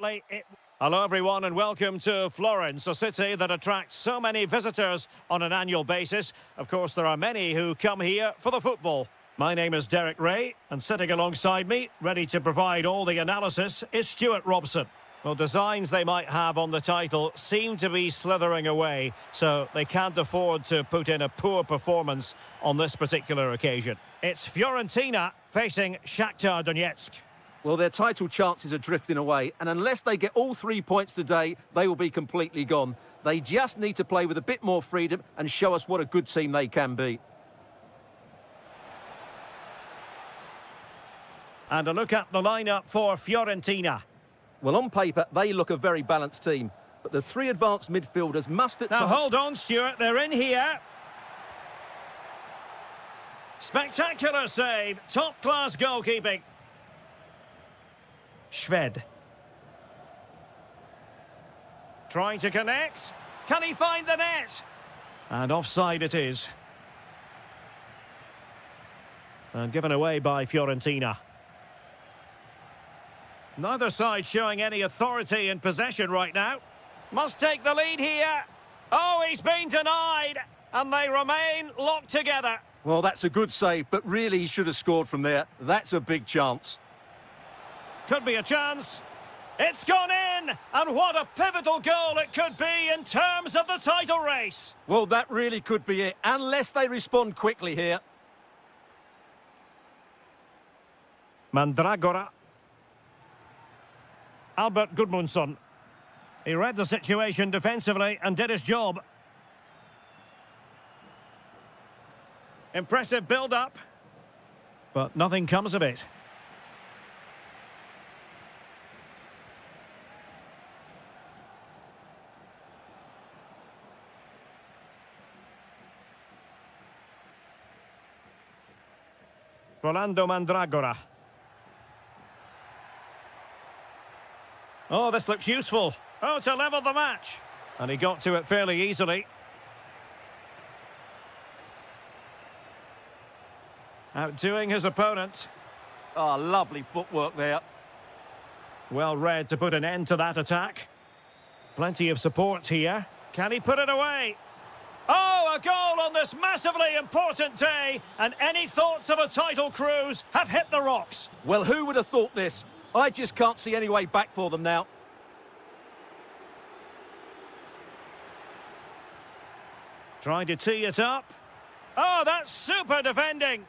shortly. Hello everyone and welcome to Florence, a city that attracts so many visitors on an annual basis. Of course, there are many who come here for the football. My name is Derek Ray, and sitting alongside me, ready to provide all the analysis, is Stuart Robson. Well, designs they might have on the title seem to be slithering away, so they can't afford to put in a poor performance on this particular occasion. It's Fiorentina facing Shakhtar Donetsk. Well, their title chances are drifting away, and unless they get all 3 points today, they will be completely gone. They just need to play with a bit more freedom and show us what a good team they can be. And a look at the lineup for Fiorentina. Well, on paper, they look a very balanced team, but the three advanced midfielders must at Now, hold on, Stuart, they're in here. Spectacular save, top-class goalkeeping. Shved. Trying to connect. Can he find the net? And offside it is. And given away by Fiorentina. Neither side showing any authority in possession right now. Must take the lead here. Oh, he's been denied. And they remain locked together. Well, that's a good save, but really he should have scored from there. That's a big chance. Could be a chance. It's gone in! And what a pivotal goal it could be in terms of the title race. Well, that really could be it, unless they respond quickly here. Mandragora. Albert Gudmundsson. He read the situation defensively and did his job. Impressive build-up. But nothing comes of it. Rolando Mandragora. Oh, this looks useful. Oh, to level the match. And he got to it fairly easily. Outdoing his opponent. Oh, lovely footwork there. Well read to put an end to that attack. Plenty of support here. Can he put it away? Oh, a goal on this massively important day, and any thoughts of a title cruise have hit the rocks. Well, who would have thought this? I just can't see any way back for them now. Trying to tee it up. Oh, that's super defending.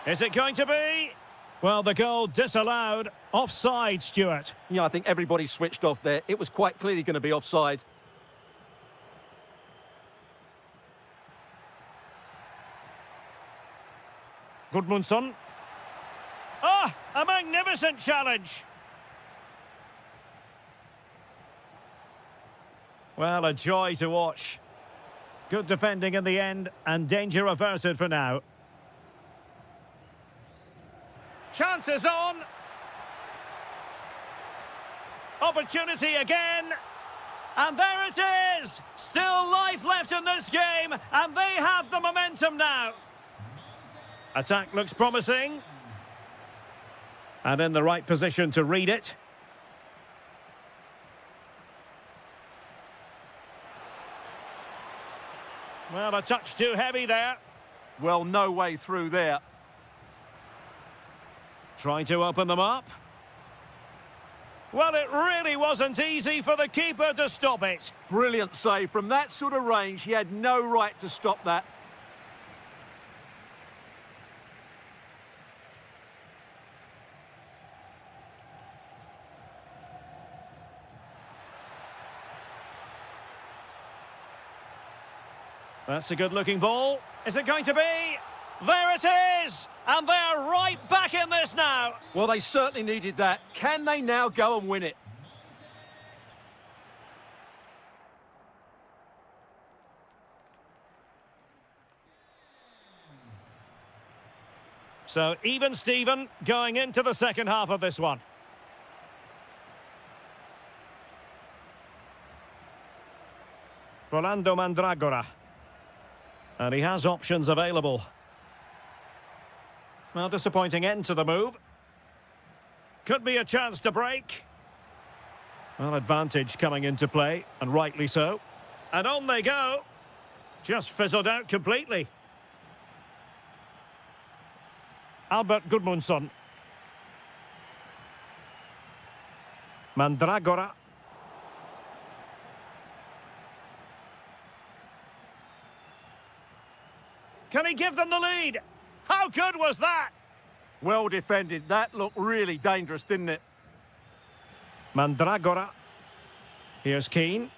Is it going to be? Well, the goal disallowed. Offside, Stuart. Yeah, I think everybody switched off there. It was quite clearly going to be offside. Gudmundsson. Ah, a magnificent challenge. Well, a joy to watch. Good defending in the end, and danger averted for now. Chances on. Opportunity again. And there it is. Still life left in this game, and they have the momentum now. Attack looks promising. And in the right position to read it. Well, a touch too heavy there. Well, no way through there. Trying to open them up. Well, it really wasn't easy for the keeper to stop it. Brilliant save. From that sort of range, he had no right to stop that. That's a good-looking ball. Is it going to be? There it is! And they're right back in this now. Well, they certainly needed that. Can they now go and win it? So, even Steven going into the second half of this one. Rolando Mandragora. And he has options available. Well, disappointing end to the move. Could be a chance to break. Well, advantage coming into play, and rightly so. And on they go. Just fizzled out completely. Albert Gudmundsson. Mandragora. Can he give them the lead? How good was that? Well defended. That looked really dangerous, didn't it? Mandragora. Here's Keane.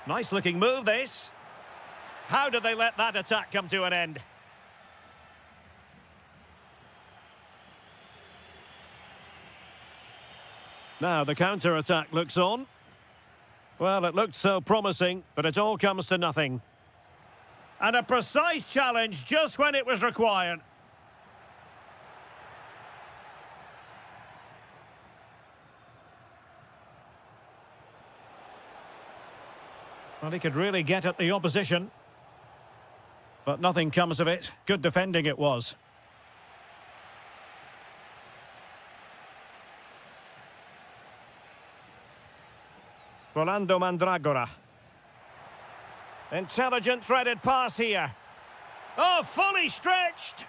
Nice looking move, this. How did they let that attack come to an end? Now the counter-attack looks on. Well, it looked so promising, but it all comes to nothing. And a precise challenge just when it was required. Well, he could really get at the opposition. But nothing comes of it. Good defending it was. Rolando Mandragora. Intelligent threaded pass here. Oh, fully stretched.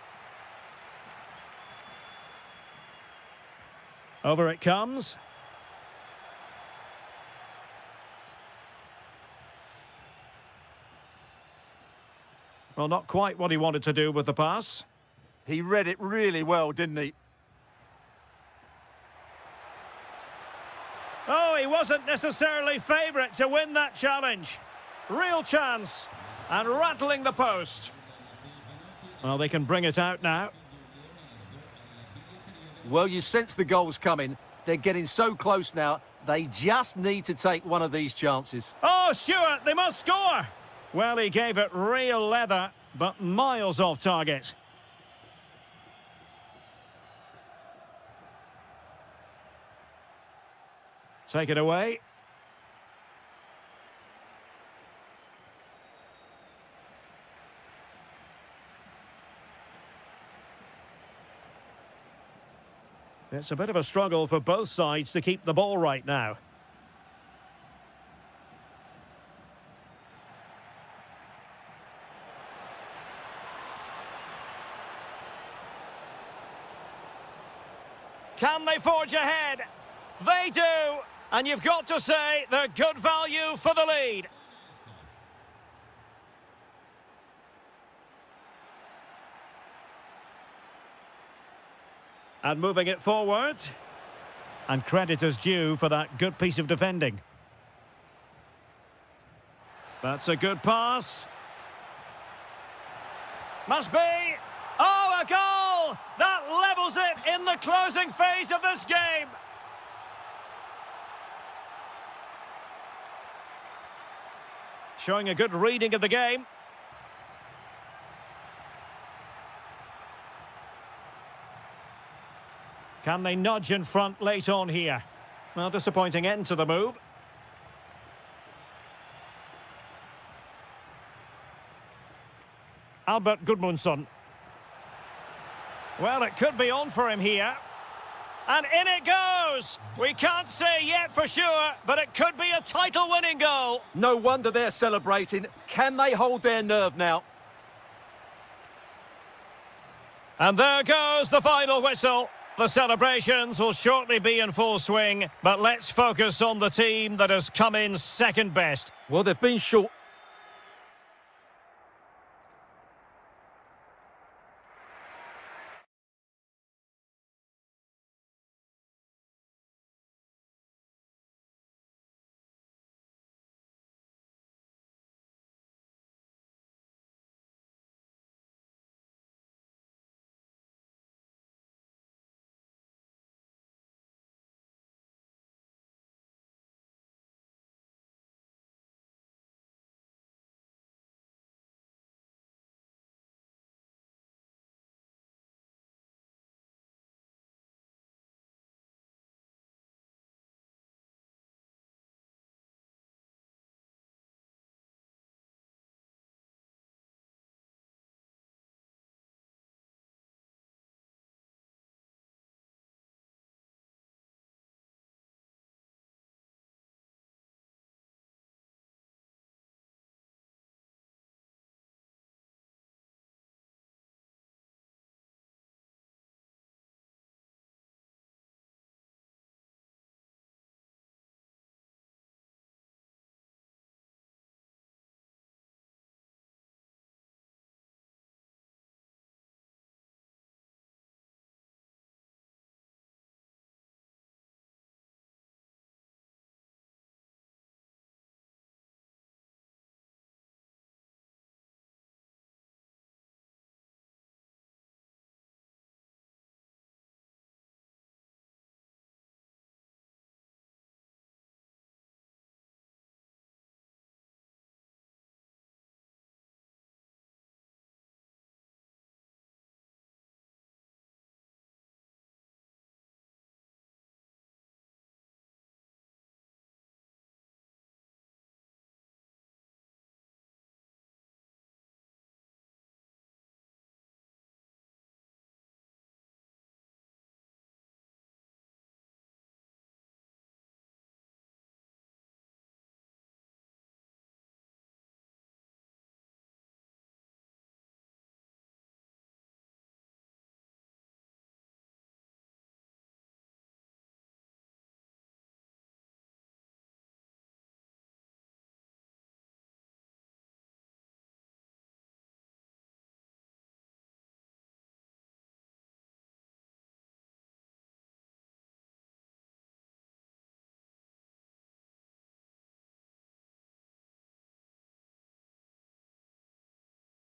Over it comes. Well, not quite what he wanted to do with the pass. He read it really well, didn't he? Oh, he wasn't necessarily favourite to win that challenge. Real chance. And rattling the post. Well, they can bring it out now. Well, you sense the goals coming. They're getting so close now. They just need to take one of these chances. Oh, Stuart, they must score. Well, he gave it real leather, but miles off target. Take it away. It's a bit of a struggle for both sides to keep the ball right now. Can they forge ahead? They do! And you've got to say they're good value for the lead. And moving it forward. And credit is due for that good piece of defending. That's a good pass. Must be. Oh, a goal! That levels it in the closing phase of this game. Showing a good reading of the game. Can they nudge in front late on here? Well, disappointing end to the move. Albert Gudmundsson. Well, it could be on for him here. And in it goes! We can't say yet for sure, but it could be a title-winning goal. No wonder they're celebrating. Can they hold their nerve now? And there goes the final whistle. The celebrations will shortly be in full swing, but let's focus on the team that has come in second best. Well, they've been short.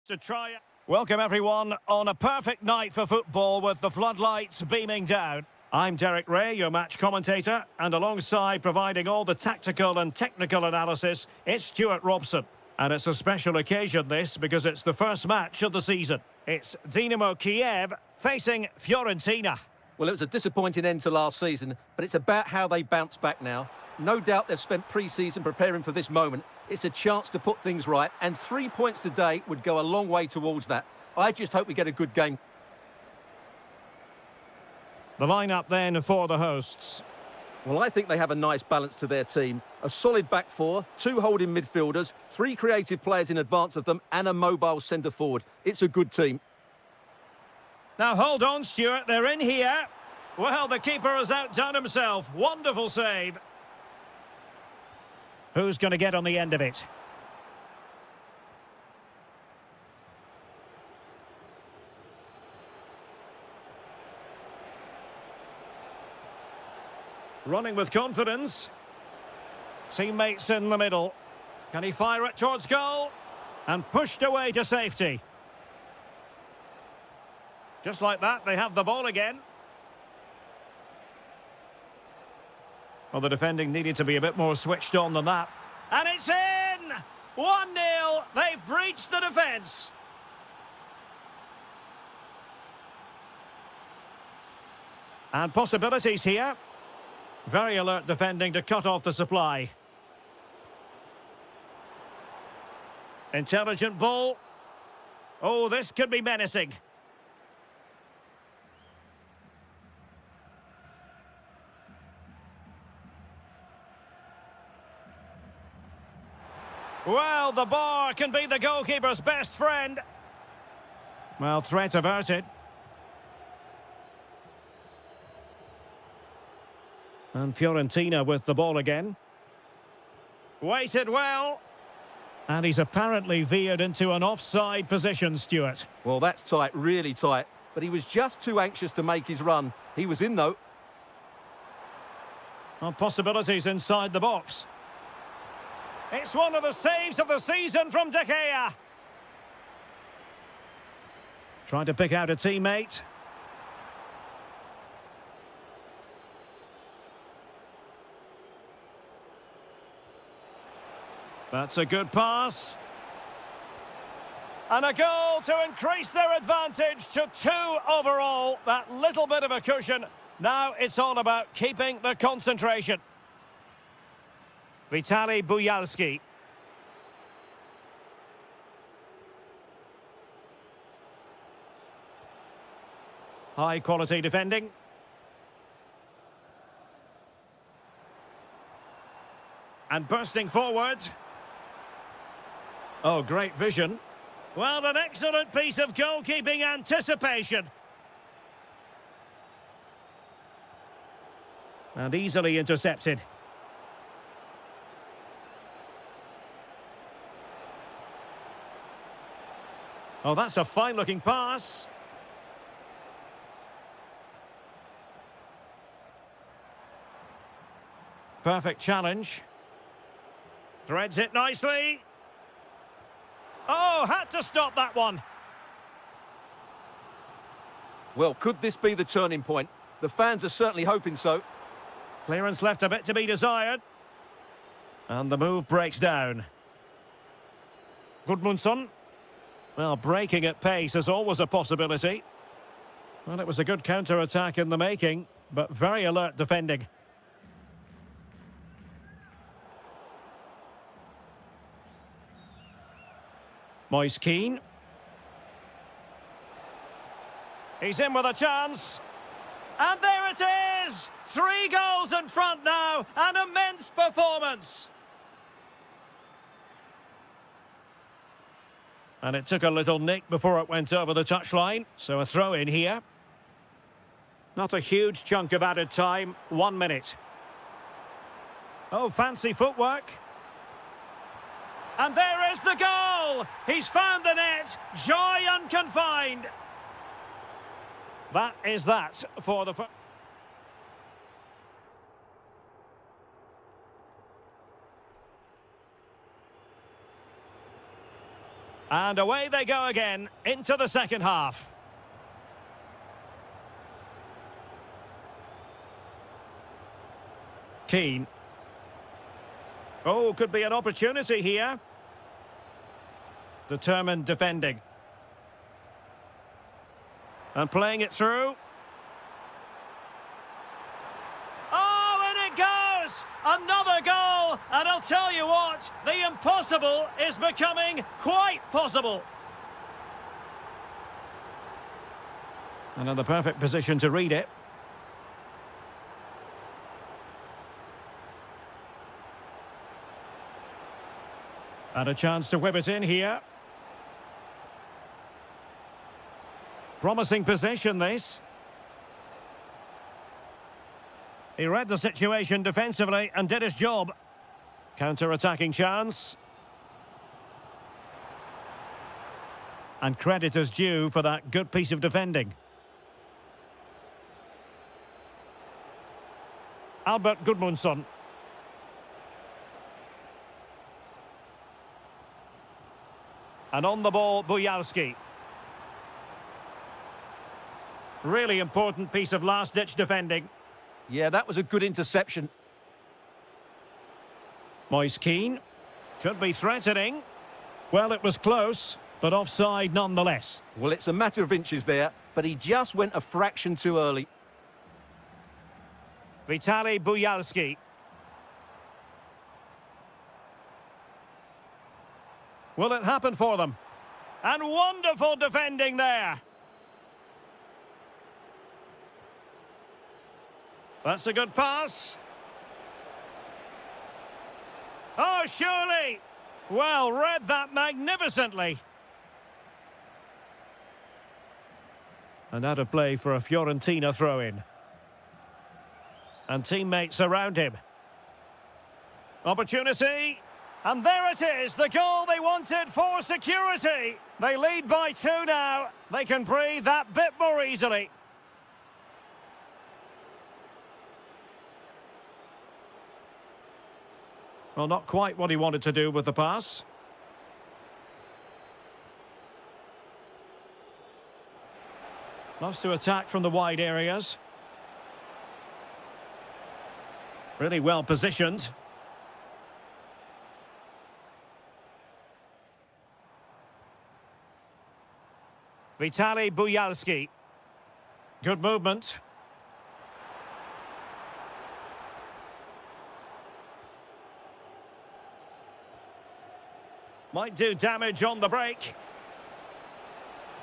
To try. Welcome everyone on a perfect night for football with the floodlights beaming down. I'm Derek Ray, your match commentator, and alongside providing all the tactical and technical analysis, it's Stuart Robson. And it's a special occasion this, because it's the first match of the season. It's Dynamo Kiev facing Fiorentina. Well, it was a disappointing end to last season, but it's about how they bounce back now. No doubt they've spent pre-season preparing for this moment. It's a chance to put things right, and 3 points today would go a long way towards that. I just hope we get a good game. The lineup then for the hosts. Well, I think they have a nice balance to their team. A solid back four, 2 holding midfielders, 3 creative players in advance of them, and a mobile centre forward. It's a good team. Now hold on, Stuart, they're in here. Well, the keeper has outdone himself. Wonderful save. Who's going to get on the end of it? Running with confidence. Teammates in the middle. Can he fire it towards goal? And pushed away to safety. Just like that, they have the ball again. Well, the defending needed to be a bit more switched on than that. And it's in! 1-0. They've breached the defence. And possibilities here. Very alert defending to cut off the supply. Intelligent ball. Oh, this could be menacing. Well, the bar can be the goalkeeper's best friend. Well, threat averted. And Fiorentina with the ball again. Waited well. And he's apparently veered into an offside position, Stuart. Well, that's tight, really tight. But he was just too anxious to make his run. He was in, though. Well, possibilities inside the box. It's one of the saves of the season from De Gea. Trying to pick out a teammate. That's a good pass. And a goal to increase their advantage to 2 overall. That little bit of a cushion. Now it's all about keeping the concentration. Vitaly Buyalski. High quality defending. And bursting forward. Oh, great vision. Well, an excellent piece of goalkeeping anticipation. And easily intercepted. Oh, that's a fine-looking pass. Perfect challenge. Threads it nicely. Oh, had to stop that one. Well, could this be the turning point? The fans are certainly hoping so. Clearance left a bit to be desired. And the move breaks down. Gudmundsson. Well, breaking at pace is always a possibility. Well, it was a good counter-attack in the making, but very alert defending. Moise Keane. He's in with a chance. And there it is! 3 goals in front now. An immense performance. And it took a little nick before it went over the touchline. So a throw in here. Not a huge chunk of added time. 1 minute. Oh, fancy footwork. And there is the goal! He's found the net. Joy unconfined. That is that for the... And away they go again into the second half. Keane. Oh, could be an opportunity here. Determined defending. And playing it through. Oh, and it goes! Another goal! And I'll tell you what, the impossible is becoming quite possible. And in the perfect position to read it. And a chance to whip it in here. Promising position, this. He read the situation defensively and did his job. Counter-attacking chance. And credit is due for that good piece of defending. Albert Gudmundsson. And on the ball, Bujalski. Really important piece of last-ditch defending. Yeah, that was a good interception. Moise Keane. Could be threatening. Well, it was close, but offside nonetheless. Well, it's a matter of inches there, but he just went a fraction too early. Vitaly Bujalski. Will it happen for them? And wonderful defending there. That's a good pass. Oh, surely. Well, read that magnificently. And out of play for a Fiorentina throw-in. And teammates around him. Opportunity. And there it is, the goal they wanted for security. They lead by 2 now. They can breathe that bit more easily. Well, not quite what he wanted to do with the pass. Loves to attack from the wide areas. Really well positioned. Vitaly Bujalski. Good movement. Might do damage on the break.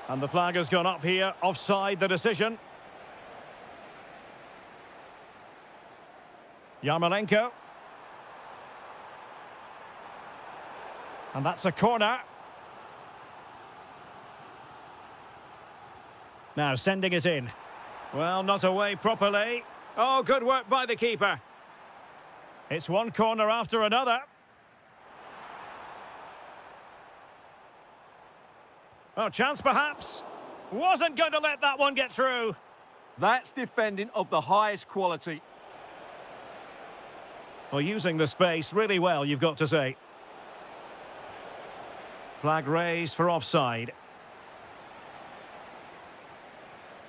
And the flag has gone up here. Offside the decision. Yarmolenko. And that's a corner. Now sending it in. Well, not away properly. Oh, good work by the keeper. It's one corner after another. Oh, chance perhaps. Wasn't going to let that one get through. That's defending of the highest quality. Well, using the space really well, you've got to say. Flag raised for offside.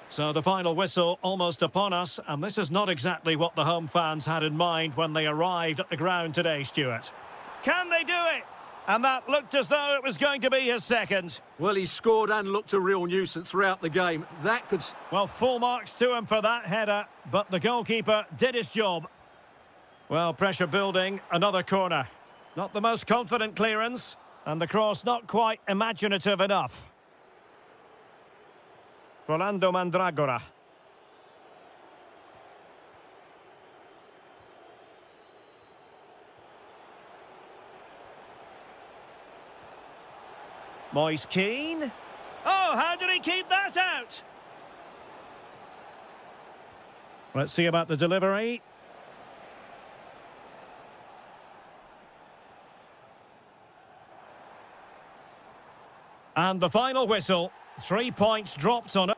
So the final whistle almost upon us, and this is not exactly what the home fans had in mind when they arrived at the ground today, Stuart. Can they do it? And that looked as though it was going to be his second. Well, he scored and looked a real nuisance throughout the game. That could... Well, full marks to him for that header, but the goalkeeper did his job. Well, pressure building, another corner. Not the most confident clearance, and the cross not quite imaginative enough. Rolando Mandragora. Moise Keane. Oh, how did he keep that out? Let's see about the delivery. And the final whistle. 3 points dropped on it.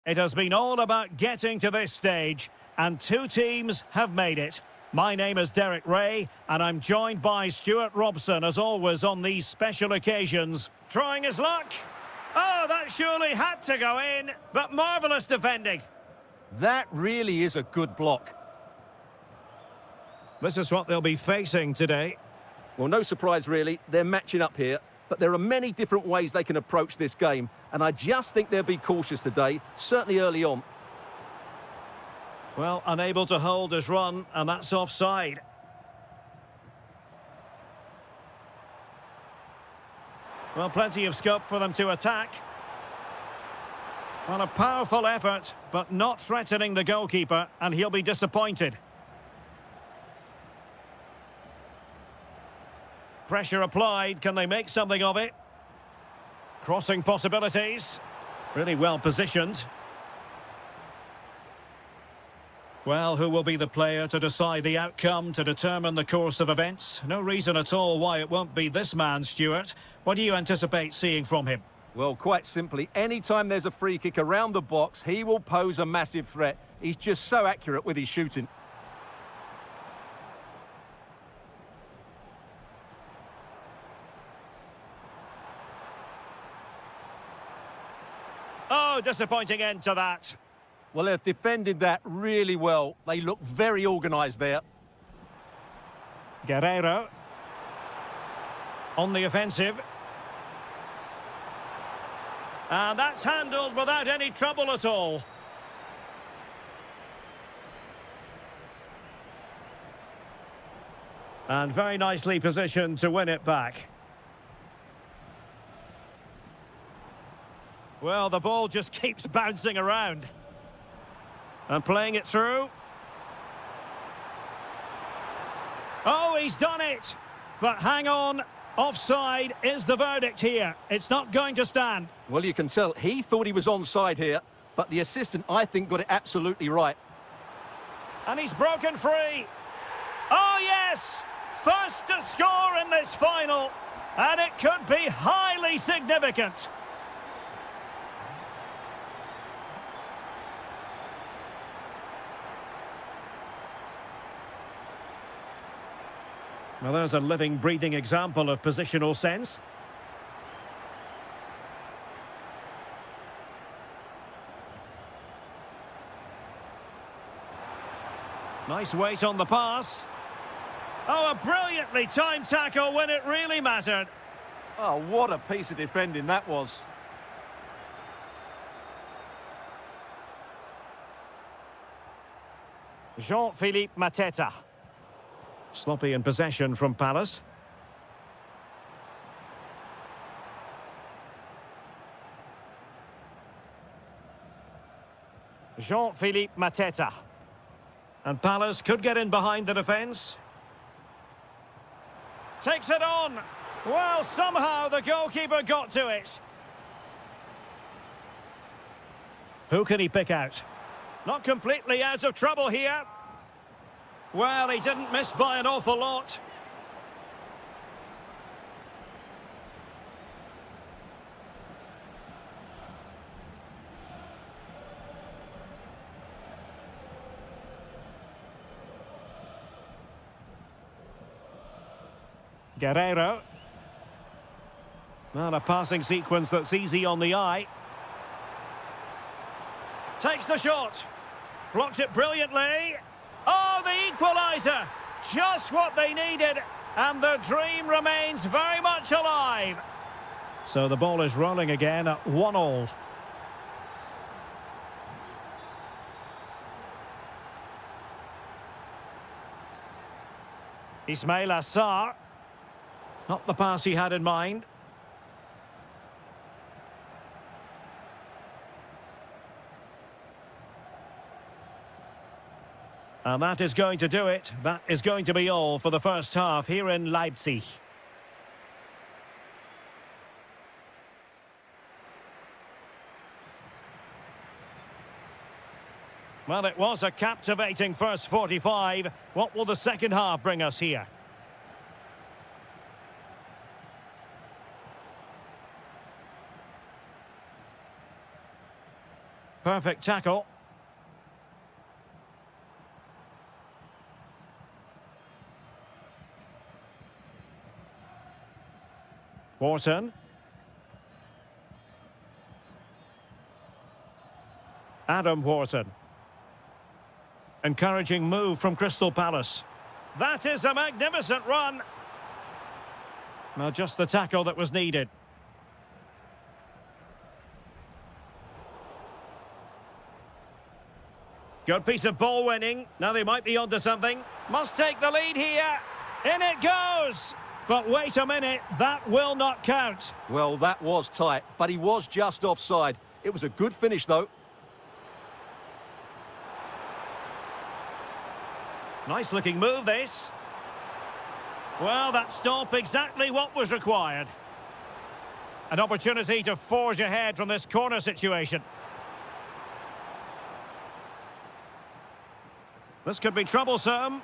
It has been all about getting to this stage, and two teams have made it. My name is Derek Ray, and I'm joined by Stuart Robson, as always, on these special occasions. Trying his luck. Oh, that surely had to go in, but marvellous defending. That really is a good block. This is what they'll be facing today. Well, no surprise, really. They're matching up here, but there are many different ways they can approach this game, and I just think they'll be cautious today, certainly early on. Well, unable to hold his run, and that's offside. Well, plenty of scope for them to attack. Well, a powerful effort, but not threatening the goalkeeper, and he'll be disappointed. Pressure applied. Can they make something of it? Crossing possibilities. Really well positioned. Well, who will be the player to decide the outcome, to determine the course of events? No reason at all why it won't be this man, Stuart. What do you anticipate seeing from him? Well, quite simply, anytime there's a free kick around the box, he will pose a massive threat. He's just so accurate with his shooting. Oh, disappointing end to that. Well, they've defended that really well. They look very organised there. Guerrero. On the offensive. And that's handled without any trouble at all. And very nicely positioned to win it back. Well, the ball just keeps bouncing around. And playing it through. Oh, he's done it! But hang on, offside is the verdict here. It's not going to stand. Well, you can tell he thought he was onside here, but the assistant, I think, got it absolutely right. And he's broken free. Oh, yes! First to score in this final. And it could be highly significant. Well, there's a living, breathing example of positional sense. Nice weight on the pass. Oh, a brilliantly timed tackle when it really mattered. Oh, what a piece of defending that was. Jean-Philippe Mateta. Sloppy in possession from Palace. Jean-Philippe Mateta. And Palace could get in behind the defence. Takes it on. Well, somehow the goalkeeper got to it. Who can he pick out? Not completely out of trouble here. Well, he didn't miss by an awful lot. Guerrero. Not a passing sequence that's easy on the eye. Takes the shot. Blocked it brilliantly. Oh, the equaliser! Just what they needed, and the dream remains very much alive. So the ball is rolling again at 1-1. Ismail Assar. Not the pass he had in mind. And that is going to do it. That is going to be all for the first half here in Leipzig. Well, it was a captivating first 45. What will the second half bring us here? Perfect tackle. Wharton. Adam Wharton. Encouraging move from Crystal Palace. That is a magnificent run. Now just the tackle that was needed. Good piece of ball winning. Now they might be onto something. Must take the lead here. In it goes. But wait a minute, that will not count. Well, that was tight, but he was just offside. It was a good finish, though. Nice looking move, this. Well, that stop exactly what was required. An opportunity to forge ahead from this corner situation. This could be troublesome.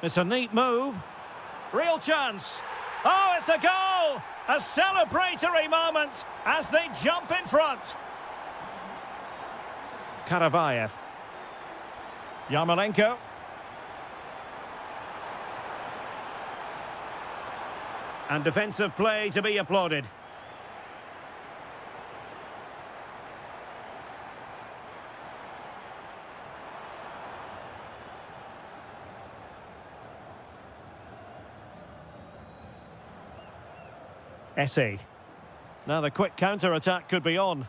It's a neat move. Real chance. Oh, it's a goal! A celebratory moment as they jump in front. Karavayev. Yarmolenko. And defensive play to be applauded. Essay. Now the quick counter-attack could be on.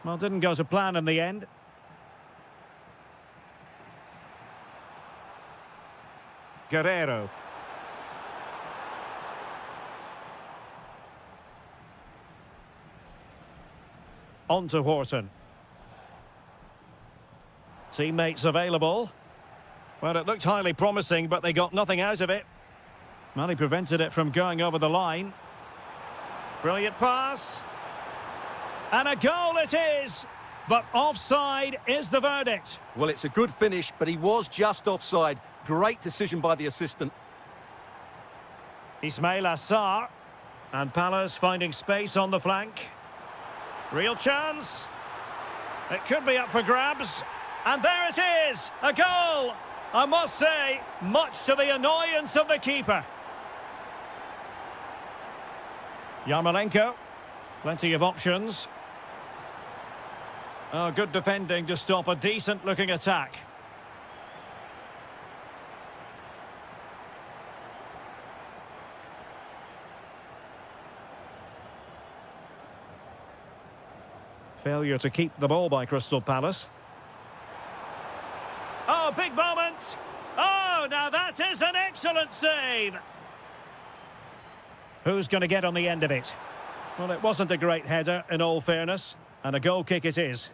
Well, didn't go to plan in the end. Guerrero. On to Wharton. Teammates available. Well, it looked highly promising, but they got nothing out of it. Well, he prevented it from going over the line. Brilliant pass. And a goal it is. But offside is the verdict. Well, it's a good finish, but he was just offside. Great decision by the assistant. Ismail Assar. And Palace finding space on the flank. Real chance. It could be up for grabs. And there it is. A goal. I must say, much to the annoyance of the keeper. Yarmolenko. Plenty of options. Oh, good defending to stop a decent-looking attack. Failure to keep the ball by Crystal Palace. Oh, big moment! Oh, now that is an excellent save! Who's going to get on the end of it? Well, it wasn't a great header, in all fairness, and a goal kick it is.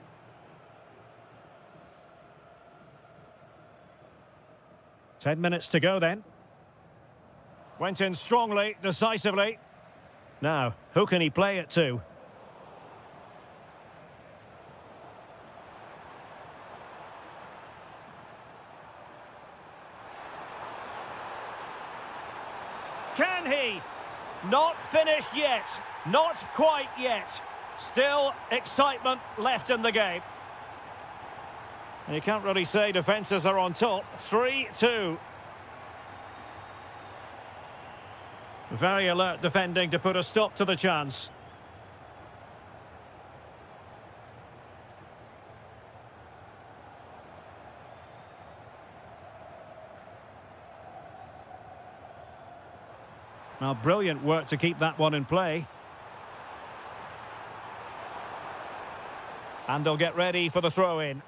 Ten minutes to go then. Went in strongly, decisively. Now, who can he play it to? Can he? Not finished yet. Not quite yet. Still excitement left in the game. And you can't really say defences are on top. 3-2. Very alert defending to put a stop to the chance. Now, brilliant work to keep that one in play. And they'll get ready for the throw-in.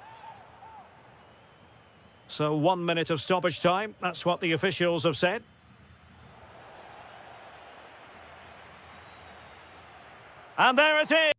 So 1 minute of stoppage time. That's what the officials have said. And there it is.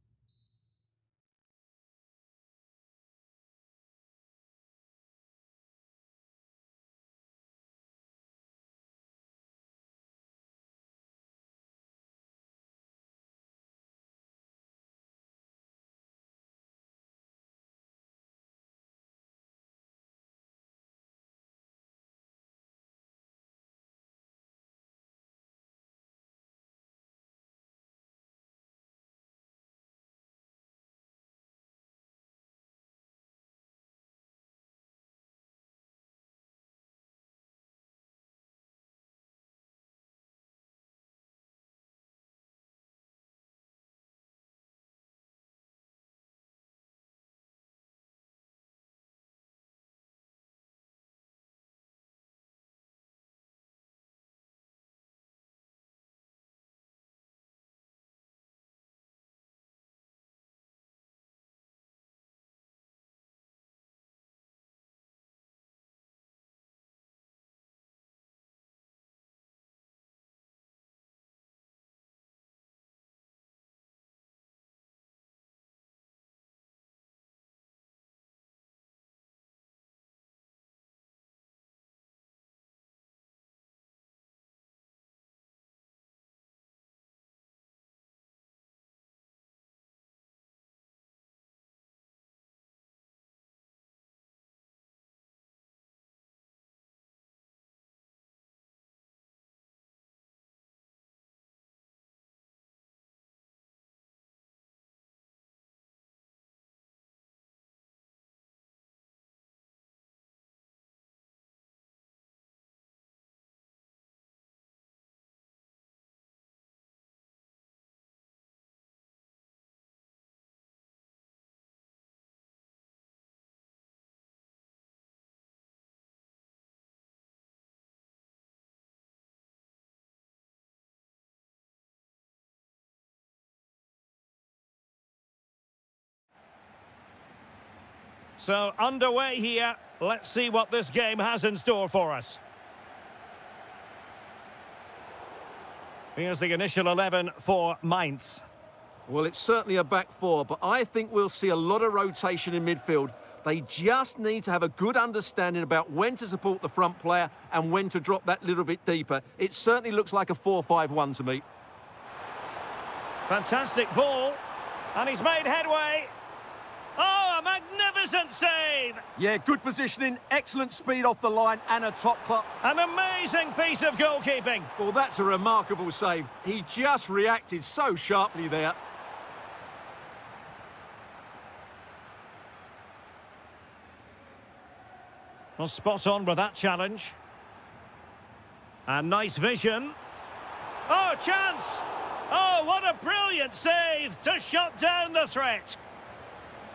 So, underway here. Let's see what this game has in store for us. Here's the initial 11 for Mainz. Well, it's certainly a back four, but I think we'll see a lot of rotation in midfield. They just need to have a good understanding about when to support the front player and when to drop that little bit deeper. It certainly looks like a 4-5-1 to me. Fantastic ball. And he's made headway. Oh, a magnificent save! Yeah, good positioning, excellent speed off the line and a top clock. An amazing piece of goalkeeping. Well, that's a remarkable save. He just reacted so sharply there. Well, spot on with that challenge. And nice vision. Oh, chance! Oh, what a brilliant save to shut down the threat.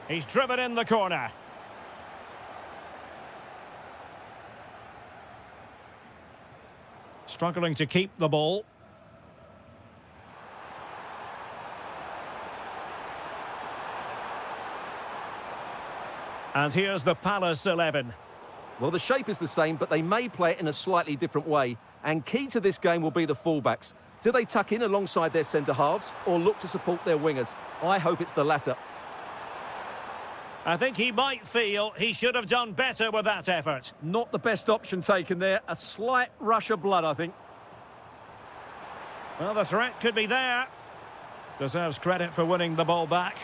He's driven in the corner. Struggling to keep the ball. And here's the Palace 11. Well, the shape is the same, but they may play it in a slightly different way. And key to this game will be the fullbacks. Do they tuck in alongside their centre-halves or look to support their wingers? I hope it's the latter. I think he might feel he should have done better with that effort. Not the best option taken there. A slight rush of blood, I think. Well, the threat could be there. Deserves credit for winning the ball back.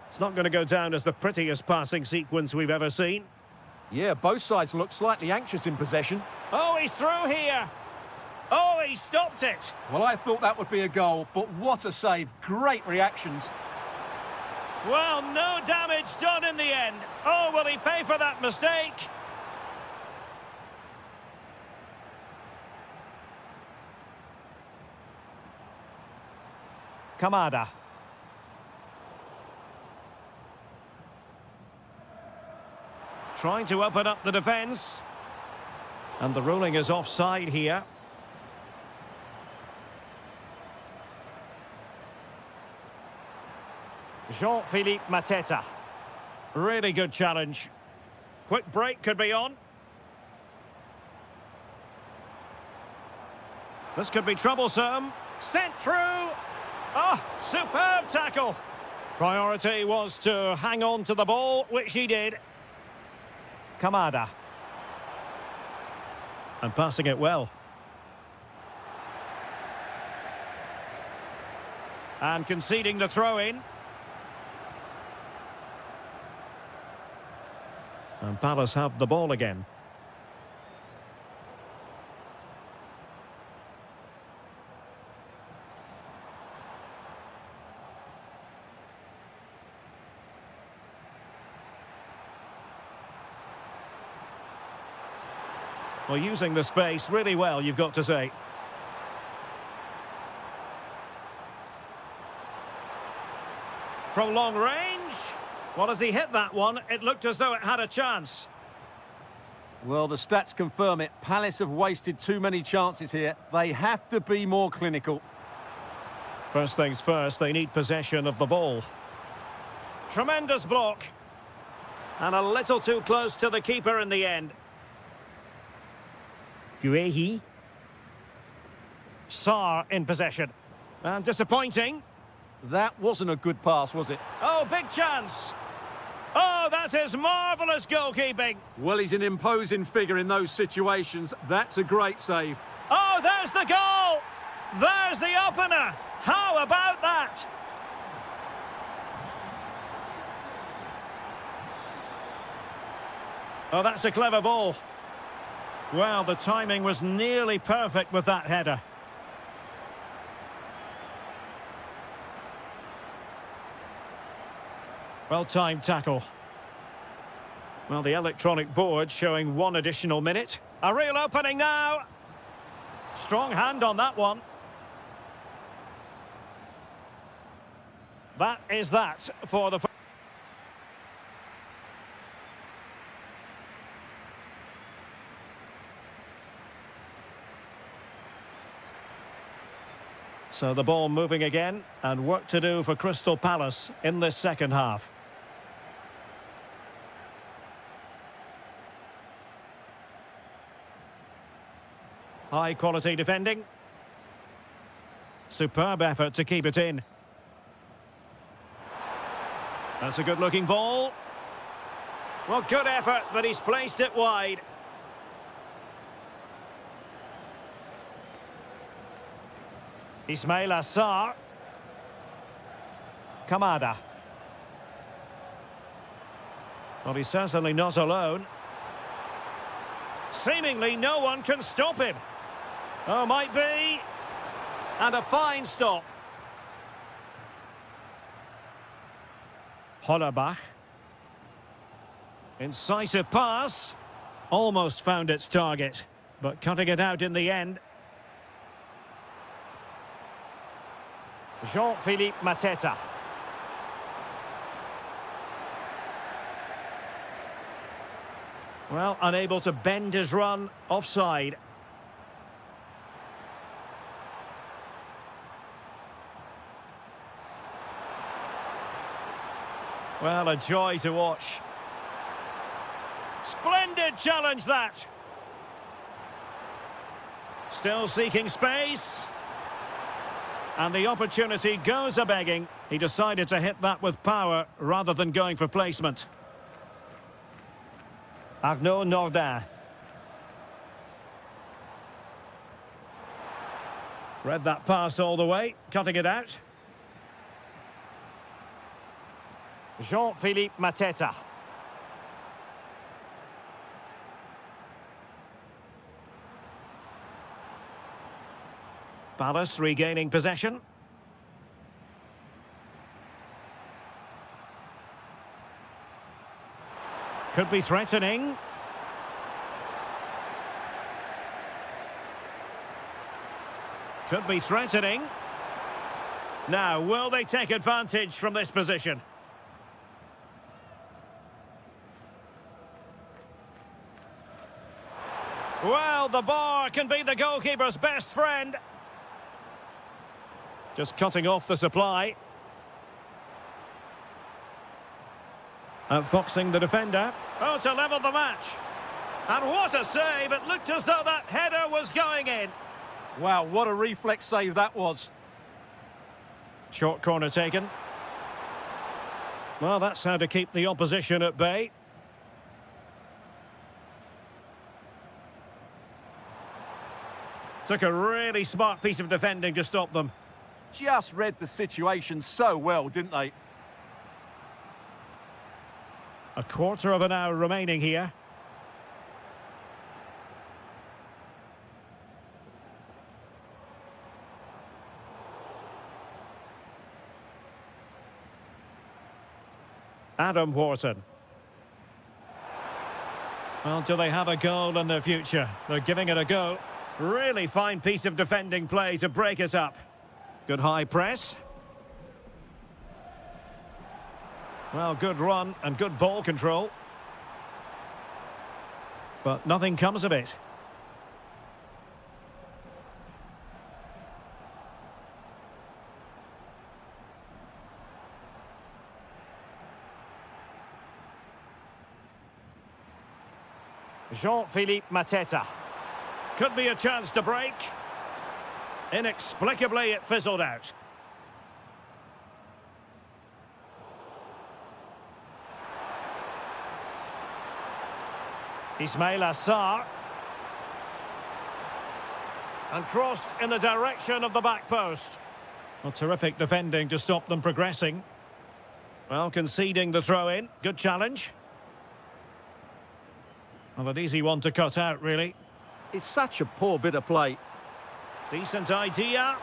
It's not going to go down as the prettiest passing sequence we've ever seen. Yeah, both sides look slightly anxious in possession. Oh, he's through here. Oh, he stopped it. Well, I thought that would be a goal, but what a save. Great reactions. Well, no damage done in the end. Oh, will he pay for that mistake? Kamada. Trying to open up the defence. And the ruling is offside here. Jean-Philippe Mateta. Really good challenge. Quick break could be on. This could be troublesome. Sent through. Oh, superb tackle. Priority was to hang on to the ball, which he did. Kamada. And passing it well. And conceding the throw-in. And Palace have the ball again. Well, using the space really well, you've got to say. From long range. Well, as he hit that one, it looked as though it had a chance. Well, the stats confirm it. Palace have wasted too many chances here. They have to be more clinical. First things first, they need possession of the ball. Tremendous block. And a little too close to the keeper in the end. Guehi. Sarr in possession. And disappointing. That wasn't a good pass, was it? Oh, big chance. Oh, that is marvellous goalkeeping. Well, he's an imposing figure in those situations. That's a great save. Oh, there's the goal. There's the opener. How about that? Oh, that's a clever ball. Well, the timing was nearly perfect with that header. Well-timed tackle. Well, the electronic board showing one additional minute. A real opening now. Strong hand on that one. That is that for the... So the ball moving again, and work to do for Crystal Palace in this second half. High quality defending. Superb effort to keep it in. That's a good looking ball. Well, good effort, but he's placed it wide. Ismail Assar. Kamada. Well, he's certainly not alone. Seemingly no one can stop him. Oh, might be. And a fine stop. Hollerbach. Incisive pass. Almost found its target, but cutting it out in the end. Jean-Philippe Mateta. Well, unable to bend his run, offside. Well, a joy to watch. Splendid challenge, that. Still seeking space. And the opportunity goes a-begging. He decided to hit that with power rather than going for placement. Arnaud Nordin. Read that pass all the way, cutting it out. Jean-Philippe Mateta. Palace regaining possession. Could be threatening. Could be threatening. Now, will they take advantage from this position? Well, the bar can be the goalkeeper's best friend. Just cutting off the supply. Outfoxing the defender. Oh, to level the match. And what a save. It looked as though that header was going in. Wow, what a reflex save that was. Short corner taken. Well, that's how to keep the opposition at bay. Took a really smart piece of defending to stop them. Just read the situation so well, didn't they? A quarter of an hour remaining here. Adam Wharton. Well, do they have a goal in their future? They're giving it a go. Really fine piece of defending play to break it up. Good high press. Well, good run and good ball control. But nothing comes of it. Jean-Philippe Mateta. Could be a chance to break. Inexplicably, it fizzled out. Ismail Assar. And crossed in the direction of the back post. Well, terrific defending to stop them progressing. Well, conceding the throw-in. Good challenge. Well, an easy one to cut out, really. It's such a poor bit of play. Decent idea.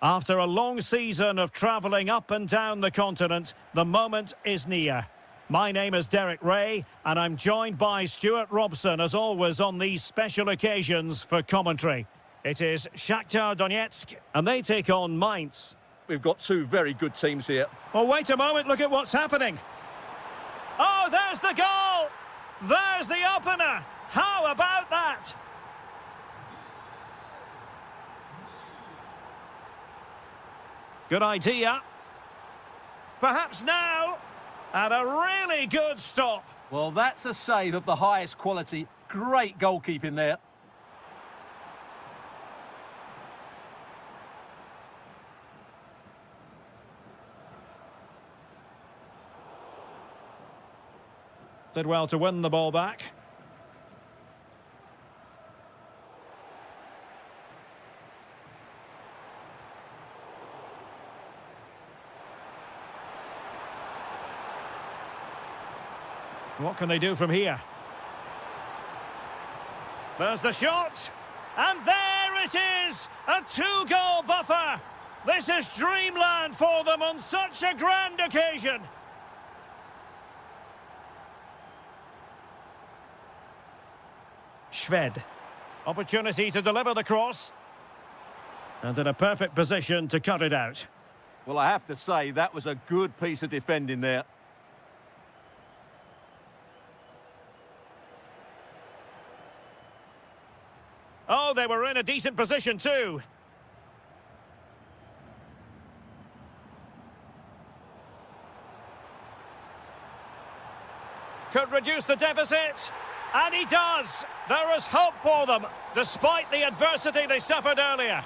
After a long season of travelling up and down the continent, the moment is near. My name is Derek Ray, and I'm joined by Stuart Robson, as always, on these special occasions for commentary. It is Shakhtar Donetsk, and they take on Mainz. We've got two very good teams here. Oh, wait a moment, look at what's happening. Oh, there's the goal! There's the opener! How about that? Good idea. Perhaps now. And a really good stop. Well, that's a save of the highest quality. Great goalkeeping there. Did well to win the ball back. What can they do from here? There's the shot. And there it is! A two-goal buffer! This is dreamland for them on such a grand occasion. Shved. Opportunity to deliver the cross. And in a perfect position to cut it out. Well, I have to say, that was a good piece of defending there. Oh, they were in a decent position too. Could reduce the deficit. And he does. There is hope for them, despite the adversity they suffered earlier.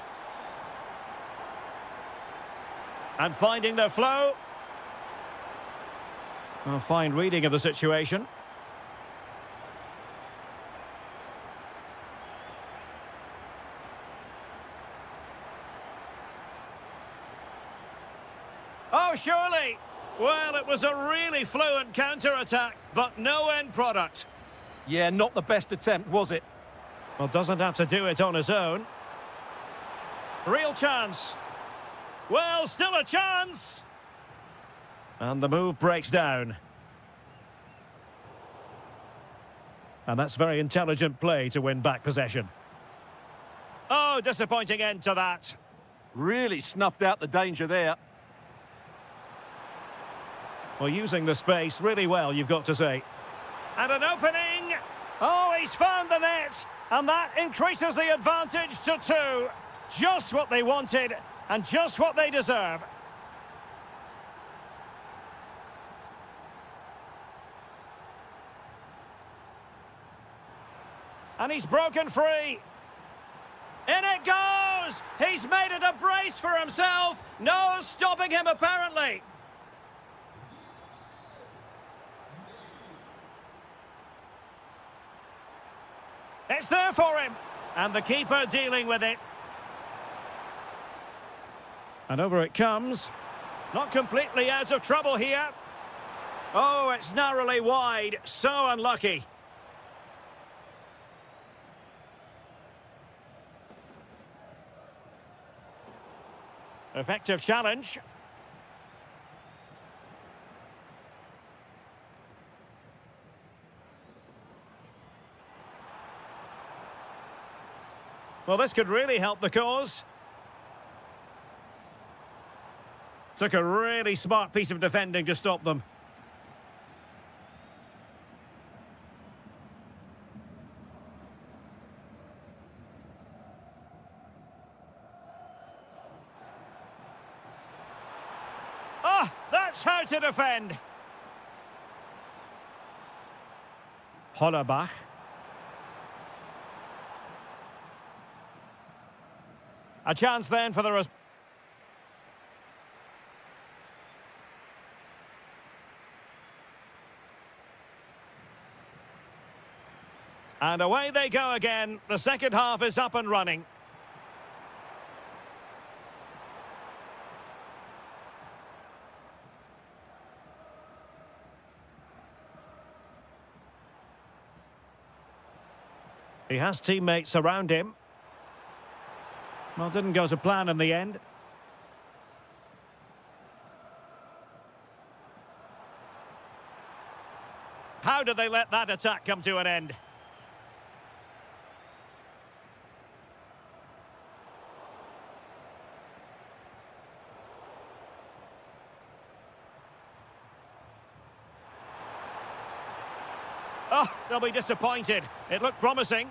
And finding their flow. A fine reading of the situation. Oh, surely. Well, it was a really fluent counter-attack, but no end product. Yeah, not the best attempt, was it? Well, doesn't have to do it on his own. Real chance. Well, still a chance. And the move breaks down. And that's very intelligent play to win back possession. Oh, disappointing end to that. Really snuffed out the danger there. Well, using the space really well, you've got to say. And an opening. Oh, he's found the net. And that increases the advantage to 2. Just what they wanted and just what they deserve. And he's broken free. In it goes! He's made it a brace for himself. No stopping him, apparently. It's there for him. And the keeper dealing with it. And over it comes. Not completely out of trouble here. Oh, it's narrowly wide. So unlucky. Effective challenge. Well, this could really help the cause. Took a really smart piece of defending to stop them. Ah, that's how to defend. Hollerbach. A chance then for the... And away they go again. The second half is up and running. He has teammates around him. Well, didn't go to plan in the end. How did they let that attack come to an end? Oh, they'll be disappointed. It looked promising.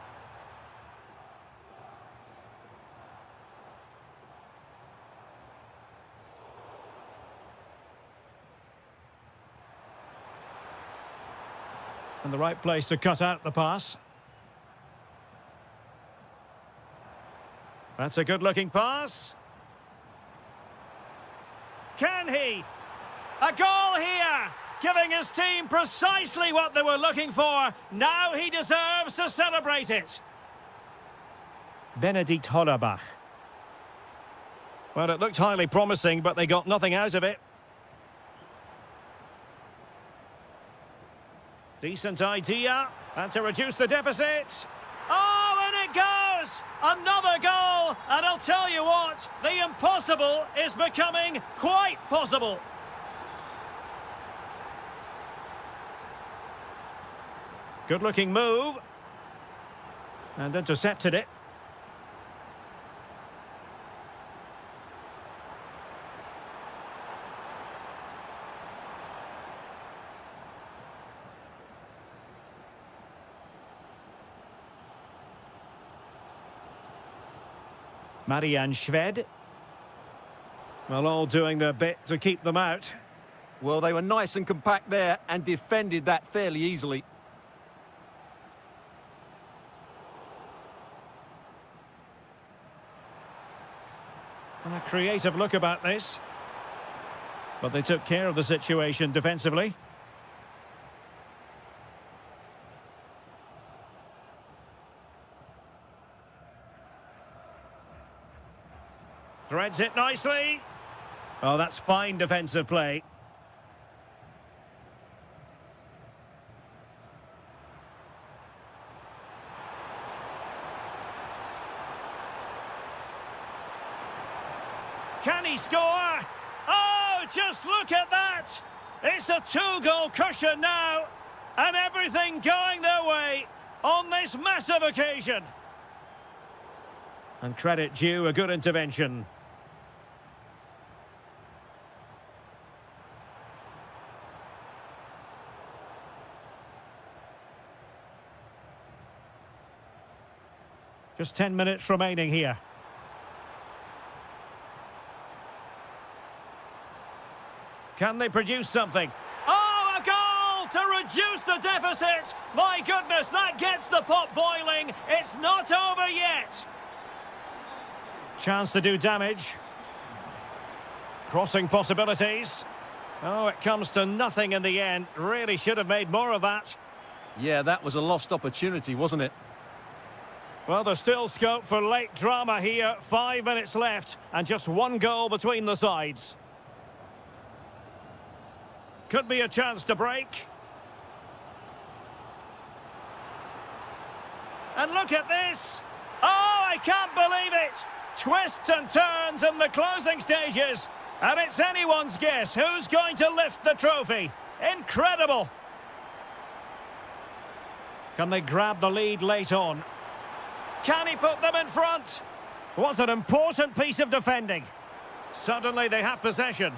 And the right place to cut out the pass. That's a good-looking pass. Can he? A goal here! Giving his team precisely what they were looking for. Now he deserves to celebrate it. Benedikt Hollerbach. Well, it looked highly promising, but they got nothing out of it. Decent idea. And to reduce the deficit. Oh, and it goes! Another goal! And I'll tell you what, the impossible is becoming quite possible. Good-looking move. And intercepted it. Marianne Shved. Well, all doing their bit to keep them out. Well, they were nice and compact there and defended that fairly easily. And a creative look about this. But they took care of the situation defensively. Threads it nicely. Oh, that's fine defensive play. Can he score? Oh, just look at that! It's a two-goal cushion now, and everything going their way on this massive occasion. And credit due, a good intervention. Just 10 minutes remaining here. Can they produce something? Oh, a goal to reduce the deficit! My goodness, that gets the pot boiling. It's not over yet. Chance to do damage. Crossing possibilities. Oh, it comes to nothing in the end. Really should have made more of that. Yeah, that was a lost opportunity, wasn't it? Well, there's still scope for late drama here. 5 minutes left and just one goal between the sides. Could be a chance to break. And look at this. Oh, I can't believe it. Twists and turns in the closing stages. And it's anyone's guess who's going to lift the trophy. Incredible. Can they grab the lead late on? Can he put them in front? Was an important piece of defending. Suddenly they have possession.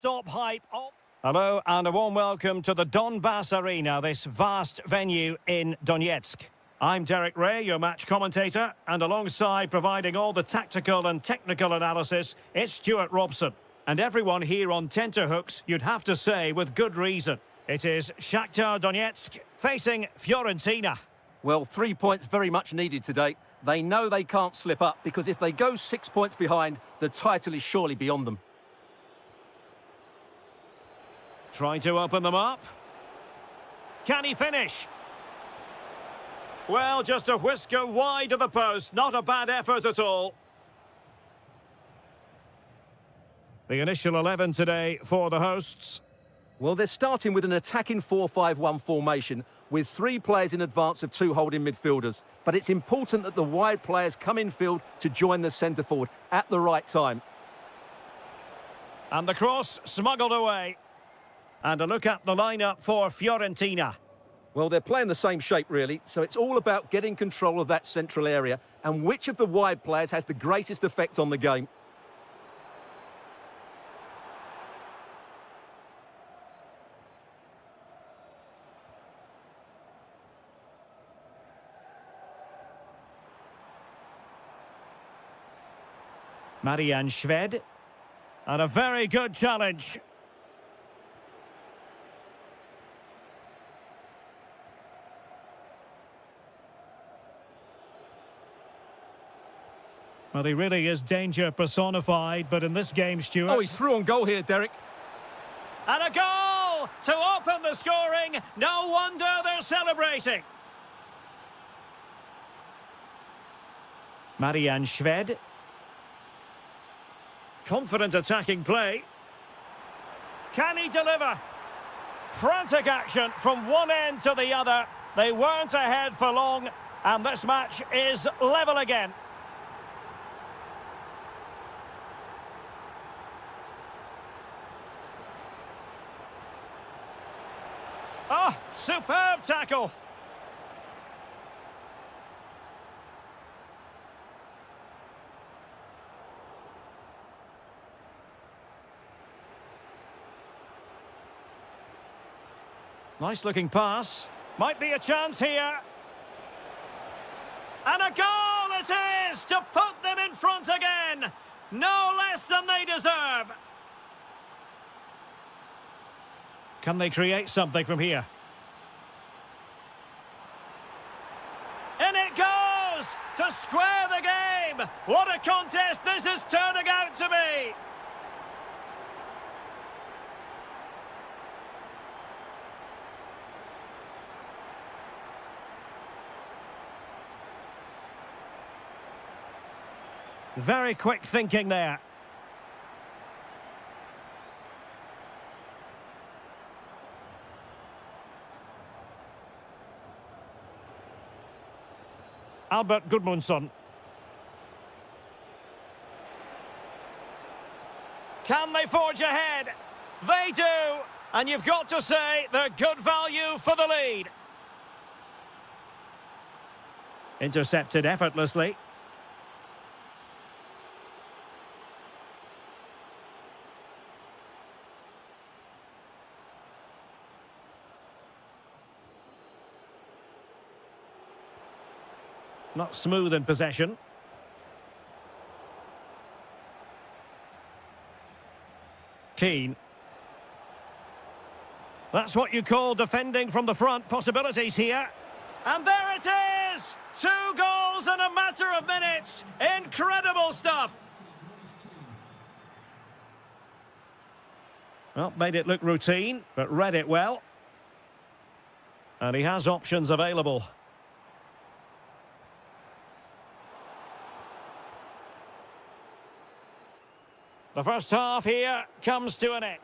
Stop hype. Oh. Hello and a warm welcome to the Donbass Arena, this vast venue in Donetsk. I'm Derek Ray, your match commentator, and alongside providing all the tactical and technical analysis, it's Stuart Robson. And everyone here on tenterhooks, you'd have to say with good reason. It is Shakhtar Donetsk facing Fiorentina. Well, 3 points very much needed today. They know they can't slip up because if they go 6 points behind, the title is surely beyond them. Trying to open them up. Can he finish? Well, just a whisker wide of the post. Not a bad effort at all. The initial 11 today for the hosts. Well, they're starting with an attacking 4-5-1 formation with 3 players in advance of 2 holding midfielders. But it's important that the wide players come in field to join the centre forward at the right time. And the cross smuggled away. And a look at the lineup for Fiorentina. Well, they're playing the same shape, really, so it's all about getting control of that central area and which of the wide players has the greatest effect on the game. Marian Shved. And a very good challenge. Well, he really is danger personified, but in this game, Stuart... Oh, he's through on goal here, Derek. And a goal to open the scoring. No wonder they're celebrating. Marian Shved. Confident attacking play. Can he deliver? Frantic action from one end to the other. They weren't ahead for long, and this match is level again. Oh, superb tackle. Nice looking pass. Might be a chance here. And a goal it is to put them in front again. No less than they deserve. Can they create something from here? And it goes to square the game. What a contest this is turning out to be. Very quick thinking there. Albert Gudmundsson. Can they forge ahead? They do! And you've got to say they're good value for the lead. Intercepted effortlessly. Not smooth in possession. Keane. That's what you call defending from the front. Possibilities here. And there it is! 2 goals in a matter of minutes. Incredible stuff. Well, made it look routine, but read it well. And he has options available. The first half here comes to an end.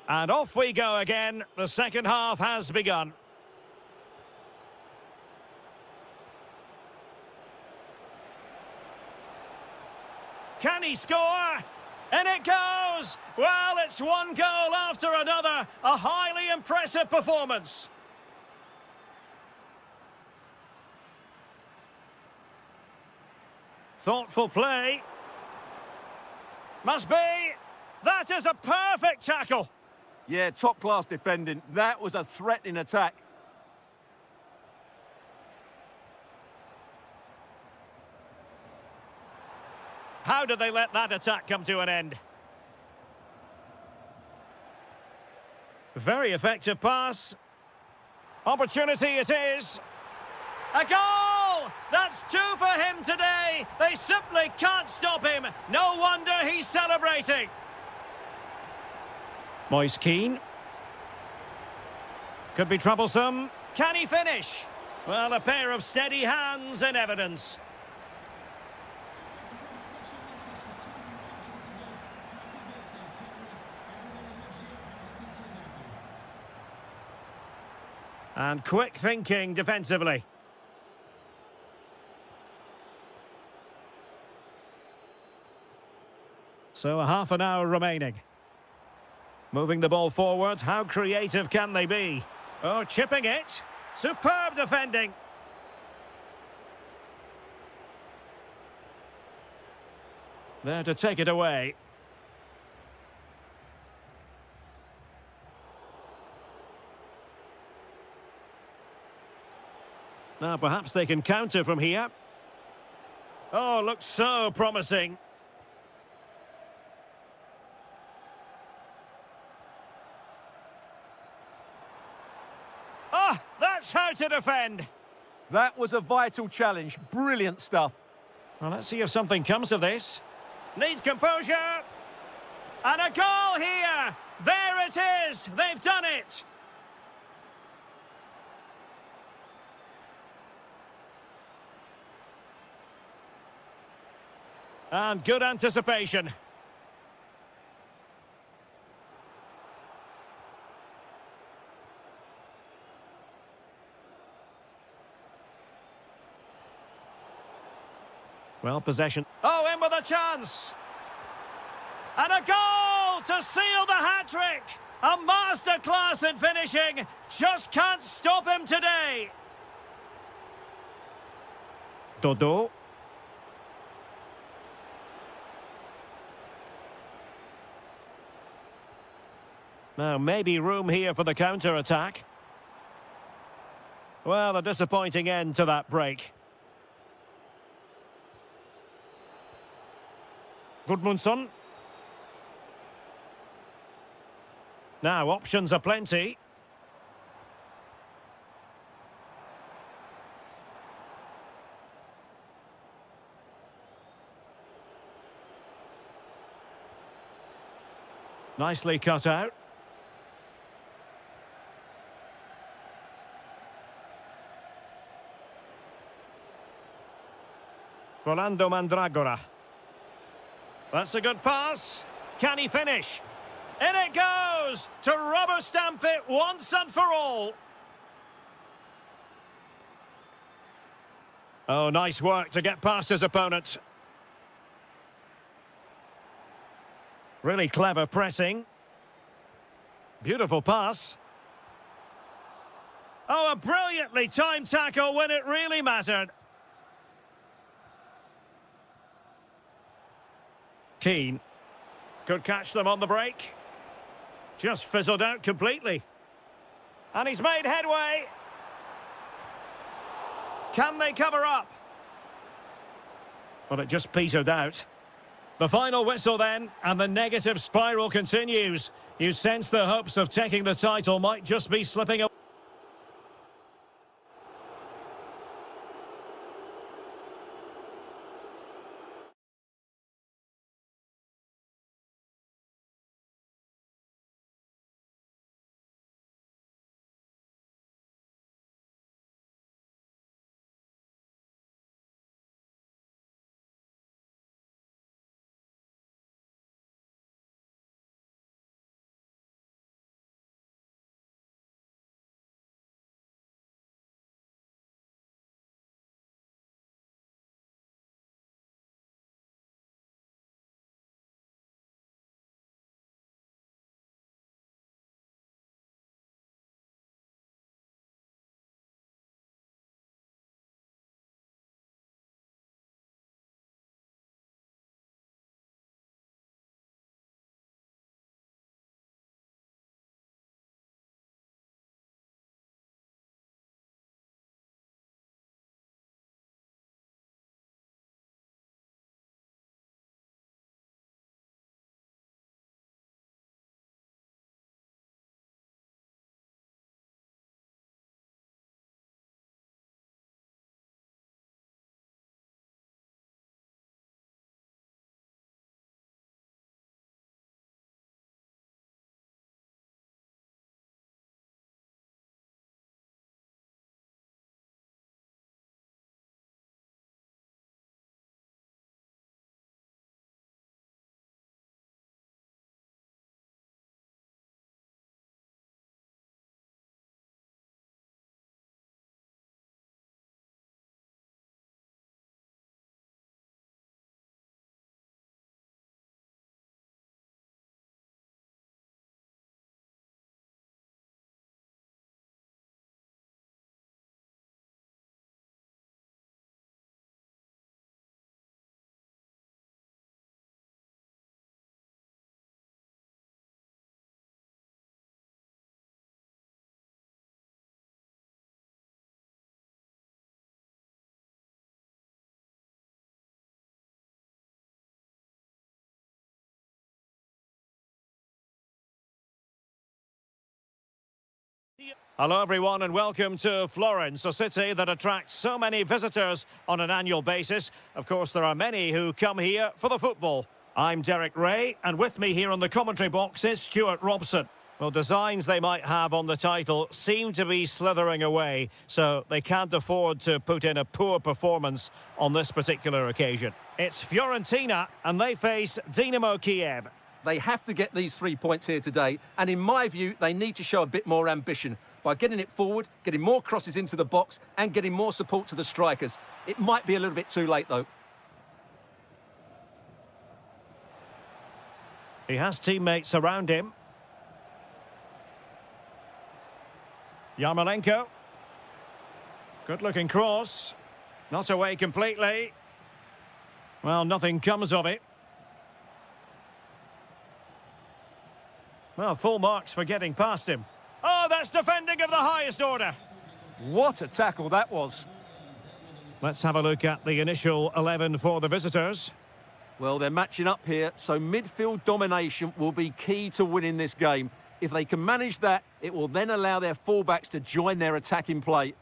And off we go again. The second half has begun. Can he score? And it goes! Well, it's one goal after another. A highly impressive performance. Thoughtful play. Must be. That is a perfect tackle. Yeah, top-class defending. That was a threatening attack. How did they let that attack come to an end? Very effective pass. Opportunity it is. A goal! That's 2 for him today. They simply can't stop him. No wonder he's celebrating. Moise Keane. Could be troublesome. Can he finish? Well, a pair of steady hands in evidence. And quick thinking defensively. So a half an hour remaining. Moving the ball forward, how creative can they be? Oh, chipping it. Superb defending. There to take it away. Now perhaps they can counter from here. Oh, looks so promising. Ah, that's how to defend. That was a vital challenge. Brilliant stuff. Well, let's see if something comes of this. Needs composure. And a goal here. There it is. They've done it. And good anticipation. Well, possession. Oh, in with a chance. And a goal to seal the hat-trick. A masterclass in finishing. Just can't stop him today. Dodo. Now, maybe room here for the counter-attack. Well, a disappointing end to that break. Gudmundsson. Now, options are plenty. Nicely cut out. Rolando Mandragora. That's a good pass. Can he finish? In it goes! To rubber stamp it once and for all. Oh, nice work to get past his opponent. Really clever pressing. Beautiful pass. Oh, a brilliantly timed tackle when it really mattered. Keane. Could catch them on the break. Just fizzled out completely. And he's made headway. Can they cover up? Well, it just petered out. The final whistle then, and the negative spiral continues. You sense the hopes of taking the title might just be slipping away. Hello everyone and welcome to Florence, a city that attracts so many visitors on an annual basis. Of course, there are many who come here for the football. I'm Derek Ray, and with me here on the commentary box is Stuart Robson. Well, designs they might have on the title seem to be slithering away, so they can't afford to put in a poor performance on this particular occasion. It's Fiorentina, and they face Dynamo Kiev. They have to get these 3 points here today, and in my view, they need to show a bit more ambition by getting it forward, getting more crosses into the box, and getting more support to the strikers. It might be a little bit too late, though. He has teammates around him. Yarmolenko. Good-looking cross. Not away completely. Well, nothing comes of it. Well, full marks for getting past him. Oh, that's defending of the highest order. What a tackle that was. Let's have a look at the initial 11 for the visitors. Well, they're matching up here, so midfield domination will be key to winning this game. If they can manage that, it will then allow their fullbacks to join their attacking play.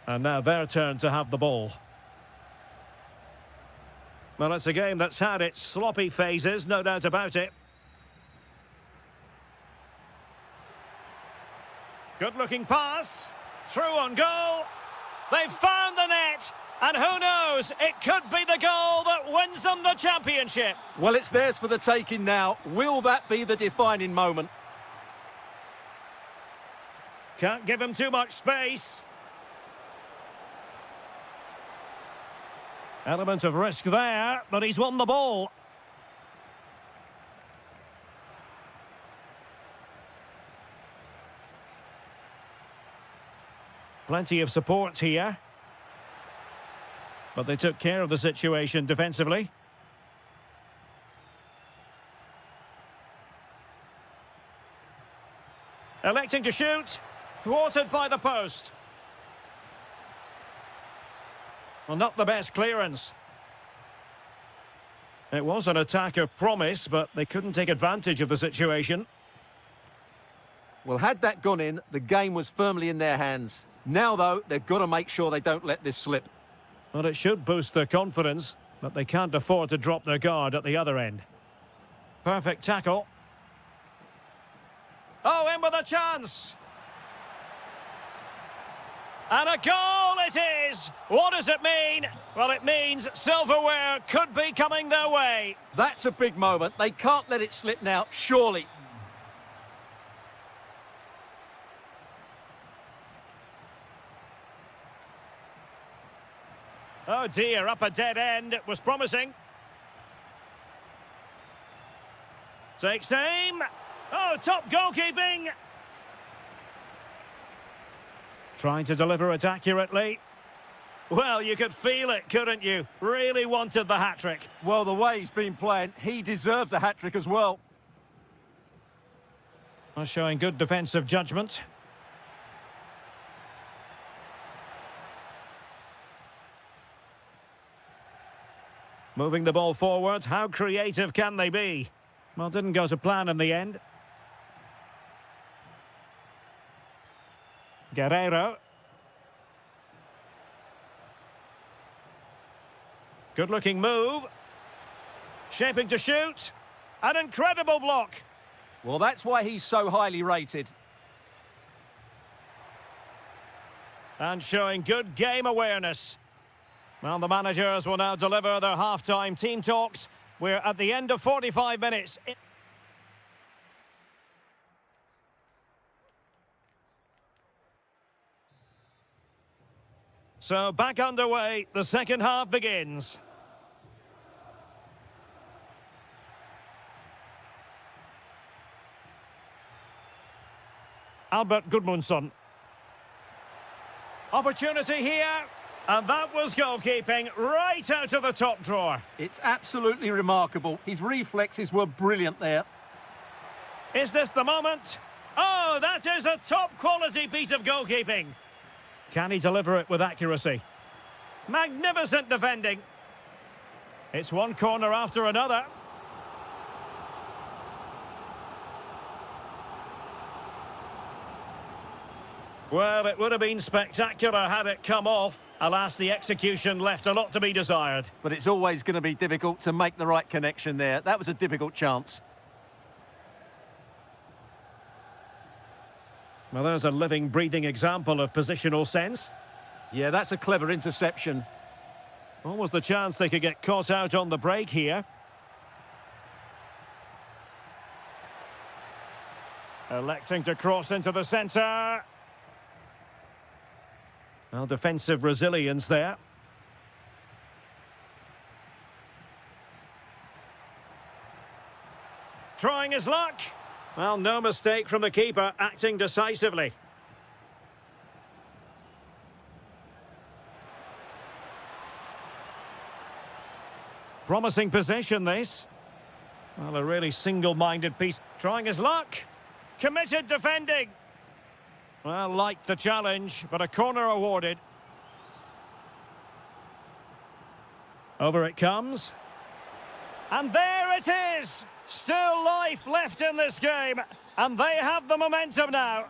And now their turn to have the ball. Well, it's a game that's had its sloppy phases, no doubt about it. Good-looking pass. Through on goal. They've found the net. And who knows, it could be the goal that wins them the championship. Well, it's theirs for the taking now. Will that be the defining moment? Can't give him too much space. Element of risk there, but he's won the ball. Plenty of support here. But they took care of the situation defensively. Electing to shoot. Thwarted by the post. Well, not the best clearance. It was an attack of promise, but they couldn't take advantage of the situation. Well, had that gone in, the game was firmly in their hands. Now, though, they've got to make sure they don't let this slip. Well, it should boost their confidence, but they can't afford to drop their guard at the other end. Perfect tackle. Oh, in with a chance! And a goal it is! What does it mean? Well, it means silverware could be coming their way. That's a big moment. They can't let it slip now, surely. Oh dear, up a dead end. It was promising. Takes aim. Oh, top goalkeeping. Trying to deliver it accurately. Well, you could feel it, couldn't you? Really wanted the hat-trick. Well, the way he's been playing, he deserves a hat-trick as well. Well, showing good defensive judgment. Moving the ball forward. How creative can they be? Well, didn't go to plan in the end. Guerrero. Good-looking move. Shaping to shoot. An incredible block. Well, that's why he's so highly rated. And showing good game awareness. Well, the managers will now deliver their half-time team talks. We're at the end of 45 minutes. So back underway, the second half begins. Albert Gudmundsson. Opportunity here, and that was goalkeeping right out of the top drawer. It's absolutely remarkable. His reflexes were brilliant there. Is this the moment? Oh, that is a top-quality piece of goalkeeping. Can he deliver it with accuracy? Magnificent defending. It's one corner after another. Well, it would have been spectacular had it come off. Alas, the execution left a lot to be desired. But it's always going to be difficult to make the right connection there. That was a difficult chance. Well, there's a living, breathing example of positional sense. Yeah, that's a clever interception. Almost the chance they could get caught out on the break here. Electing to cross into the centre. Well, defensive resilience there. Trying his luck. Well, no mistake from the keeper, acting decisively. Promising possession, this. Well, a really single-minded piece. Trying his luck. Committed defending. Well, liked the challenge, but a corner awarded. Over it comes. And there it is! Still life left in this game, and they have the momentum now.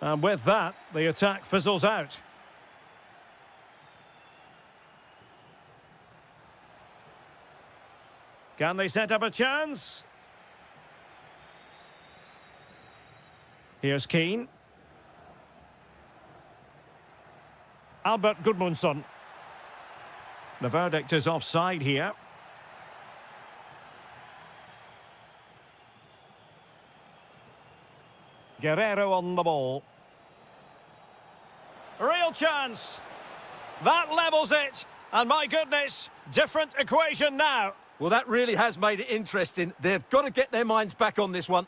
And with that, the attack fizzles out. Can they set up a chance? Here's Keane. Albert Gudmundsson. The verdict is offside here. Guerrero on the ball. Real chance. That levels it. And my goodness, different equation now. Well, that really has made it interesting. They've got to get their minds back on this one.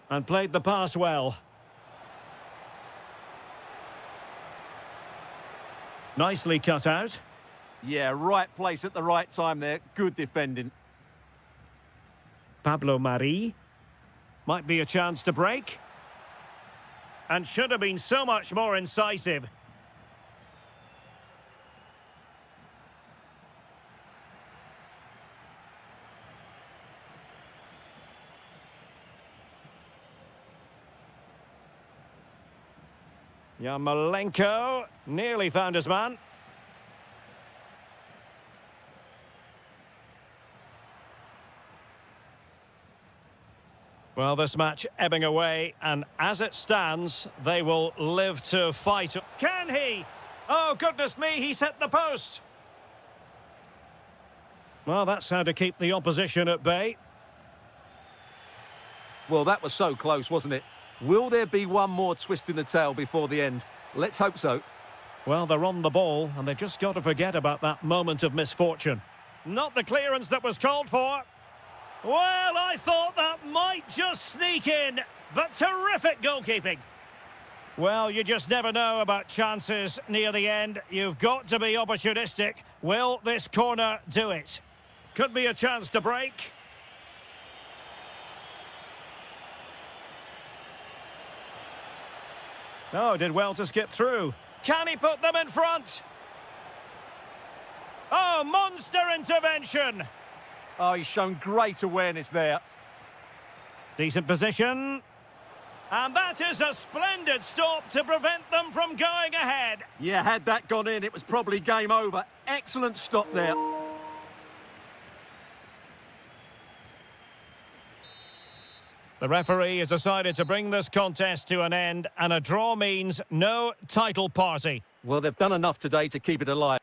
And played the pass well. Nicely cut out. Yeah, right place at the right time there. Good defending. Pablo Mari. Might be a chance to break. And should have been so much more incisive. Yarmolenko nearly found his man. Well, this match ebbing away, and as it stands, they will live to fight. Can he? Oh, goodness me, he's hit the post. Well, that's how to keep the opposition at bay. Well, that was so close, wasn't it? Will there be one more twist in the tail before the end? Let's hope so. Well, they're on the ball, and they've just got to forget about that moment of misfortune. Not the clearance that was called for. Well, I thought that might just sneak in, but terrific goalkeeping. Well, you just never know about chances near the end. You've got to be opportunistic. Will this corner do it? Could be a chance to break. Oh, did well to skip through. Can he put them in front? Oh, monster intervention! Oh, he's shown great awareness there. Decent position. And that is a splendid stop to prevent them from going ahead. Yeah, had that gone in, it was probably game over. Excellent stop there. The referee has decided to bring this contest to an end, and a draw means no title party. Well, they've done enough today to keep it alive.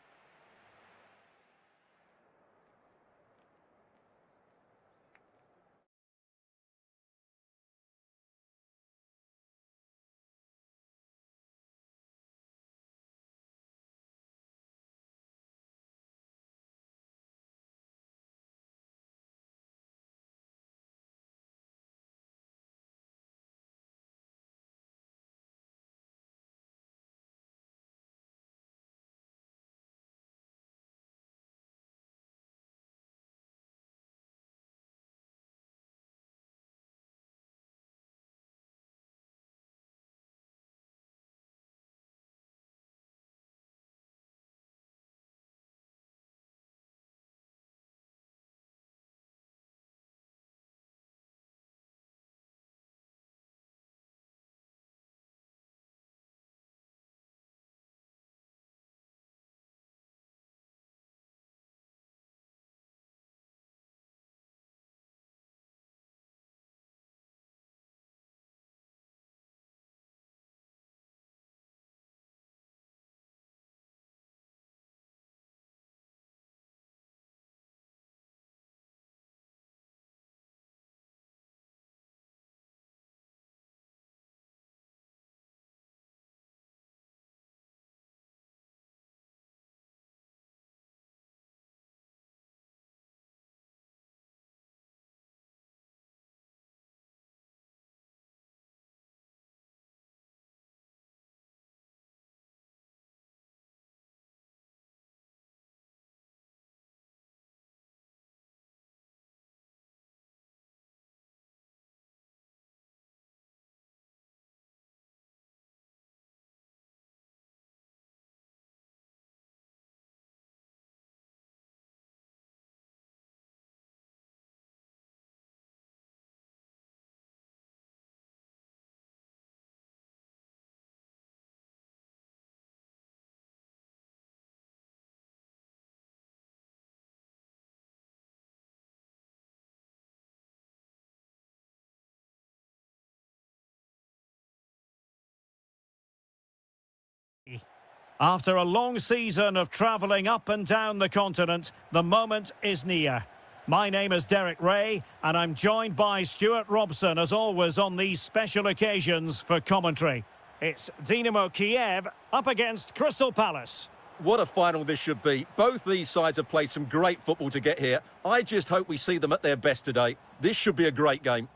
After a long season of travelling up and down the continent, the moment is near. My name is Derek Ray, and I'm joined by Stuart Robson, as always, on these special occasions for commentary. It's Dynamo Kiev up against Crystal Palace. What a final this should be. Both these sides have played some great football to get here. I just hope we see them at their best today. This should be a great game.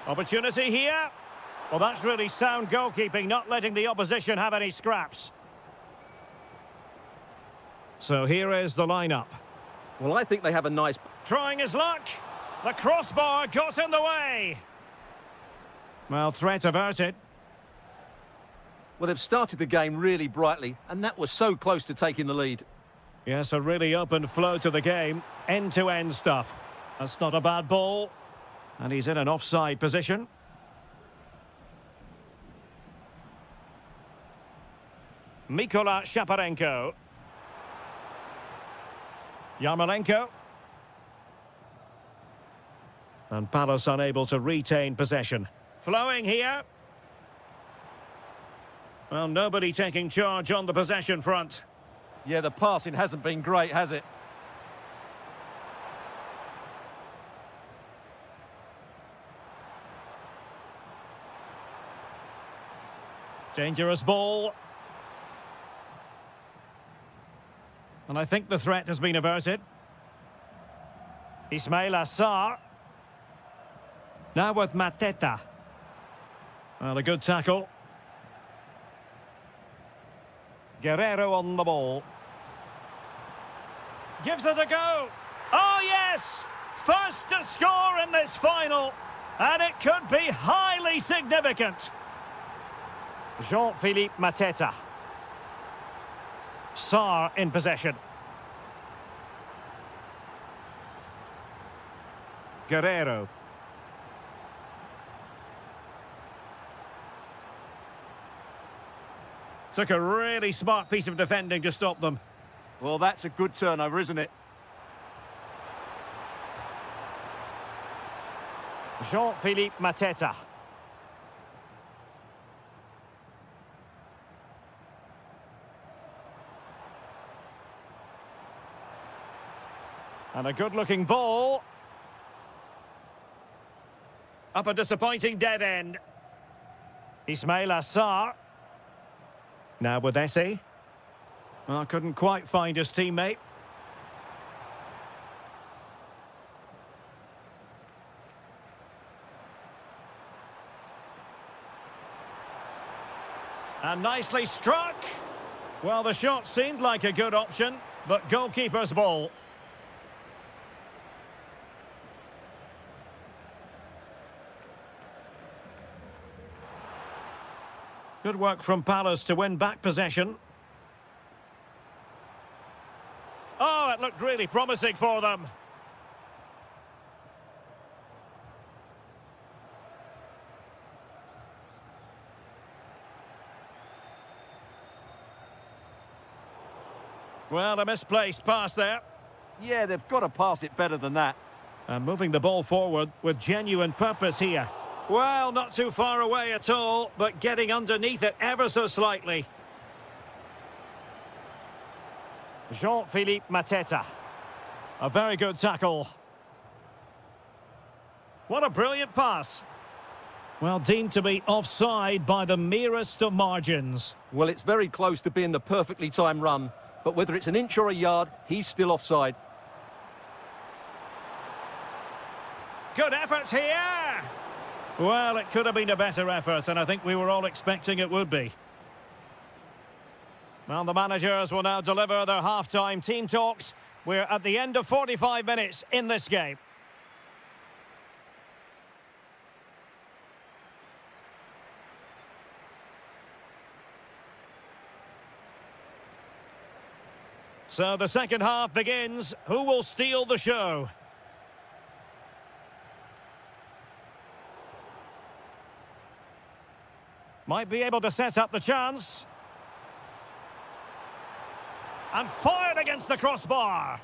Opportunity here. Well, that's really sound goalkeeping, not letting the opposition have any scraps. So here is the lineup. Well, I think they have a nice... Trying his luck. The crossbar got in the way. Well, threat averted. Well, they've started the game really brightly, and that was so close to taking the lead. Yes, a really open flow to the game. End-to-end stuff. That's not a bad ball. And he's in an offside position. Mykola Shaparenko. Yarmolenko. And Palace unable to retain possession. Flowing here. Well, nobody taking charge on the possession front. Yeah, the passing hasn't been great, has it? Dangerous ball. And I think the threat has been averted. Ismail Assar. Now with Mateta. Well, a good tackle. Guerrero on the ball. Gives it a go. Oh, yes! First to score in this final. And it could be highly significant. Jean-Philippe Mateta. Sarr in possession. Guerrero. Took a really smart piece of defending to stop them. Well, that's a good turnover, isn't it? Jean-Philippe Mateta. And a good-looking ball. Up a disappointing dead end. Ismail Assar. Now with Esse. Well, couldn't quite find his teammate. And nicely struck. Well, the shot seemed like a good option, but goalkeeper's ball. Good work from Palace to win back possession. Oh, it looked really promising for them. Well, a misplaced pass there. Yeah, they've got to pass it better than that. And moving the ball forward with genuine purpose here. Well, not too far away at all, but getting underneath it ever so slightly. Jean-Philippe Mateta. A very good tackle. What a brilliant pass. Well, deemed to be offside by the merest of margins. Well, it's very close to being the perfectly timed run, but whether it's an inch or a yard, he's still offside. Good effort here. Well, it could have been a better effort, and I think we were all expecting it would be. Well, the managers will now deliver their half-time team talks. We're at the end of 45 minutes in this game. So the second half begins. Who will steal the show? Might be able to set up the chance. And fired against the crossbar.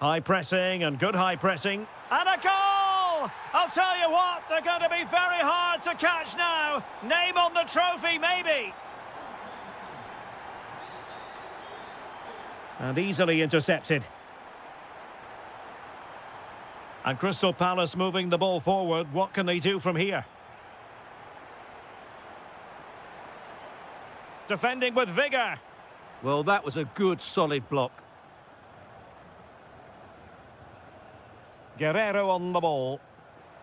High pressing and good high pressing. And a goal! Well, I'll tell you what, they're going to be very hard to catch now. Name on the trophy, maybe. And easily intercepted. And Crystal Palace moving the ball forward. What can they do from here? Defending with vigour. Well, that was a good, solid block. Guerrero on the ball.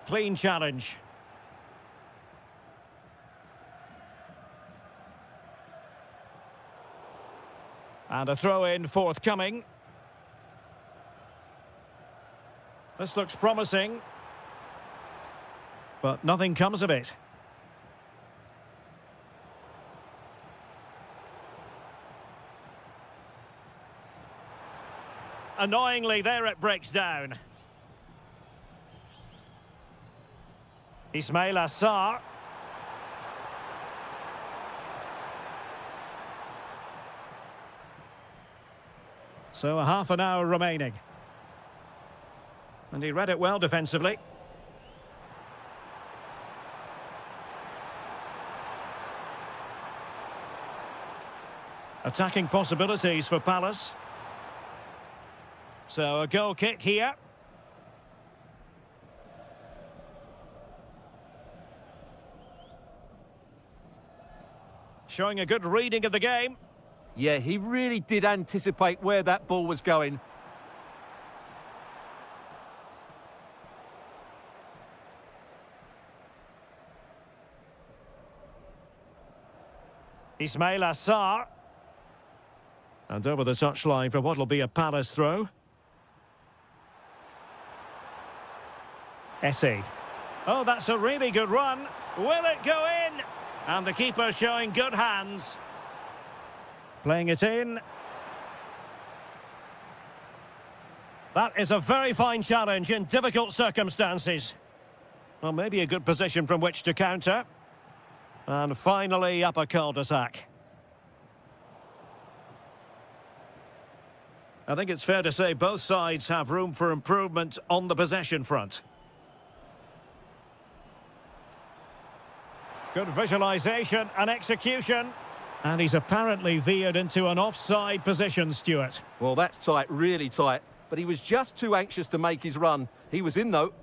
Clean challenge. And a throw-in forthcoming. This looks promising. But nothing comes of it. Annoyingly, there it breaks down. Ismail Assar. So a half an hour remaining. And he read it well defensively. Attacking possibilities for Palace. So a goal kick here. Showing a good reading of the game. Yeah, he really did anticipate where that ball was going. Ismail Assar. And over the touchline for what will be a Palace throw. Essay. Oh, that's a really good run. Will it go in? And the keeper showing good hands. Playing it in. That is a very fine challenge in difficult circumstances. Well, maybe a good position from which to counter. And finally, up a cul-de-sac. I think it's fair to say both sides have room for improvement on the possession front. Good visualisation and execution. And he's apparently veered into an offside position, Stuart. Well, that's tight, really tight. But he was just too anxious to make his run. He was in, though.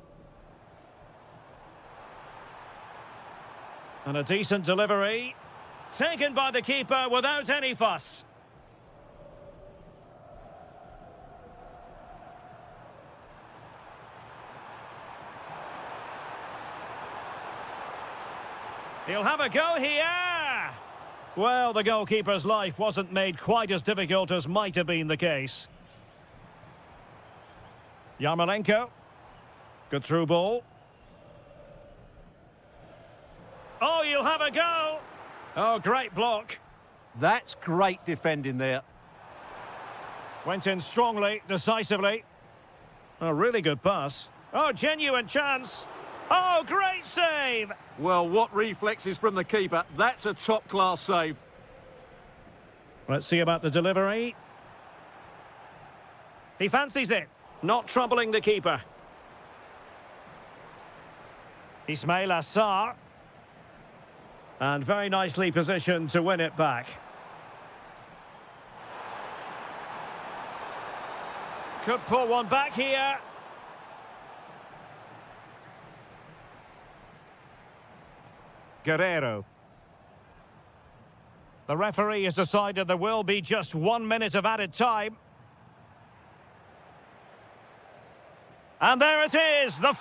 And a decent delivery. Taken by the keeper without any fuss. He'll have a go here. Well, the goalkeeper's life wasn't made quite as difficult as might have been the case. Yarmolenko. Good through ball. Oh, you'll have a go. Oh, great block. That's great defending there. Went in strongly, decisively. A really good pass. Oh, genuine chance. Oh, great save! Well, what reflexes from the keeper. That's a top-class save. Let's see about the delivery. He fancies it. Not troubling the keeper. Ismail Assar. And very nicely positioned to win it back. Could pull one back here. Guerrero. The referee has decided there will be just 1 minute of added time. And there it is, the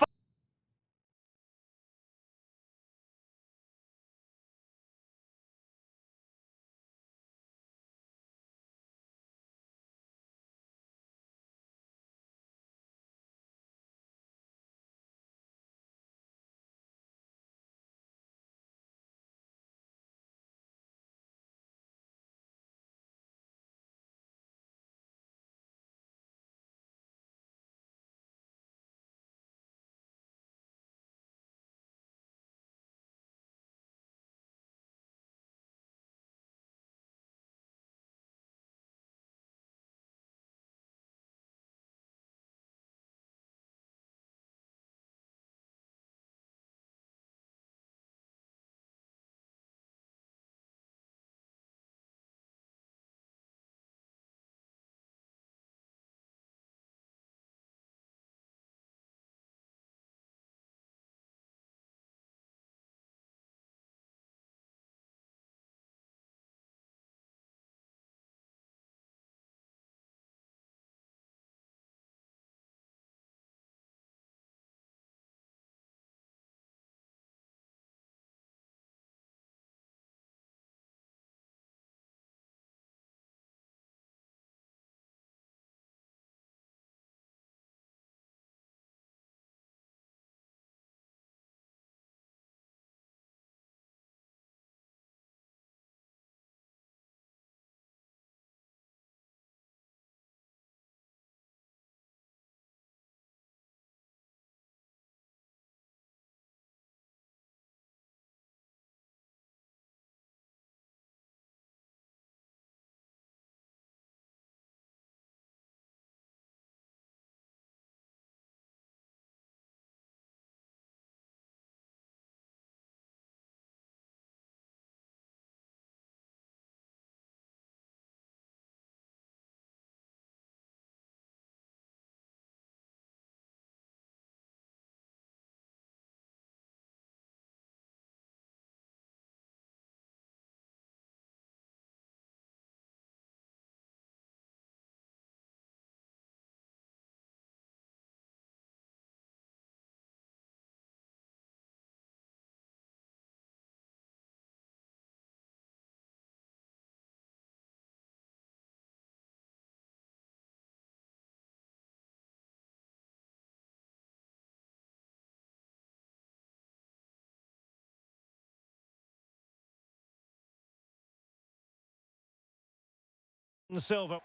Silver.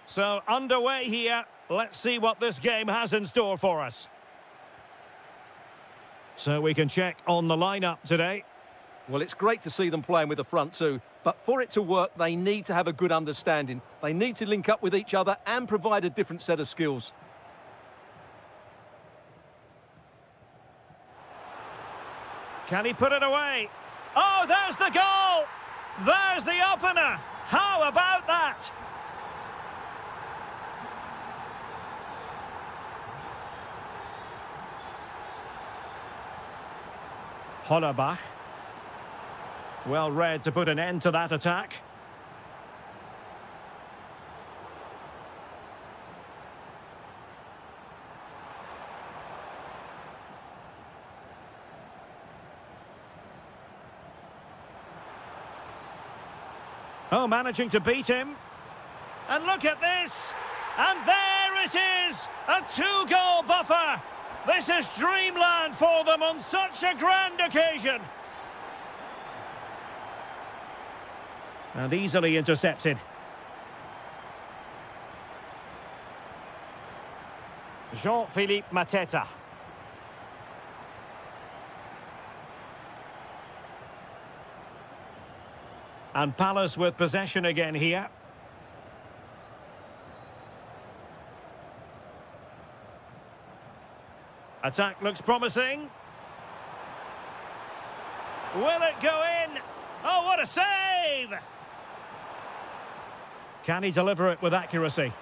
So, underway here. Let's see what this game has in store for us. So we can check on the lineup today. Well, it's great to see them playing with the front two, but for it to work, they need to have a good understanding. They need to link up with each other and provide a different set of skills. Can he put it away? Oh, there's the goal! There's the opener! How about that? Hollerbach. Well read to put an end to that attack. Oh, managing to beat him. And look at this! And there it is! A two-goal buffer! This is dreamland for them on such a grand occasion! And easily intercepted. Jean-Philippe Mateta. And Palace with possession again here. Attack looks promising. Will it go in? Oh, what a save! Can he deliver it with accuracy?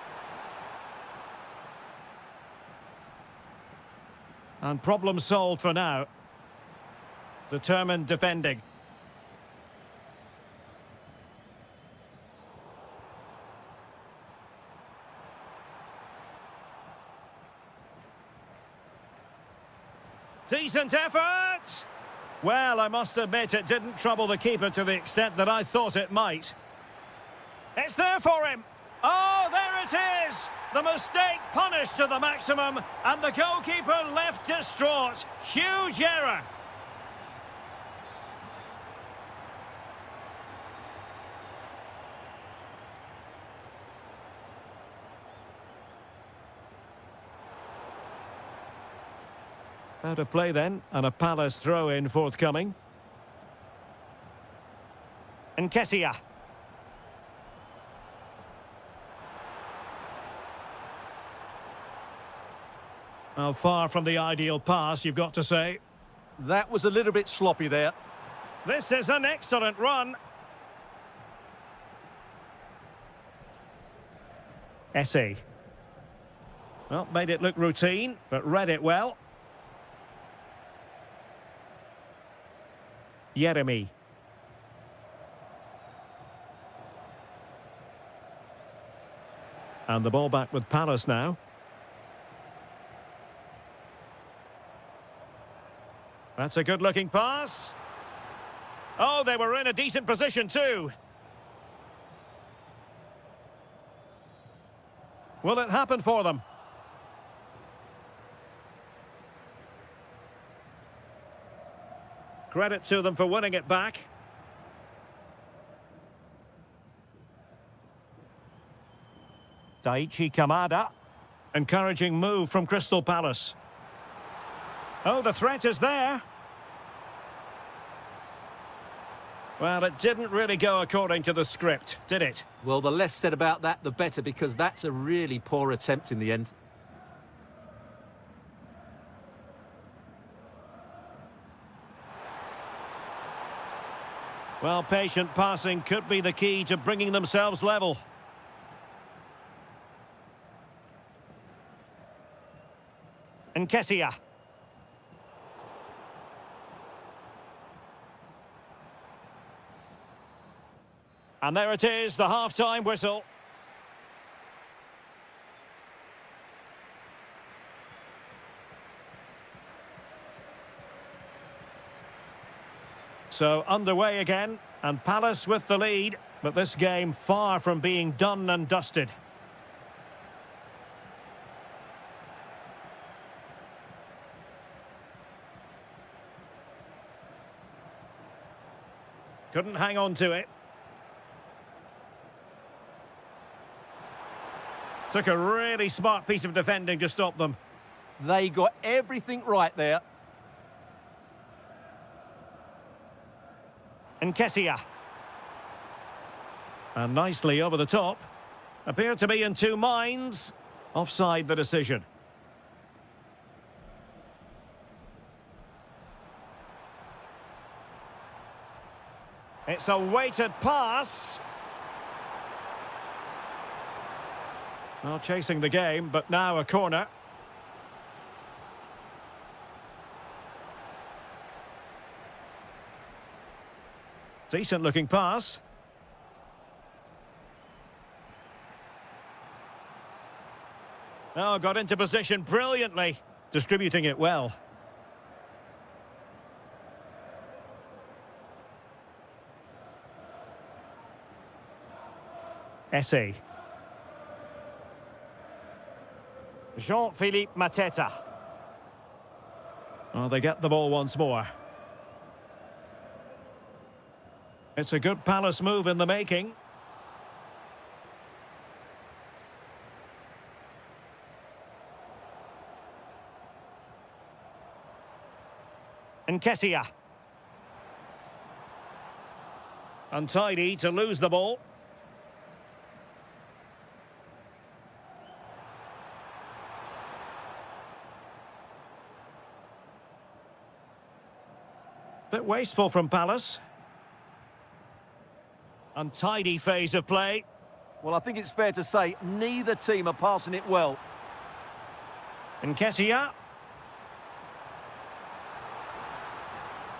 And problem solved for now. Determined defending. Decent effort! Well, I must admit it didn't trouble the keeper to the extent that I thought it might. It's there for him! Oh, there it is! The mistake punished to the maximum, and the goalkeeper left distraught. Huge error! Out of play then, and a Palace throw-in forthcoming. Nketiah. Well, far from the ideal pass, you've got to say. That was a little bit sloppy there. This is an excellent run. Essay. Well, made it look routine, but read it well. Jeremy. And the ball back with Palace now. That's a good-looking pass. Oh, they were in a decent position too. Will it happen for them? Credit to them for winning it back. Daichi Kamada. Encouraging move from Crystal Palace. Oh, the threat is there. Well, it didn't really go according to the script, did it? Well, the less said about that, the better, because that's a really poor attempt in the end. Well, patient passing could be the key to bringing themselves level. Nketiah. And there it is, the half-time whistle. So underway again, and Palace with the lead, but this game far from being done and dusted. Couldn't hang on to it. Took a really smart piece of defending to stop them. They got everything right there. Nketiah. And nicely over the top. Appeared to be in two minds. Offside the decision. It's a weighted pass. Well, chasing the game, but now a corner. Decent looking pass. Oh, got into position brilliantly, distributing it well. Essay. Jean-Philippe Mateta. Oh, they get the ball once more. It's a good Palace move in the making. Nketiah. Untidy to lose the ball. Bit wasteful from Palace. Untidy phase of play. Well, I think it's fair to say neither team are passing it well. Nketiah.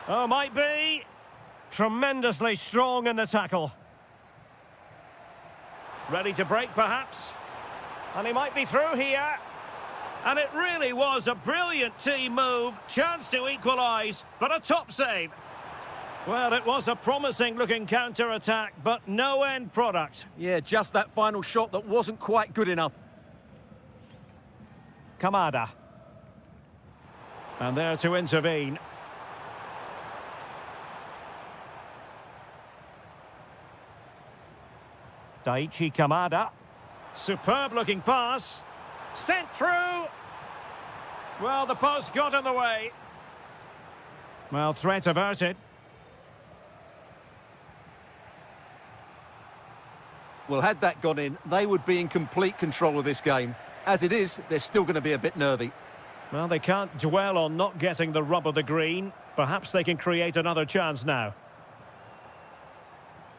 Oh, might be. Tremendously strong in the tackle. Ready to break, perhaps. And he might be through here. And it really was a brilliant team move. Chance to equalise, but a top save. Well, it was a promising-looking counter-attack, but no end product. Yeah, just that final shot that wasn't quite good enough. Kamada. And there to intervene. Daichi Kamada. Superb-looking pass. Sent through. Well, the post got in the way. Well, threat averted. Well, had that gone in, they would be in complete control of this game. As it is, they're still going to be a bit nervy. Well, they can't dwell on not getting the rub of the green. Perhaps they can create another chance now.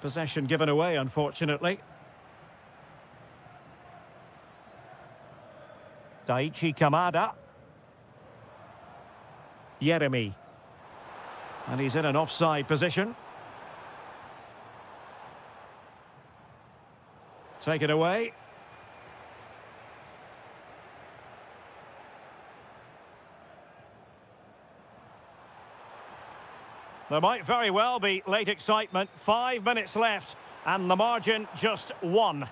Possession given away, unfortunately. Daichi Kamada. Yeremi. And he's in an offside position. Take it away. There might very well be late excitement. 5 minutes left, and the margin just 1.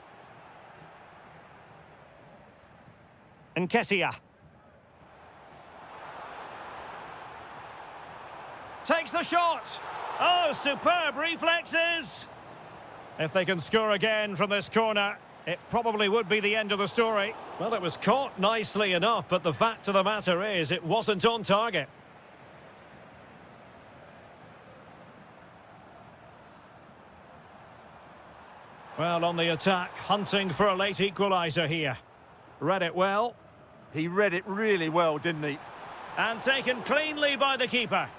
Nketiah. Takes the shot. Oh, superb reflexes. If they can score again from this corner, it probably would be the end of the story. Well, it was caught nicely enough, but the fact of the matter is it wasn't on target. Well, on the attack, hunting for a late equaliser here. Read it well. He read it really well, didn't he? And taken cleanly by the keeper.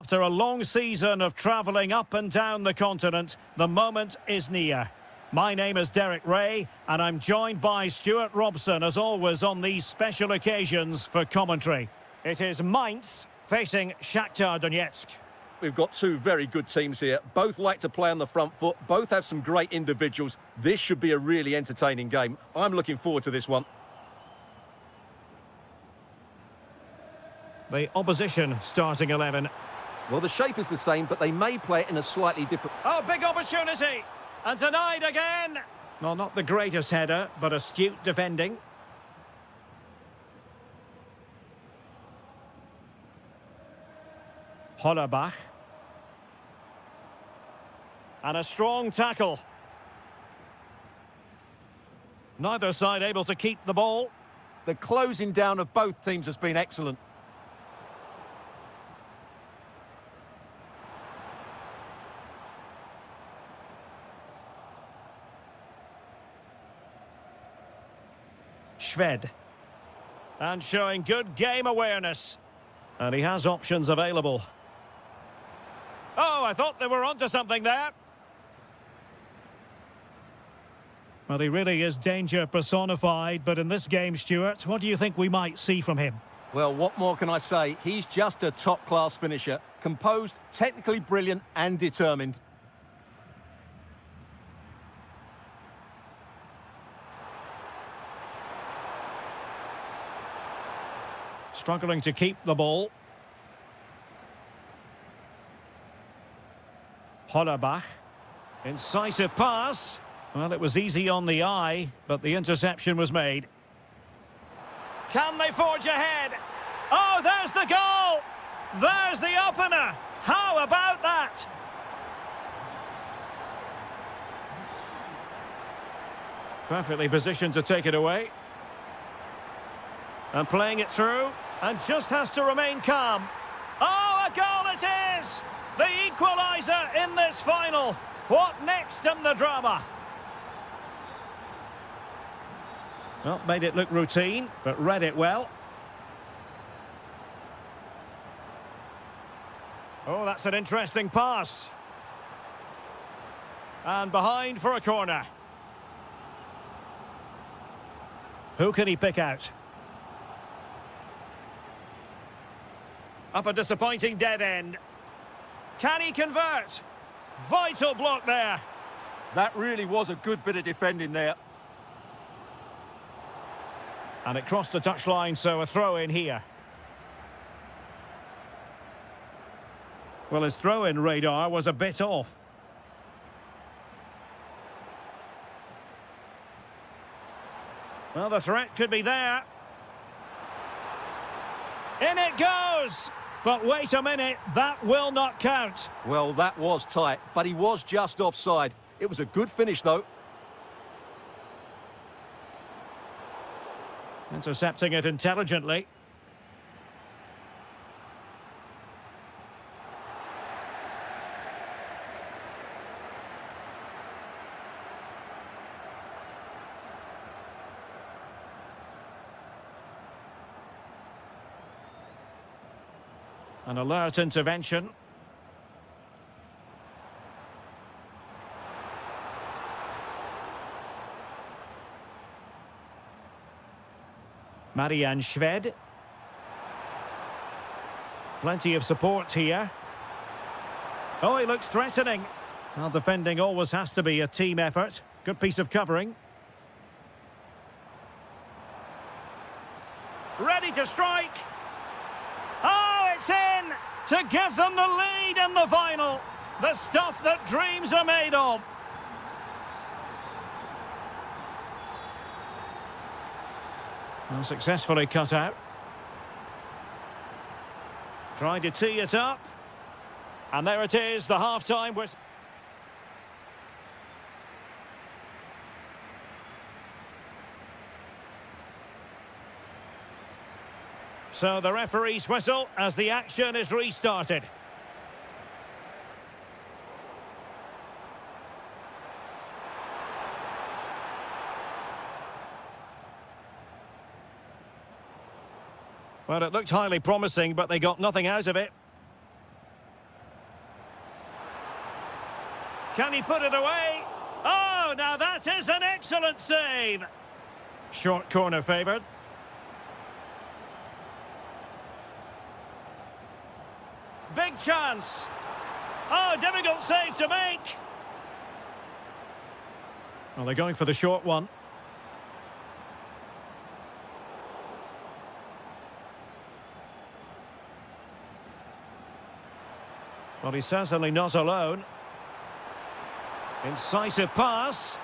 After a long season of travelling up and down the continent, the moment is near. My name is Derek Ray, and I'm joined by Stuart Robson, as always, on these special occasions for commentary. It is Mainz facing Shakhtar Donetsk. We've got two very good teams here. Both like to play on the front foot. Both have some great individuals. This should be a really entertaining game. I'm looking forward to this one. The opposition starting 11. Well, the shape is the same, but they may play it in a slightly different... Oh, big opportunity! And denied again! Well, not the greatest header, but astute defending. Hollerbach. And a strong tackle. Neither side able to keep the ball. The closing down of both teams has been excellent. Shved. And showing good game awareness. And he has options available. Oh, I thought they were onto something there. Well, he really is danger personified, but in this game, Stuart, what do you think we might see from him? Well, what more can I say? He's just a top-class finisher. Composed, technically brilliant and determined. Struggling to keep the ball. Hollerbach. Incisive pass. Well, it was easy on the eye, but the interception was made. Can they forge ahead? Oh, there's the goal! There's the opener! How about that? Perfectly positioned to take it away. And playing it through, and just has to remain calm. Oh, a goal it is! The equaliser in this final. What next in the drama? Well, made it look routine, but read it well. Oh, that's an interesting pass. And behind for a corner. Who can he pick out? Up a disappointing dead end. Can he convert? Vital block there. That really was a good bit of defending there. And it crossed the touchline, so a throw in here. Well, his throw-in radar was a bit off. Well, the threat could be there. In it goes! But wait a minute, that will not count. Well, that was tight, but he was just offside. It was a good finish, though. Intercepting it intelligently. An alert intervention. Marian Shved. Plenty of support here. Oh, he looks threatening. Well, defending always has to be a team effort. Good piece of covering. Ready to strike. Oh, it's in to give them the lead in the final. The stuff that dreams are made of. Well, successfully cut out. Trying to tee it up. And there it is, the half-time whistle. So the referee's whistle as the action is restarted. Well, it looked highly promising, but they got nothing out of it. Can he put it away? Oh, now that is an excellent save. Short corner favoured. Big chance. Oh, difficult save to make. Well, they're going for the short one. Well, he's certainly not alone. Incisive pass.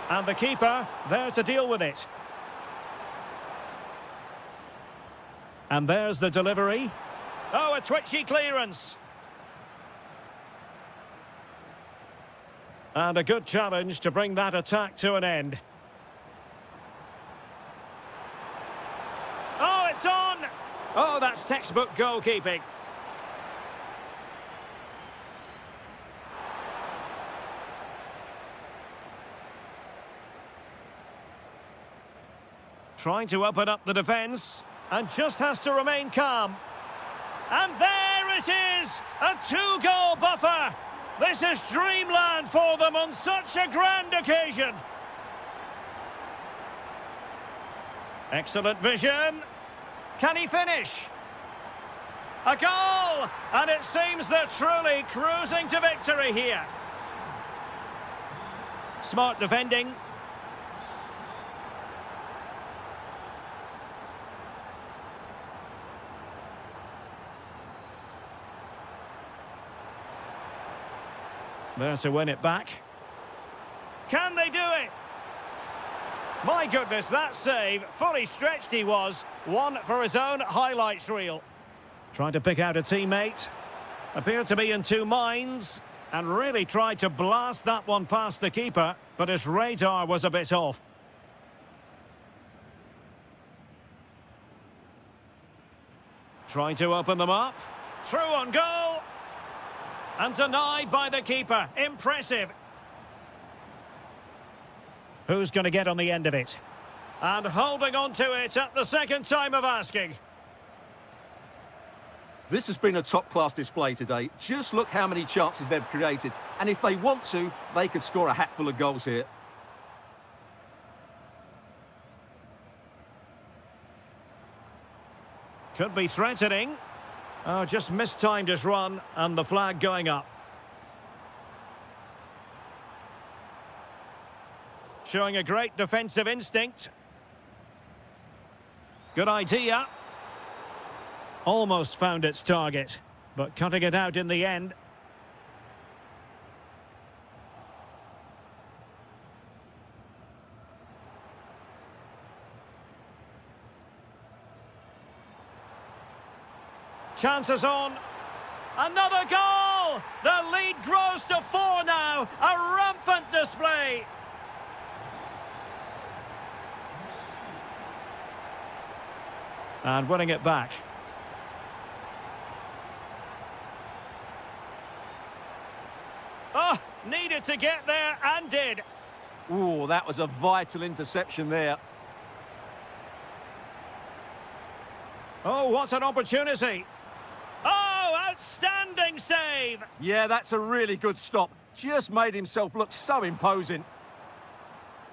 And the keeper there to deal with it. And there's the delivery. Oh, a twitchy clearance. And a good challenge to bring that attack to an end. Oh, it's on! Oh, that's textbook goalkeeping. Trying to open up the defence, and just has to remain calm. And there it is! A two-goal buffer! This is dreamland for them on such a grand occasion. Excellent vision. Can he finish? A goal! And it seems they're truly cruising to victory here. Smart defending. There to win it back. Can they do it? My goodness, that save. Fully stretched he was. One for his own highlights reel. Trying to pick out a teammate. Appeared to be in two minds. And really tried to blast that one past the keeper. But his radar was a bit off. Trying to open them up. Through on goal. And denied by the keeper. Impressive. Who's going to get on the end of it? And holding on to it at the second time of asking. This has been a top-class display today. Just look how many chances they've created. And if they want to, they could score a hatful of goals here. Could be threatening. Oh, just mistimed his run, and the flag going up. Showing a great defensive instinct. Good idea. Almost found its target, but cutting it out in the end. Chances on. Another goal! The lead grows to 4 now. A rampant display. And winning it back. Oh, needed to get there and did. Ooh, that was a vital interception there. Oh, what an opportunity. Oh, outstanding save! Yeah, that's a really good stop. Just made himself look so imposing.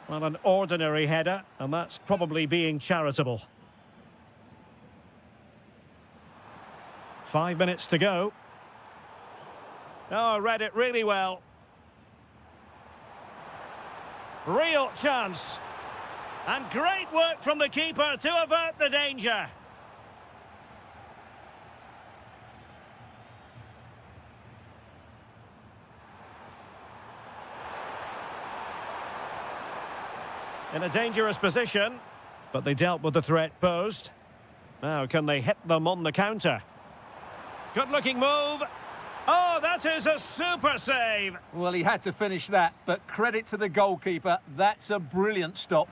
Well, an ordinary header, and that's probably being charitable. 5 minutes to go. Oh, read it really well. Real chance. And great work from the keeper to avert the danger. In a dangerous position, but they dealt with the threat posed. Now, can they hit them on the counter? Good-looking move. Oh, that is a super save. Well, he had to finish that, but credit to the goalkeeper. That's a brilliant stop.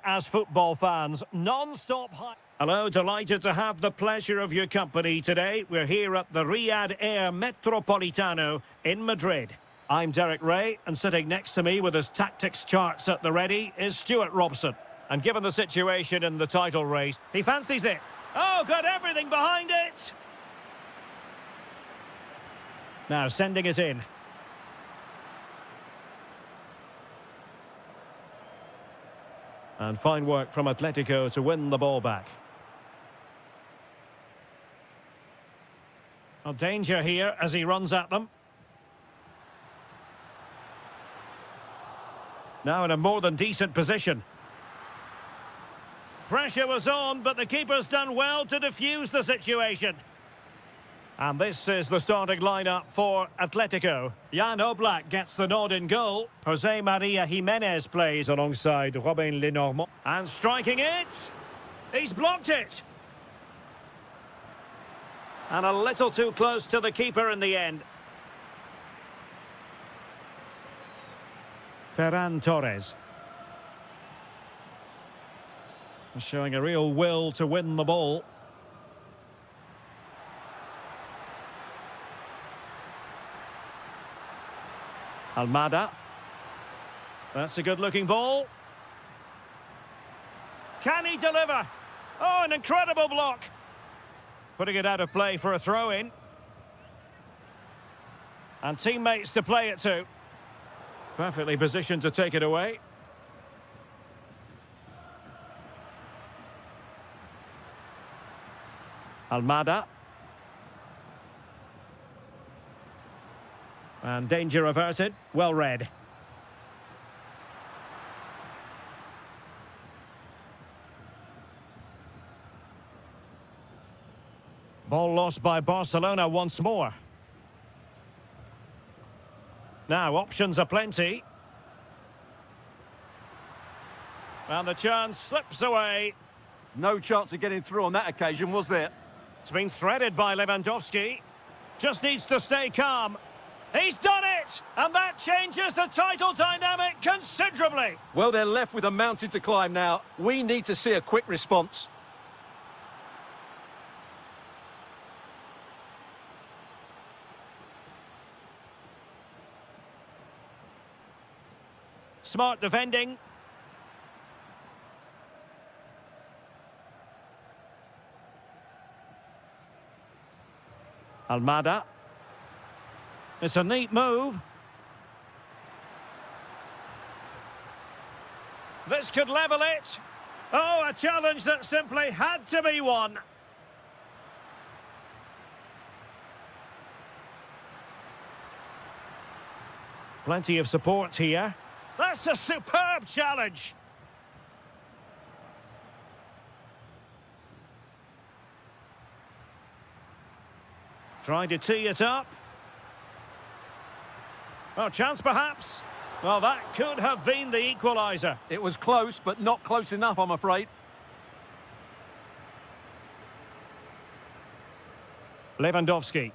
As football fans, non-stop high. Hello, delighted to have the pleasure of your company today. We're here at the Riyadh Air Metropolitano in Madrid. I'm Derek Ray, and sitting next to me with his tactics charts at the ready is Stuart Robson. And given the situation in the title race, he fancies it. Oh, got everything behind it! Now sending it in. And fine work from Atletico to win the ball back. Well, danger here as he runs at them. Now in a more than decent position. Pressure was on, but the keeper's done well to defuse the situation. And this is the starting lineup for Atletico. Jan Oblak gets the nod in goal. Jose Maria Jimenez plays alongside Robin Lenormand. And striking it! He's blocked it! And a little too close to the keeper in the end. Ferran Torres. Showing a real will to win the ball. Almada. That's a good-looking ball. Can he deliver? Oh, an incredible block. Putting it out of play for a throw-in. And teammates to play it to. Perfectly positioned to take it away. Almada. And danger averted. Well read. Ball lost by Barcelona once more. Now, options are plenty. And the chance slips away. No chance of getting through on that occasion, was there? It's been threaded by Lewandowski. Just needs to stay calm. He's done it! And that changes the title dynamic considerably. Well, they're left with a mountain to climb now. We need to see a quick response. Smart defending. Almada. It's a neat move. This could level it. Oh, a challenge that simply had to be won. Plenty of support here. That's a superb challenge. Trying to tee it up. Well, chance perhaps. Well, that could have been the equaliser. It was close, but not close enough, I'm afraid. Lewandowski.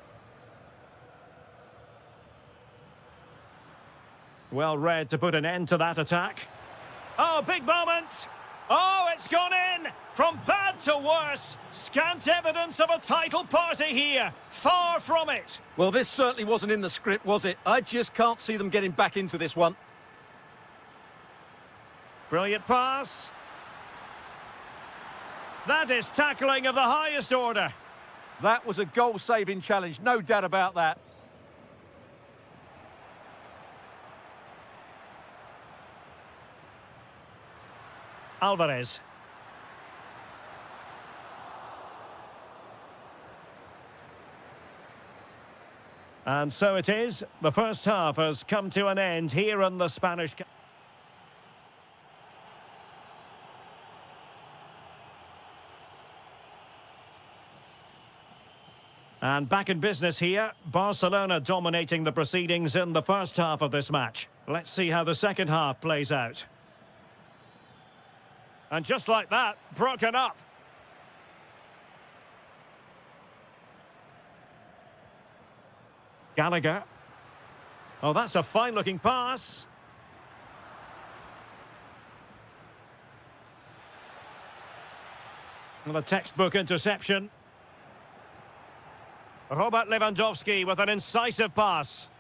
Well read to put an end to that attack. Oh, big moment. Oh, it's gone in. From bad to worse. Scant evidence of a title party here. Far from it. Well, this certainly wasn't in the script, was it? I just can't see them getting back into this one. Brilliant pass. That is tackling of the highest order. That was a goal-saving challenge, no doubt about that. Alvarez. And so it is. The first half has come to an end here in the Spanish. And back in business here. Barcelona dominating the proceedings in the first half of this match. Let's see how the second half plays out. And just like that, broken up. Gallagher. Oh, that's a fine-looking pass. And a textbook interception. Robert Lewandowski with an incisive pass.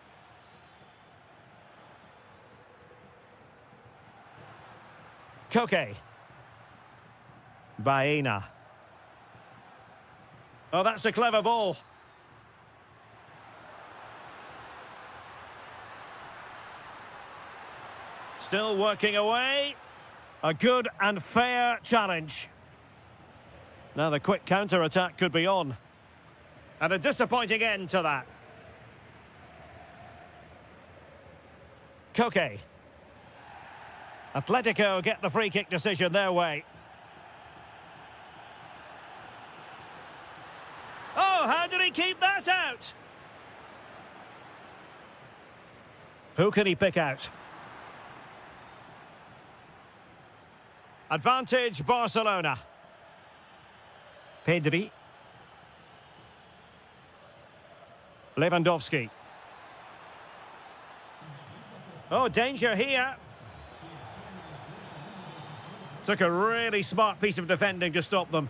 Koke. Baena. Oh, that's a clever ball. Still working away. A good and fair challenge. Now the quick counter-attack could be on. And a disappointing end to that. Koke. Atletico get the free kick decision their way. Oh, how did he keep that out? Who can he pick out? Advantage Barcelona. Pedri. Lewandowski. Oh, danger here. Took a really smart piece of defending to stop them.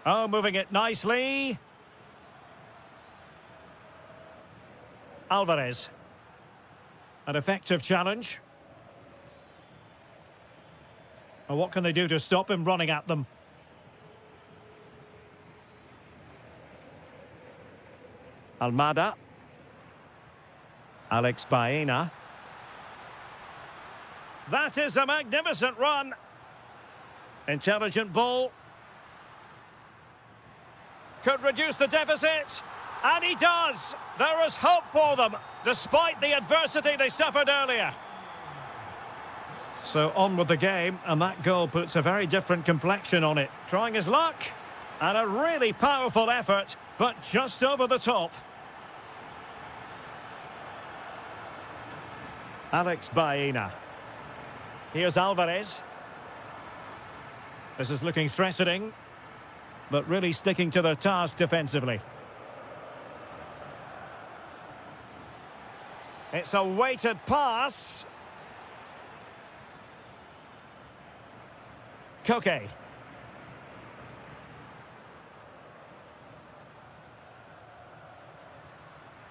Oh, moving it nicely. Alvarez. An effective challenge. And what can they do to stop him running at them? Almada. Alex Baena. That is a magnificent run. Intelligent ball. Could reduce the deficit. And he does. There is hope for them, despite the adversity they suffered earlier. So on with the game, and that goal puts a very different complexion on it. Trying his luck, and a really powerful effort, but just over the top. Alex Baena. Here's Alvarez. This is looking threatening, but really sticking to their task defensively. It's a weighted pass. Koke.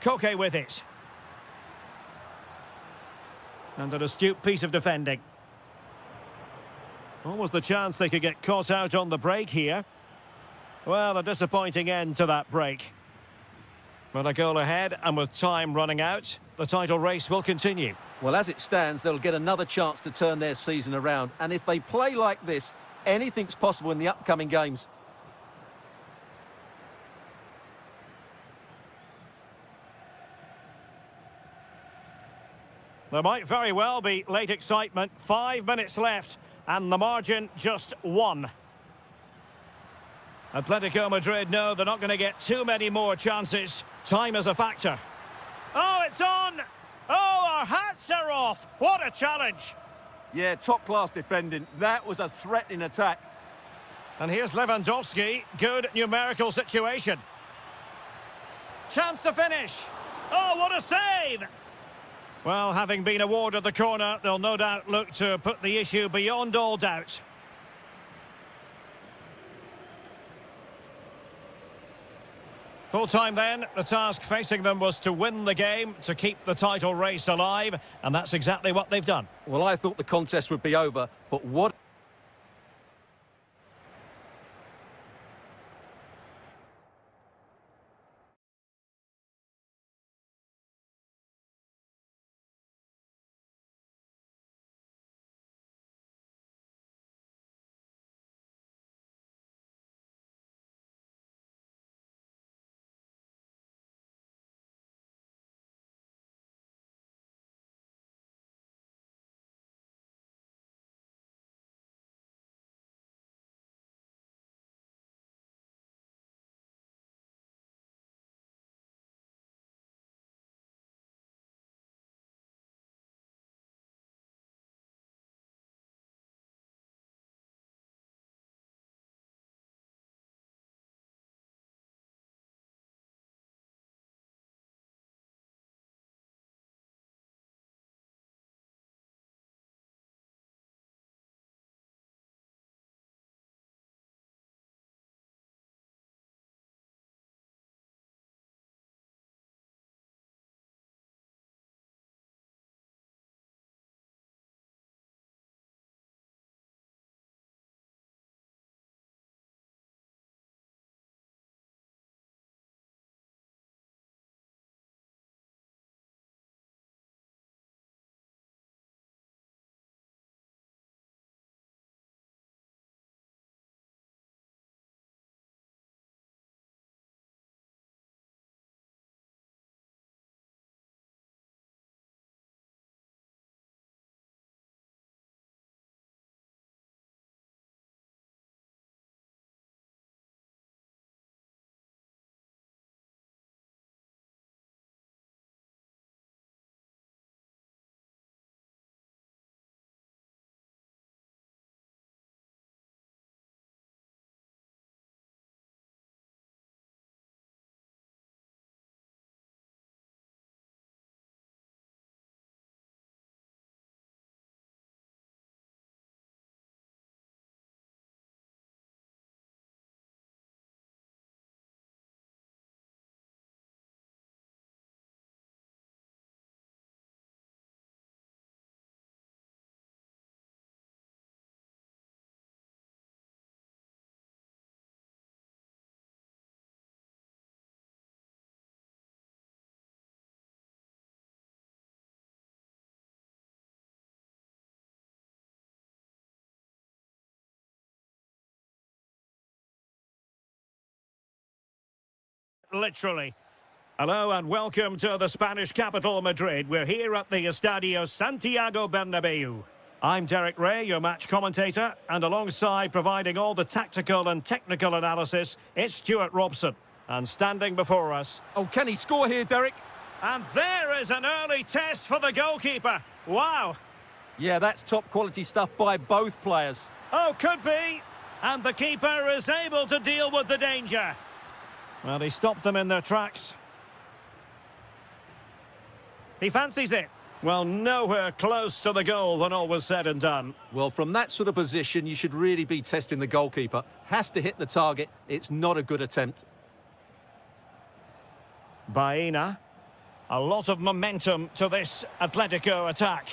Koke with it. And an astute piece of defending. What was the chance they could get caught out on the break here? Well, a disappointing end to that break. But a goal ahead, and with time running out, the title race will continue. Well, as it stands, they'll get another chance to turn their season around. And if they play like this, anything's possible in the upcoming games. There might very well be late excitement. 5 minutes left, and the margin just 1. Atletico Madrid know they're not going to get too many more chances. Time is a factor. Oh, it's on! Oh, our hats are off! What a challenge! Yeah, top-class defending. That was a threatening attack. And here's Lewandowski. Good numerical situation. Chance to finish. Oh, what a save! Well, having been awarded the corner, they'll no doubt look to put the issue beyond all doubt. Full time then, the task facing them was to win the game, to keep the title race alive, and that's exactly what they've done. Well, I thought the contest would be over, but what literally. Hello and welcome to the Spanish capital, Madrid. We're here at the Estadio Santiago Bernabeu. I'm Derek Ray, your match commentator, and alongside providing all the tactical and technical analysis, it's Stuart Robson. And standing before us... Oh, can he score here, Derek? And there is an early test for the goalkeeper. Wow. Yeah, that's top quality stuff by both players. Oh, could be. And the keeper is able to deal with the danger. Well, he stopped them in their tracks. He fancies it. Well, nowhere close to the goal when all was said and done. Well, from that sort of position, you should really be testing the goalkeeper. Has to hit the target. It's not a good attempt. Baena. A lot of momentum to this Atletico attack.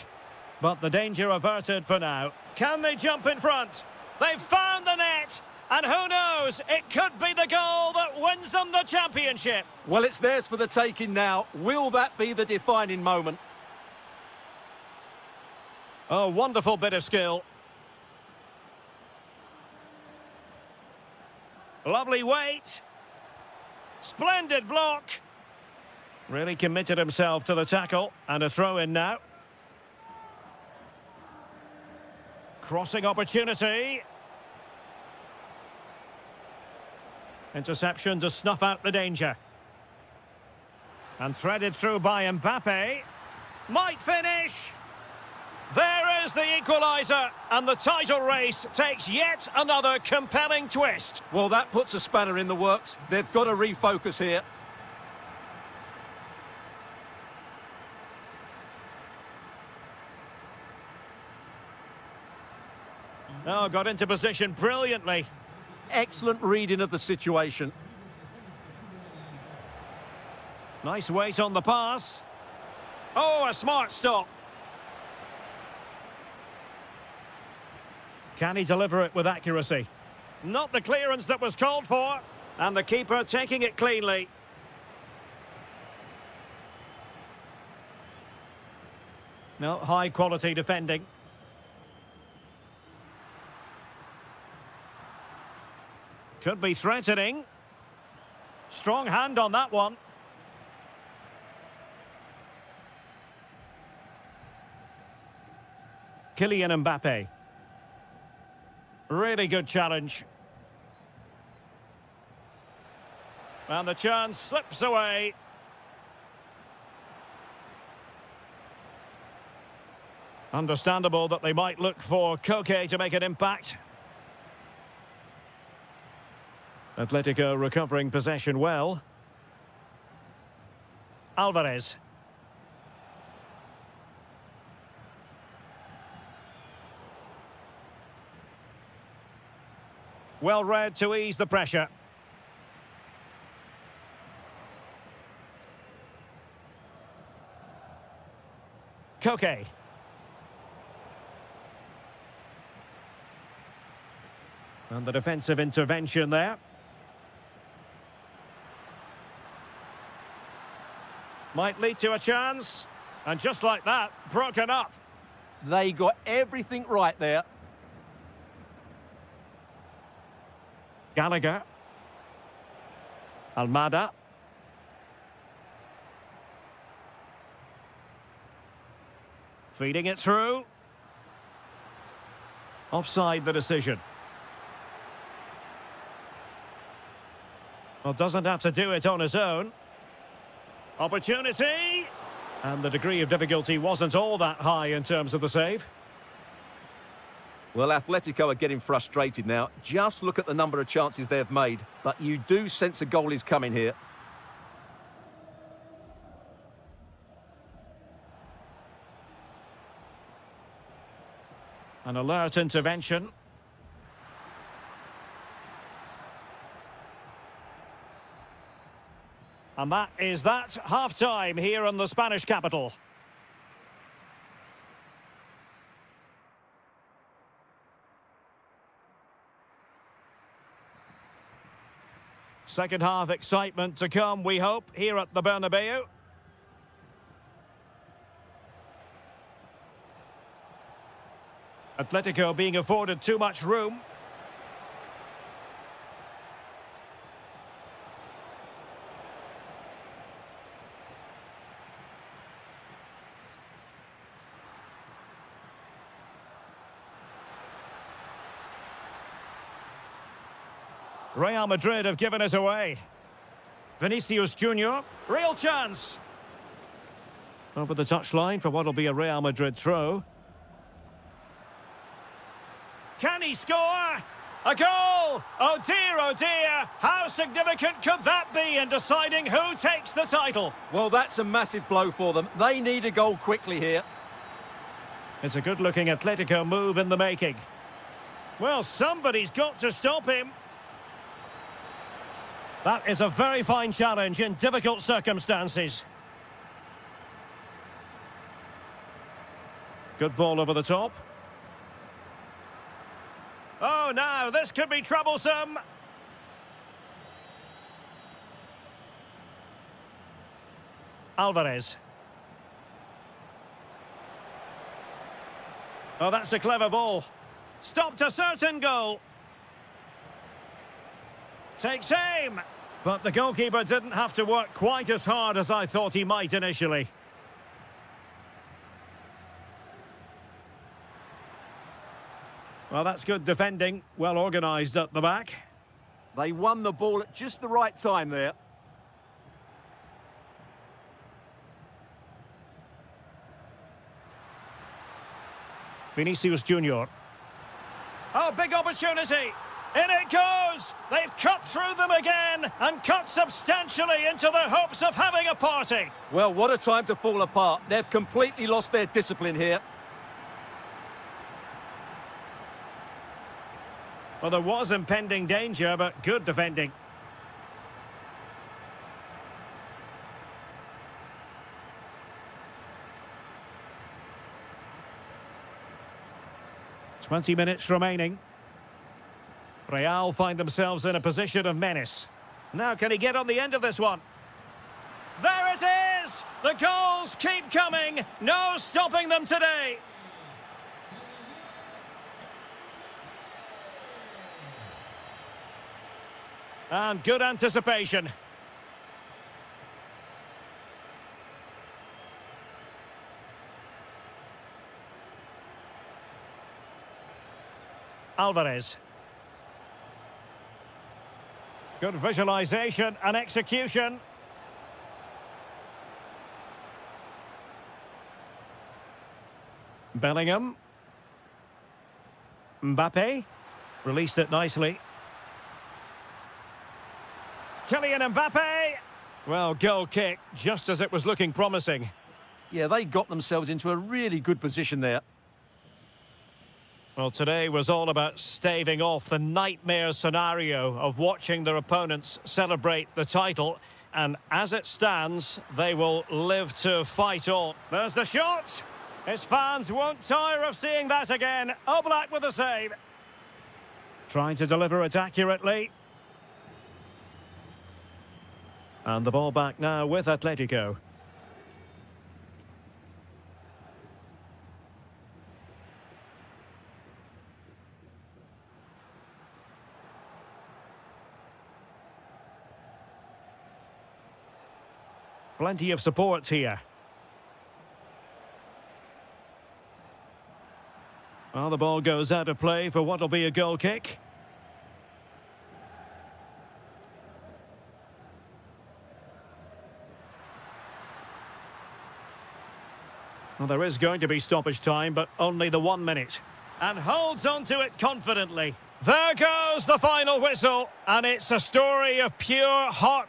But the danger averted for now. Can they jump in front? They've found the net. And who knows, it could be the goal that wins them the championship. Well, it's theirs for the taking now. Will that be the defining moment? Oh, wonderful bit of skill. Lovely weight. Splendid block. Really committed himself to the tackle. And a throw-in now. Crossing opportunity. Interception to snuff out the danger. And threaded through by Mbappe. Might finish. There is the equaliser. And the title race takes yet another compelling twist. Well, that puts a spanner in the works. They've got to refocus here. Oh, got into position brilliantly. Excellent reading of the situation. Nice weight on the pass. Oh, a smart stop. Can he deliver it with accuracy? Not the clearance that was called for. And the keeper taking it cleanly. No, high quality defending. Could be threatening. Strong hand on that one. Kylian Mbappe. Really good challenge. And the chance slips away. Understandable that they might look for Koke to make an impact. Atletico recovering possession well. Alvarez. Well read to ease the pressure. Koke. And the defensive intervention there. Might lead to a chance. And just like that, broken up. They got everything right there. Gallagher. Almada. Feeding it through. Offside the decision. Well, doesn't have to do it on his own. Opportunity. And the degree of difficulty wasn't all that high in terms of the save. Well, Atletico are getting frustrated now. Just look at the number of chances they've made. But you do sense a goal is coming here. An alert intervention. And that is that, half-time here in the Spanish capital. Second half excitement to come, we hope, here at the Bernabeu. Atletico being afforded too much room. Real Madrid have given it away. Vinicius Junior, real chance. Over the touchline for what will be a Real Madrid throw. Can he score? A goal! Oh dear, how significant could that be in deciding who takes the title? Well, that's a massive blow for them. They need a goal quickly here. It's a good-looking Atletico move in the making. Well, somebody's got to stop him. That is a very fine challenge in difficult circumstances. Good ball over the top. Oh, now, this could be troublesome. Alvarez. Oh, that's a clever ball. Stopped a certain goal. Takes aim. But the goalkeeper didn't have to work quite as hard as I thought he might initially. Well, that's good defending. Well organised at the back. They won the ball at just the right time there. Vinicius Junior. Oh, big opportunity. In it goes! They've cut through them again and cut substantially into the hopes of having a party. Well, what a time to fall apart. They've completely lost their discipline here. Well, there was impending danger, but good defending. "20 minutes remaining. Real find themselves in a position of menace. Now, can he get on the end of this one? There it is! The goals keep coming. No stopping them today. And good anticipation. Alvarez. Good visualization and execution. Bellingham. Mbappe. Released it nicely. Kylian Mbappe. Well, goal kick, just as it was looking promising. Yeah, they got themselves into a really good position there. Well, today was all about staving off the nightmare scenario of watching their opponents celebrate the title. And as it stands, they will live to fight on. There's the shot. His fans won't tire of seeing that again. Oblak with the save. Trying to deliver it accurately. And the ball back now with Atletico. Plenty of support here. Well, the ball goes out of play for what will be a goal kick. Well, there is going to be stoppage time, but only the 1 minute. And holds on to it confidently. There goes the final whistle, and it's a story of pure hot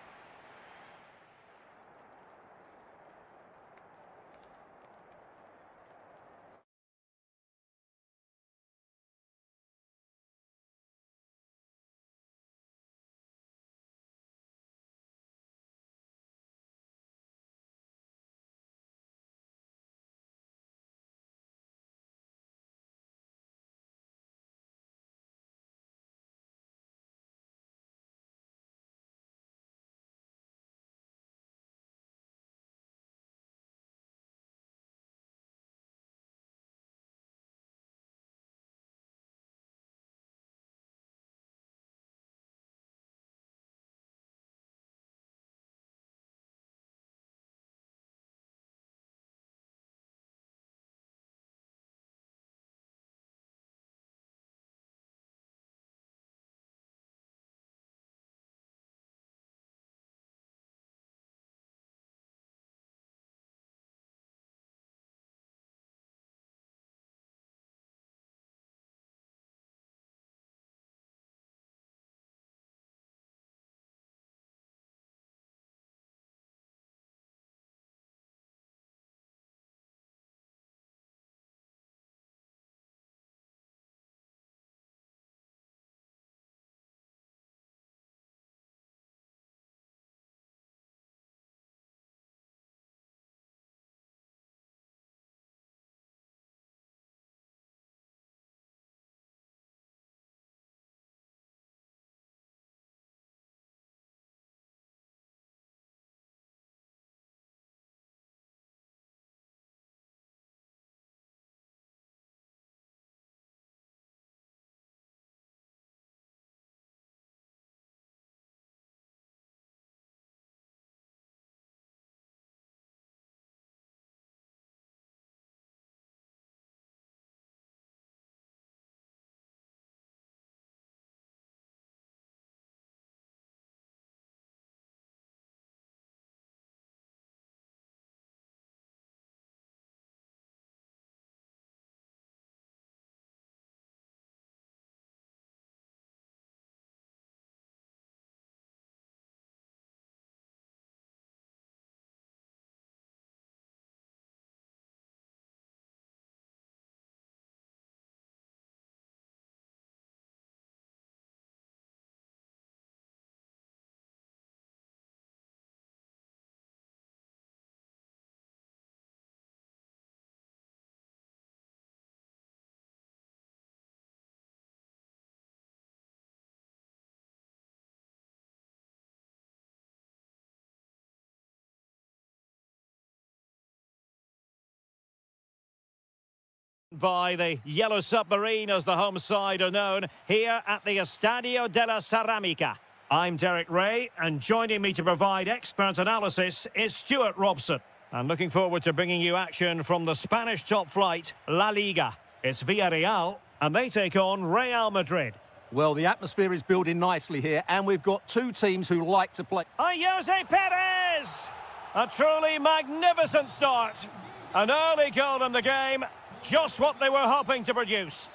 By the Yellow Submarine, as the home side are known, here at the Estadio de la Ceramica. I'm Derek Ray, and joining me to provide expert analysis is Stuart Robson. I'm looking forward to bringing you action from the Spanish top flight, La Liga. It's Villarreal, and they take on Real Madrid. Well, the atmosphere is building nicely here, and we've got two teams who like to play. Jose Perez! A truly magnificent start. An early goal in the game. Just what they were hoping to produce.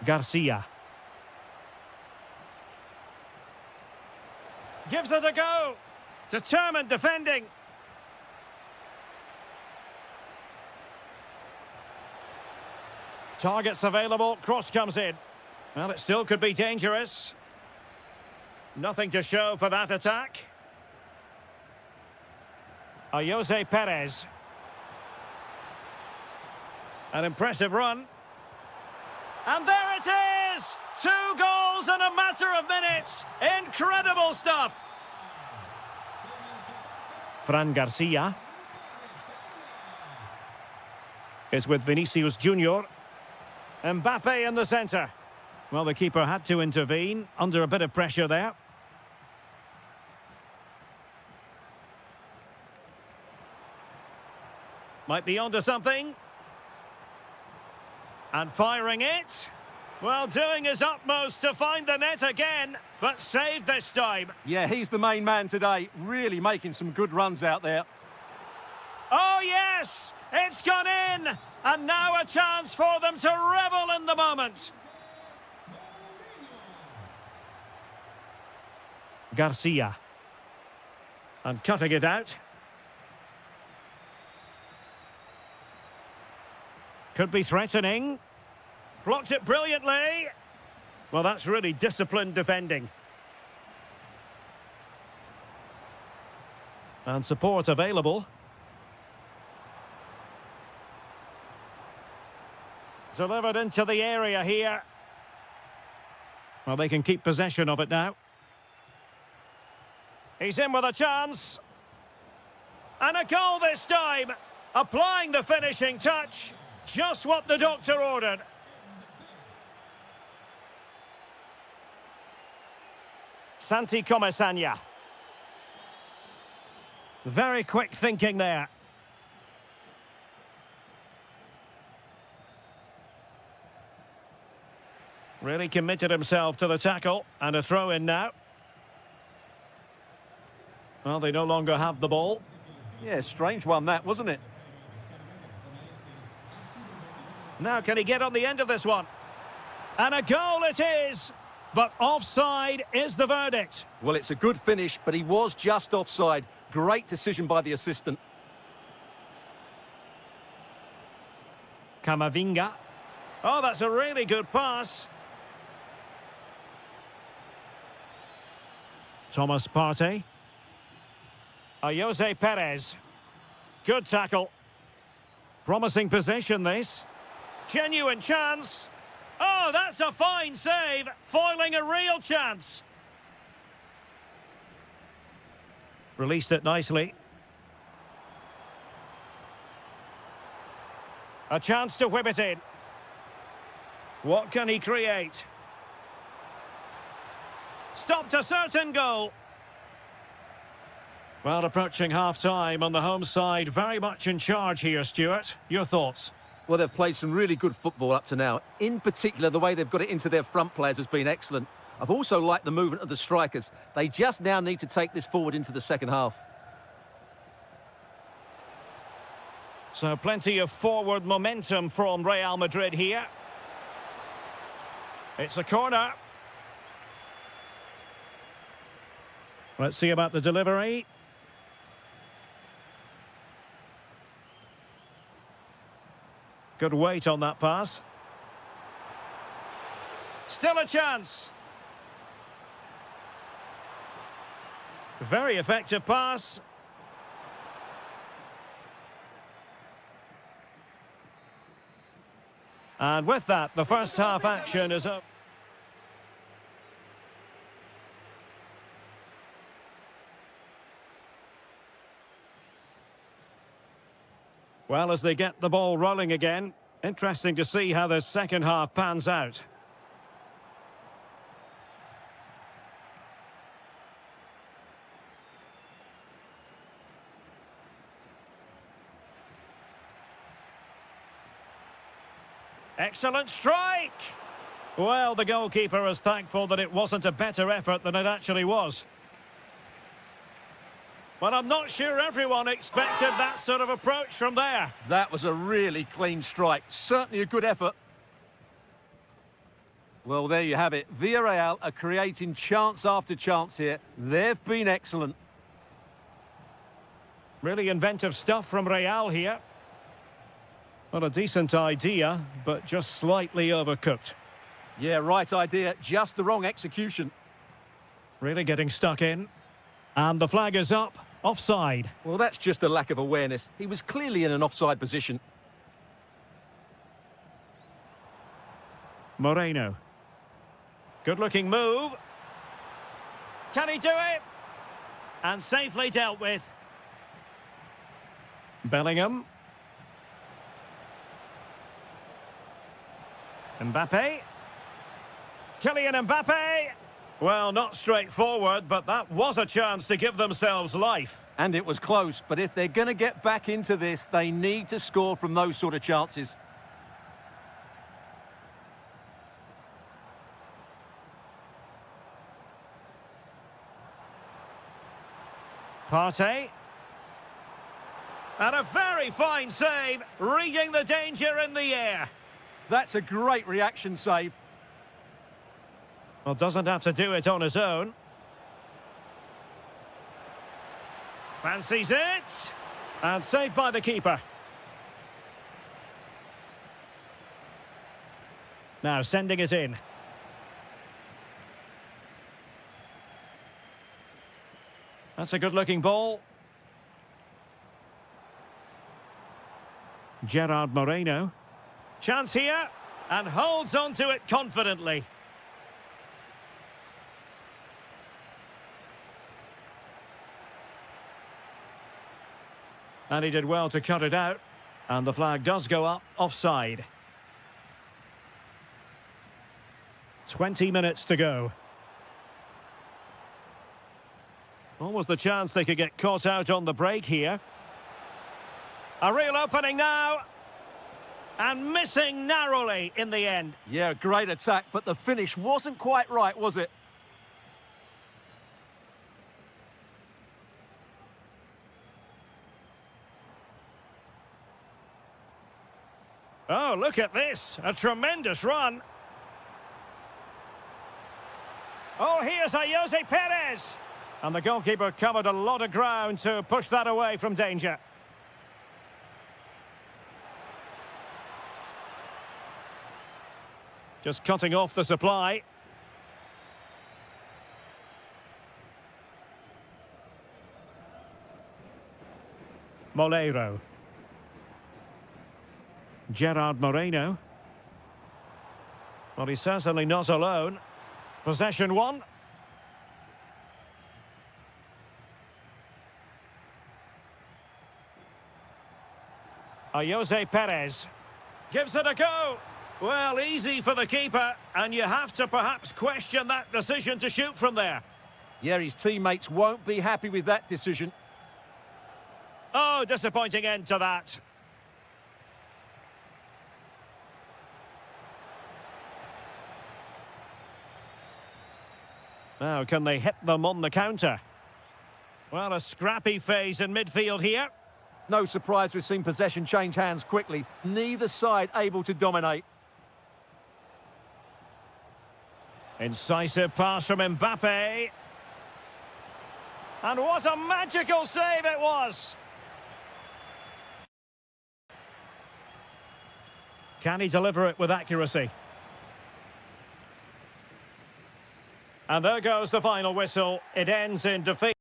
Garcia. Gives it a go. Determined defending. Targets available. Cross comes in. Well, it still could be dangerous. Nothing to show for that attack. Jose Perez. An impressive run. And there it is! 2 goals in a matter of minutes. Incredible stuff. Fran Garcia is with Vinicius Junior. Mbappe in the centre. Well, the keeper had to intervene under a bit of pressure there. Might be onto something. And firing it. Well, doing his utmost to find the net again, but saved this time. Yeah, he's the main man today, really making some good runs out there. Oh, yes! It's gone in! And now a chance for them to revel in the moment. Garcia. And cutting it out. Could be threatening. Blocked it brilliantly. Well, that's really disciplined defending. And support available. Delivered into the area here. Well, they can keep possession of it now. He's in with a chance. And a goal this time. Applying the finishing touch. Just what the doctor ordered. Santi Comesaña. Very quick thinking there. Really committed himself to the tackle. And a throw in now. Well, they no longer have the ball. Yeah, strange one that, wasn't it? Now, can he get on the end of this one? And a goal it is! But offside is the verdict. Well, it's a good finish, but he was just offside. Great decision by the assistant. Camavinga. Oh, that's a really good pass. Thomas Partey. Jose Perez. Good tackle. Promising possession, this. Genuine chance. Oh, that's a fine save. Foiling a real chance. Released it nicely. A chance to whip it in. What can he create? Stopped a certain goal. Well, approaching half-time on the home side, very much in charge here, Stuart. Your thoughts? Well, they've played some really good football up to now. In particular, the way they've got it into their front players has been excellent. I've also liked the movement of the strikers. They just now need to take this forward into the second half. So plenty of forward momentum from Real Madrid here. It's a corner. Let's see about the delivery. Good weight on that pass. Still a chance. Very effective pass. And with that, the first half action is up. Well, as they get the ball rolling again, interesting to see how the second half pans out. Excellent strike! Well, the goalkeeper is thankful that it wasn't a better effort than it actually was. But I'm not sure everyone expected that sort of approach from there. That was a really clean strike. Certainly a good effort. Well, there you have it. Villarreal are creating chance after chance here. They've been excellent. Really inventive stuff from Real here. Not a decent idea, but just slightly overcooked. Yeah, right idea, just the wrong execution. Really getting stuck in. And the flag is up, offside. Well, that's just a lack of awareness. He was clearly in an offside position. Moreno. Good-looking move. Can he do it? And safely dealt with. Bellingham. Mbappe. Kylian Mbappe. Well, not straightforward, but that was a chance to give themselves life. And it was close, but if they're going to get back into this, they need to score from those sort of chances. Partey. And a very fine save, reading the danger in the air. That's a great reaction save. Well, doesn't have to do it on his own. Fancies it. And saved by the keeper. Now sending it in. That's a good-looking ball. Gerard Moreno. Chance here, and holds on to it confidently. And he did well to cut it out. And the flag does go up, offside. 20 minutes to go. Almost the chance they could get caught out on the break here. A real opening now. And missing narrowly in the end. Yeah, great attack, but the finish wasn't quite right, was it? Oh, look at this. A tremendous run. Oh, here's a Jose Perez. And the goalkeeper covered a lot of ground to push that away from danger. Just cutting off the supply. Molero. Gerard Moreno. Well, he's certainly not alone. Possession one. Jose Perez. Gives it a go. Well, easy for the keeper, and you have to perhaps question that decision to shoot from there. Yeah, his teammates won't be happy with that decision. Oh, disappointing end to that. Now, can they hit them on the counter? Well, a scrappy phase in midfield here. No surprise we've seen possession change hands quickly. Neither side able to dominate. Incisive pass from Mbappe. And what a magical save it was! Can he deliver it with accuracy? And there goes the final whistle. It ends in defeat.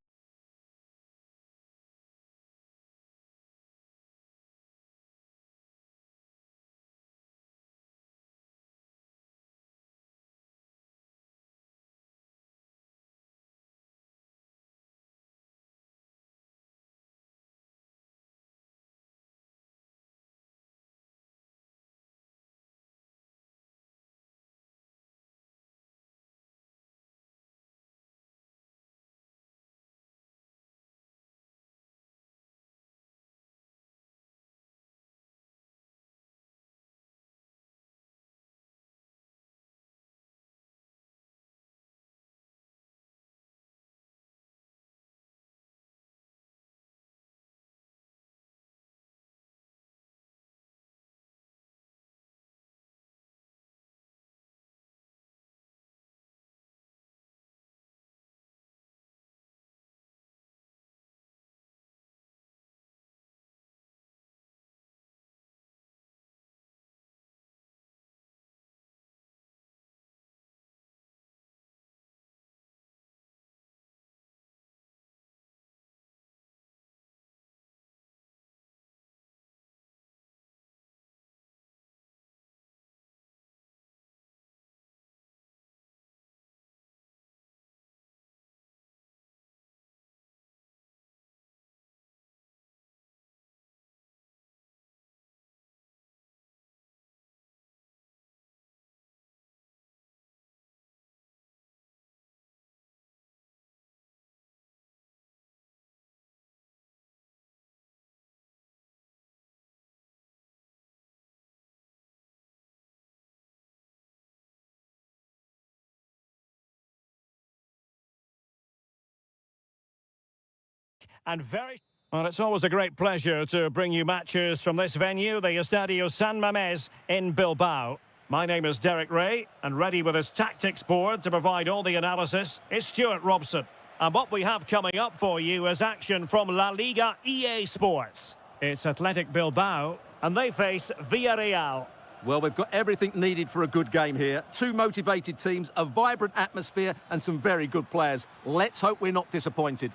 and very... Well, it's always a great pleasure to bring you matches from this venue, the Estadio San Mamés in Bilbao. My name is Derek Ray, and ready with his tactics board to provide all the analysis is Stuart Robson. And what we have coming up for you is action from La Liga EA Sports. It's Athletic Bilbao, and they face Villarreal. Well, we've got everything needed for a good game here. Two motivated teams, a vibrant atmosphere, and some very good players. Let's hope we're not disappointed.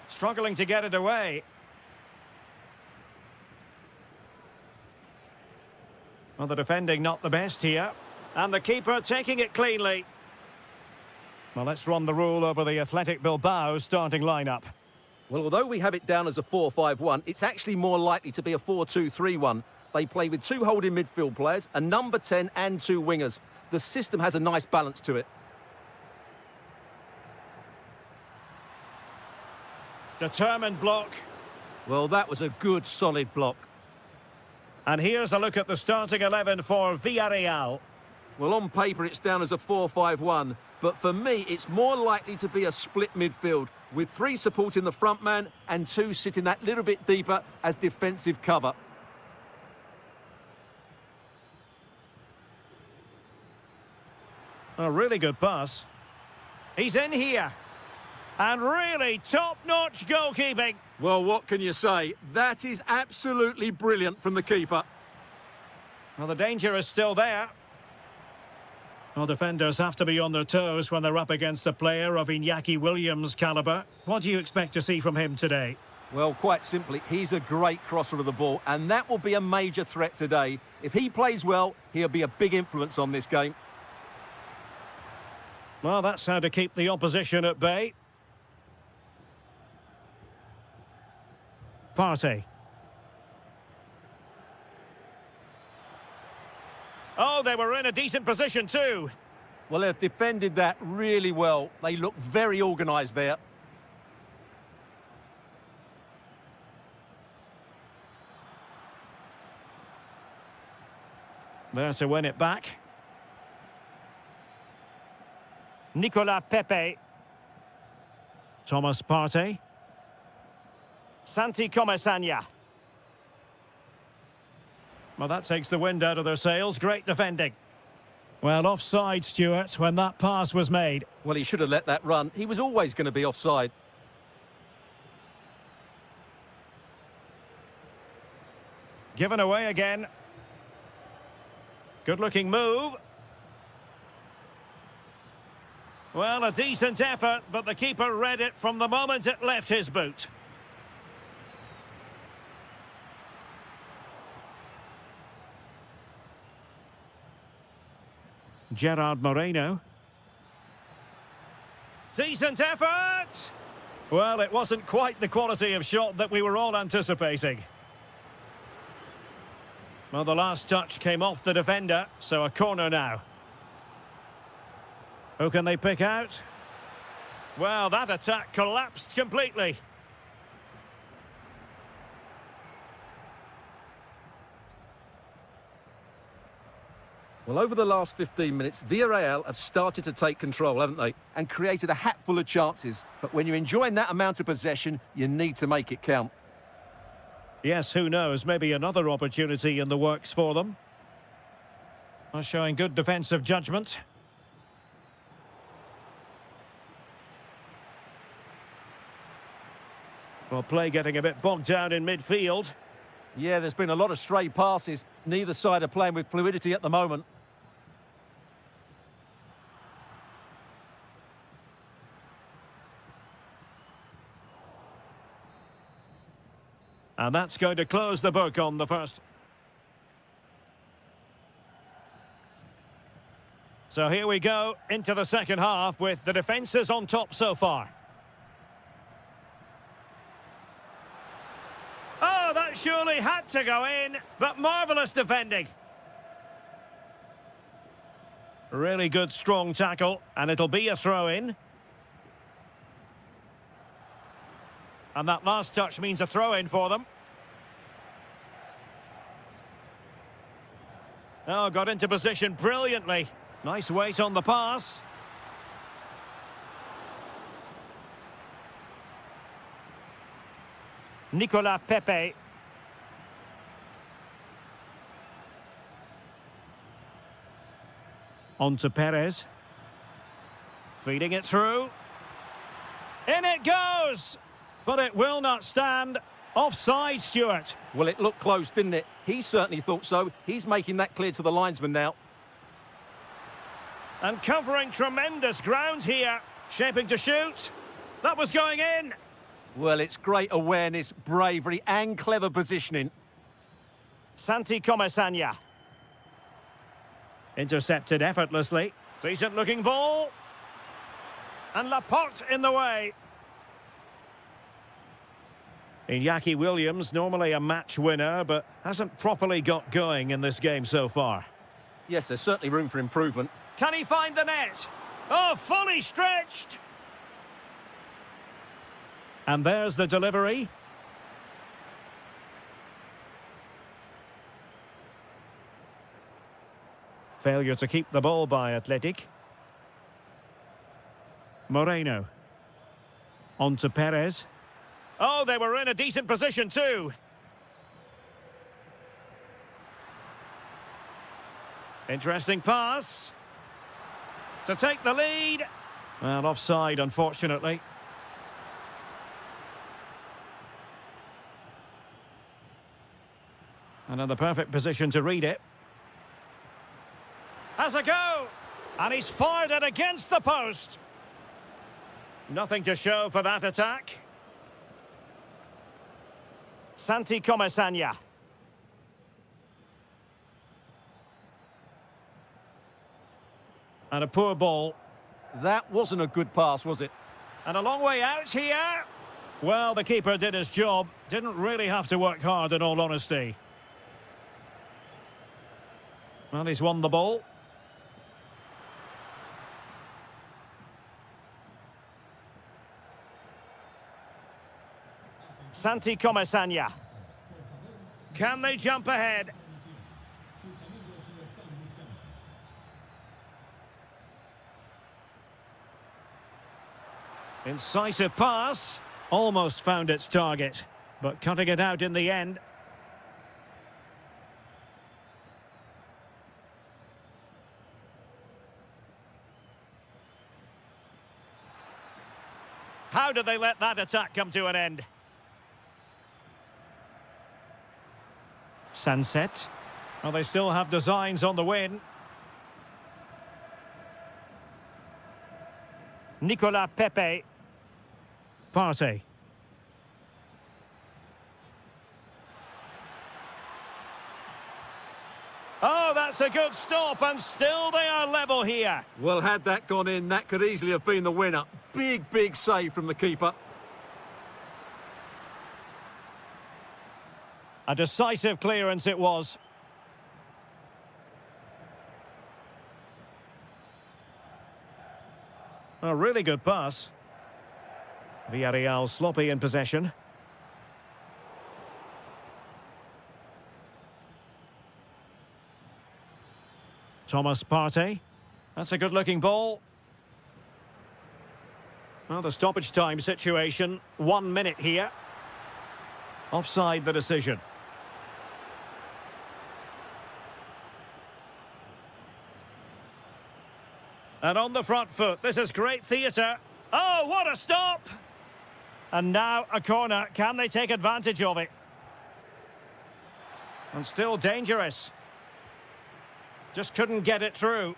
Struggling to get it away. Well, the defending not the best here. And the keeper taking it cleanly. Well, let's run the rule over the Athletic Bilbao starting lineup. Well, although we have it down as a 4-5-1, it's actually more likely to be a 4-2-3-1. They play with two holding midfield players, a number 10 and two wingers. The system has a nice balance to it. Determined block. Well, that was a good, solid block. And here's a look at the starting 11 for Villarreal. Well, on paper, it's down as a 4-5-1. But for me, it's more likely to be a split midfield, with three supporting the front man and two sitting that little bit deeper as defensive cover. A really good pass. He's in here. And really top-notch goalkeeping. Well, what can you say? That is absolutely brilliant from the keeper. Well, the danger is still there. Well, defenders have to be on their toes when they're up against a player of Iñaki Williams' calibre. What do you expect to see from him today? Well, quite simply, he's a great crosser of the ball, and that will be a major threat today. If he plays well, he'll be a big influence on this game. Well, that's how to keep the opposition at bay. Partey. Oh, they were in a decent position too. Well, they've defended that really well. They look very organised there. There to win it back. Nicolas Pepe. Thomas Partey. Santi Comesaña. Well, that takes the wind out of their sails. Great defending. Well, offside, Stuart, when that pass was made. Well, he should have let that run. He was always going to be offside. Given away again. Good-looking move. Well, a decent effort, but the keeper read it from the moment it left his boot. Gerard Moreno. Decent effort! Well, it wasn't quite the quality of shot that we were all anticipating. Well, the last touch came off the defender, so a corner now. Who can they pick out? Well, that attack collapsed completely. Well, over the last 15 minutes, Villarreal have started to take control, haven't they? And created a hatful of chances. But when you're enjoying that amount of possession, you need to make it count. Yes, who knows? Maybe another opportunity in the works for them. Well, showing good defensive judgment. Well, play getting a bit bogged down in midfield. Yeah, there's been a lot of stray passes. Neither side are playing with fluidity at the moment. And that's going to close the book on the first. So here we go into the second half with the defences on top so far. Oh, that surely had to go in, but marvellous defending. Really good, strong tackle, and it'll be a throw-in. And that last touch means a throw-in for them. Oh, got into position brilliantly. Nice weight on the pass. Nicolas Pepe. On to Perez. Feeding it through. In it goes! But it will not stand. Offside, Stuart. Well, it looked close, didn't it? He certainly thought so. He's making that clear to the linesman now. And covering tremendous ground here. Shaping to shoot. That was going in. Well, it's great awareness, bravery and clever positioning. Santi Comesaña. Intercepted effortlessly. Decent looking ball. And Laporte in the way. Iñaki Williams, normally a match winner, but hasn't properly got going in this game so far. Yes, there's certainly room for improvement. Can he find the net? Oh, fully stretched! And there's the delivery. Failure to keep the ball by Athletic. Moreno. On to Perez. Oh, they were in a decent position too. Interesting pass. To take the lead. And offside, unfortunately. And in the perfect position to read it. Has a go! And he's fired it against the post. Nothing to show for that attack. Santi Comesaña. And a poor ball. That wasn't a good pass, was it? And a long way out here. Well, the keeper did his job. Didn't really have to work hard, in all honesty. Well, he's won the ball. Santi Comesaña. Can they jump ahead? Incisive pass. Almost found its target, but cutting it out in the end. How did they let that attack come to an end? Sunset. Well, they still have designs on the win. Nicolas Pepe. Partey. Oh, that's a good stop, and still they are level here. Well, had that gone in, that could easily have been the winner. Big, big save from the keeper. A decisive clearance it was. A really good pass. Villarreal sloppy in possession. Thomas Partey. That's a good-looking ball. Well, the stoppage time situation. 1 minute here. Offside the decision. And on the front foot, this is great theatre. Oh, what a stop! And now a corner. Can they take advantage of it? And still dangerous. Just couldn't get it through.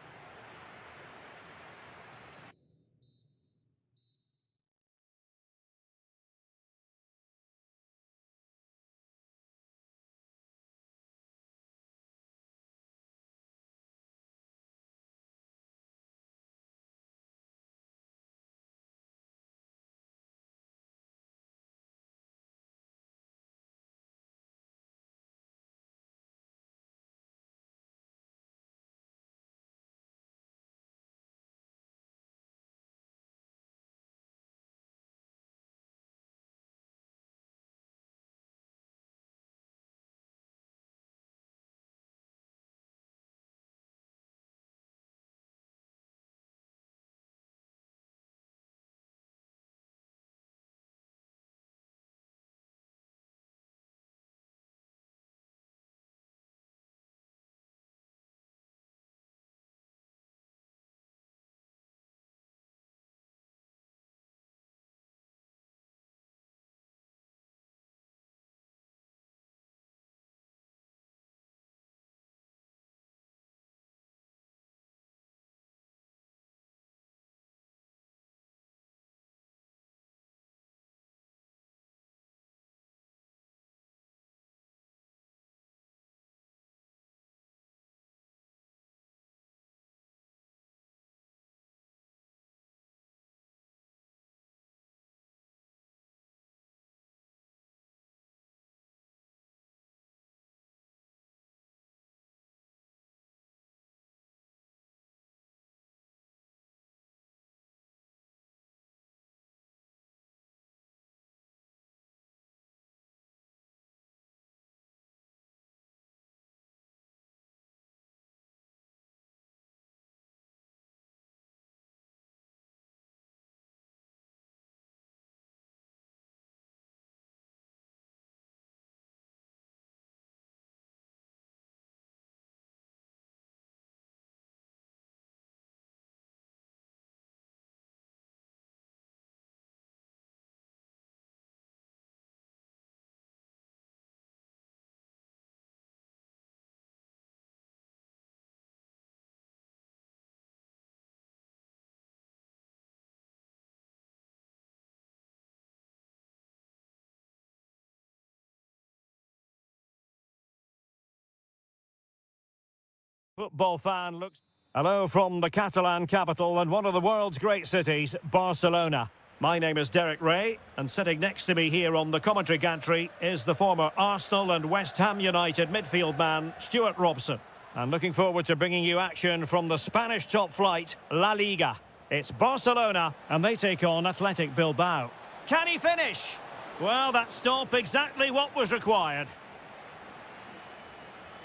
Football fan looks... Hello from the Catalan capital and one of the world's great cities, Barcelona. My name is Derek Ray, and sitting next to me here on the commentary gantry is the former Arsenal and West Ham United midfield man, Stuart Robson. And looking forward to bringing you action from the Spanish top flight, La Liga. It's Barcelona, and they take on Athletic Bilbao. Can he finish? Well, that stop exactly what was required.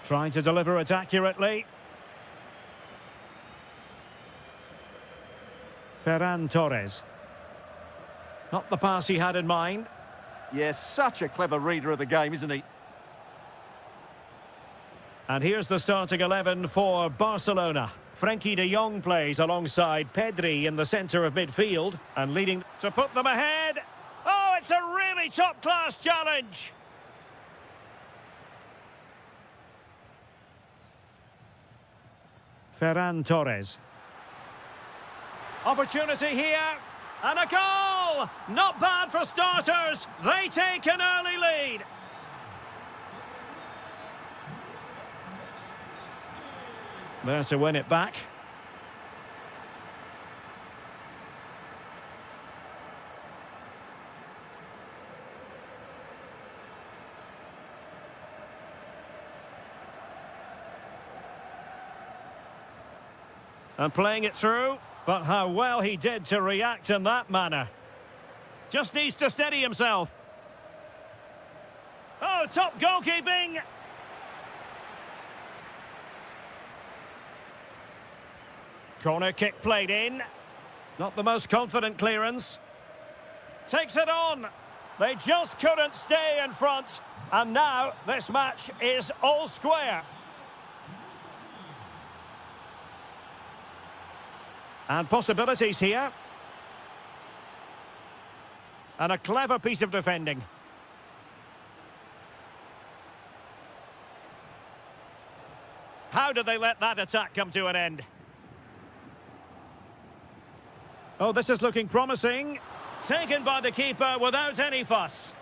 Trying to deliver it accurately. Ferran Torres. Not the pass he had in mind. Yes, such a clever reader of the game, isn't he? And here's the starting 11 for Barcelona. Frenkie de Jong plays alongside Pedri in the centre of midfield and leading to put them ahead. Oh, it's a really top-class challenge. Ferran Torres. Opportunity here. And a goal! Not bad for starters. They take an early lead. There to win it back. And playing it through, but how well he did to react in that manner. Just needs to steady himself. Oh, top goalkeeping! Corner kick played in. Not the most confident clearance. Takes it on. They just couldn't stay in front. And now this match is all square. And possibilities here. And a clever piece of defending. How did they let that attack come to an end? Oh, this is looking promising. Taken by the keeper without any fuss.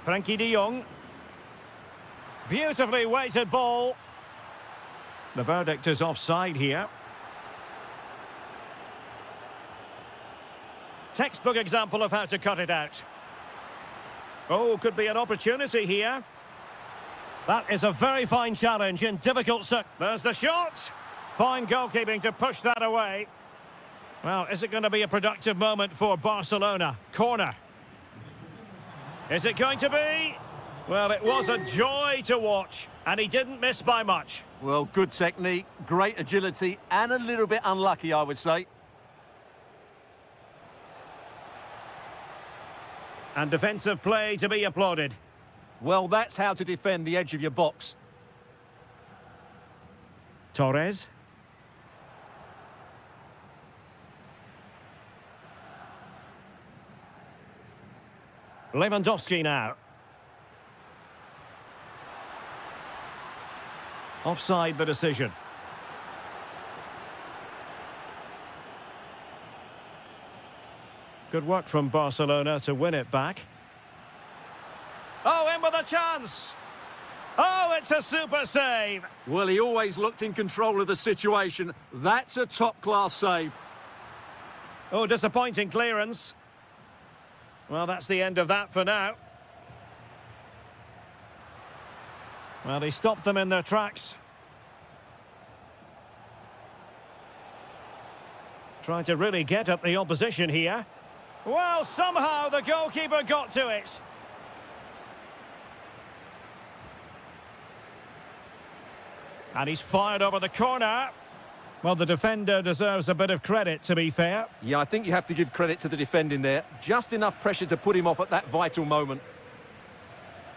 Frenkie de Jong. Beautifully weighted ball. The verdict is offside here. Textbook example of how to cut it out. Oh, could be an opportunity here. That is a very fine challenge in difficult... There's the shot. Fine goalkeeping to push that away. Well, is it going to be a productive moment for Barcelona? Corner. Is it going to be? Well, it was a joy to watch, and he didn't miss by much. Well, good technique, great agility, and a little bit unlucky, I would say. And defensive play to be applauded. Well, that's how to defend the edge of your box. Torres. Lewandowski now. Offside the decision. Good work from Barcelona to win it back. Oh, in with a chance! Oh, it's a super save! Well, he always looked in control of the situation. That's a top-class save. Oh, disappointing clearance. Well, that's the end of that for now. Well, he stopped them in their tracks. Trying to really get at the opposition here. Well, somehow the goalkeeper got to it. And he's fired over the corner. Well, the defender deserves a bit of credit, to be fair. Yeah, I think you have to give credit to the defending there. Just enough pressure to put him off at that vital moment.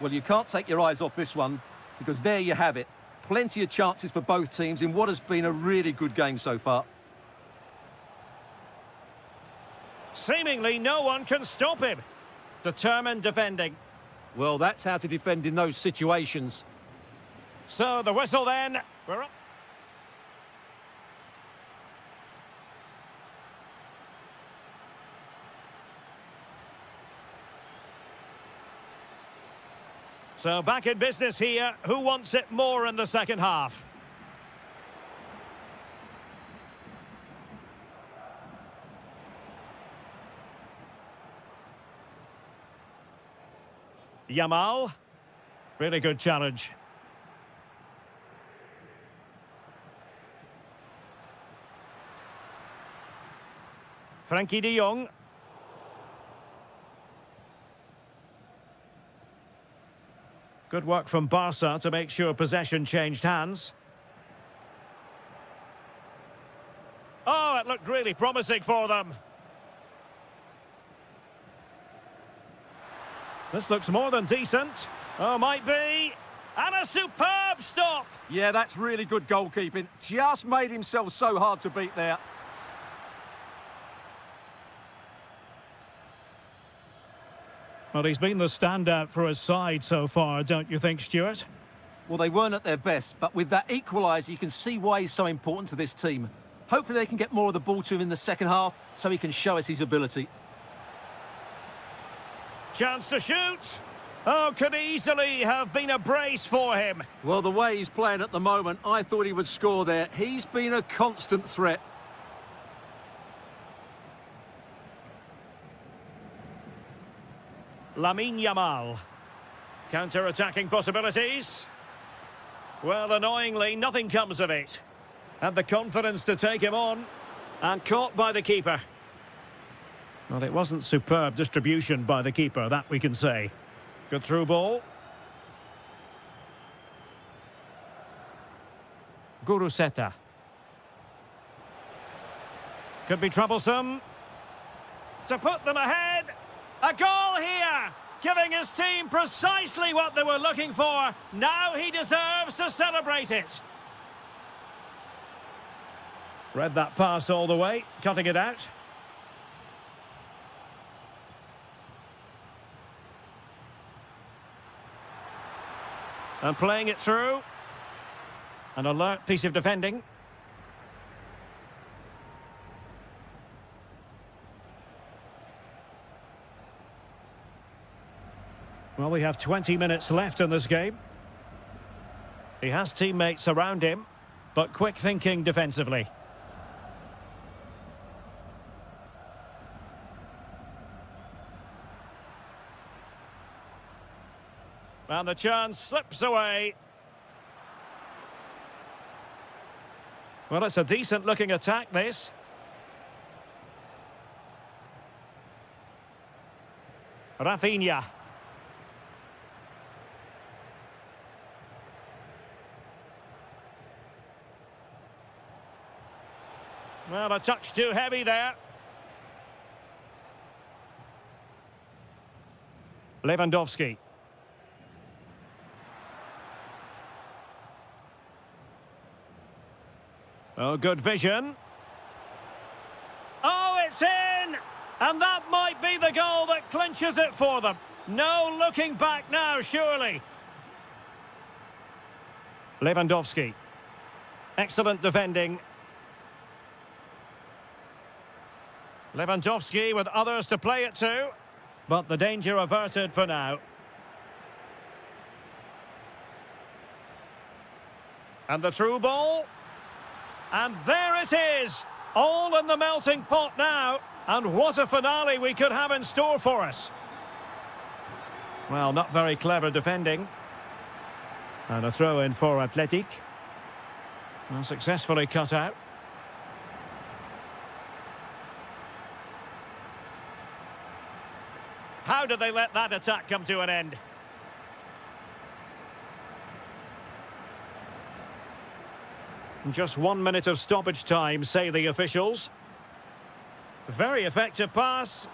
Well, you can't take your eyes off this one, because there you have it. Plenty of chances for both teams in what has been a really good game so far. Seemingly no one can stop him. Determined defending. Well, that's how to defend in those situations. So the whistle then. We're up. So back in business here. Who wants it more in the second half? Yamal. Really good challenge. Frankie de Jong. Good work from Barca to make sure possession changed hands. Oh, it looked really promising for them. This looks more than decent. Oh, might be. And a superb stop. Yeah, that's really good goalkeeping. Just made himself so hard to beat there. Well, he's been the standout for his side so far, don't you think, Stuart? Well, they weren't at their best, but with that equaliser, you can see why he's so important to this team. Hopefully they can get more of the ball to him in the second half so he can show us his ability. Chance to shoot. Oh, could easily have been a brace for him. Well, the way he's playing at the moment, I thought he would score there. He's been a constant threat. Lamine Yamal. Counter-attacking possibilities. Well, annoyingly, nothing comes of it. Had the confidence to take him on. And caught by the keeper. Well, it wasn't superb distribution by the keeper, that we can say. Good through ball. Guruseta. Could be troublesome. To put them ahead. A goal here, giving his team precisely what they were looking for. Now he deserves to celebrate it. Read that pass all the way, cutting it out. And playing it through. An alert piece of defending. Well, we have 20 minutes left in this game. He has teammates around him, but quick thinking defensively. And the chance slips away. Well, it's a decent-looking attack, this. Rafinha. Well, a touch too heavy there. Lewandowski. Oh, good vision. Oh, it's in! And that might be the goal that clinches it for them. No looking back now, surely. Lewandowski. Excellent defending. Lewandowski with others to play it to, but the danger averted for now. And the through ball. And there it is, all in the melting pot now. And what a finale we could have in store for us. Well, not very clever defending. And a throw in for Athletic. Well, successfully cut out. How did they let that attack come to an end? Just 1 minute of stoppage time, say the officials. Very effective pass.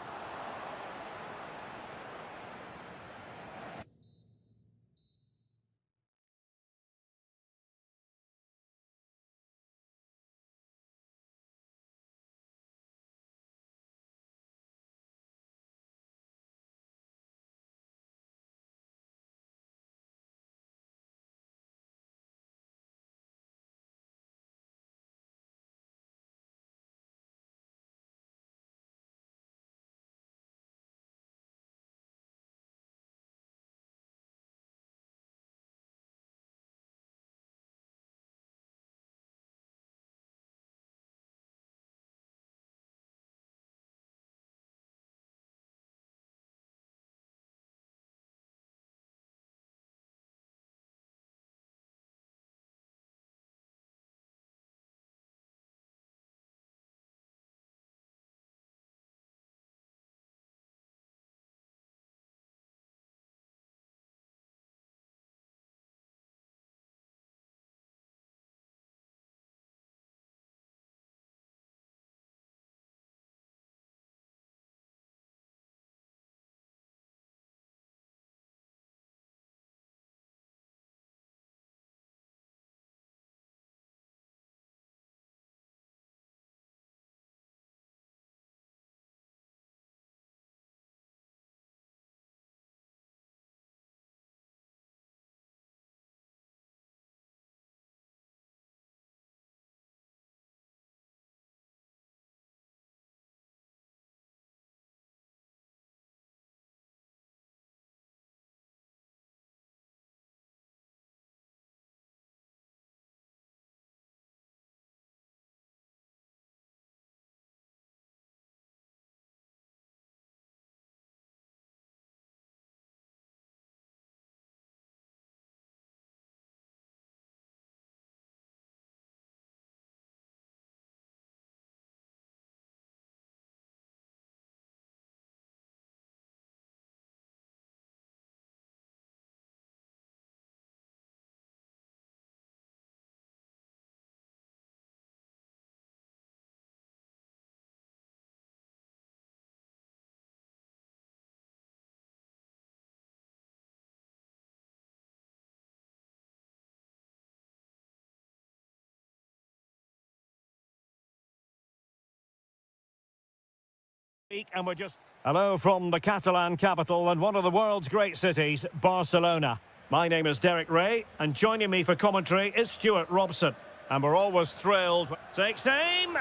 And we're just... Hello from the Catalan capital and one of the world's great cities, Barcelona. My name is Derek Ray, and joining me for commentary is Stuart Robson. And we're always thrilled. Takes aim,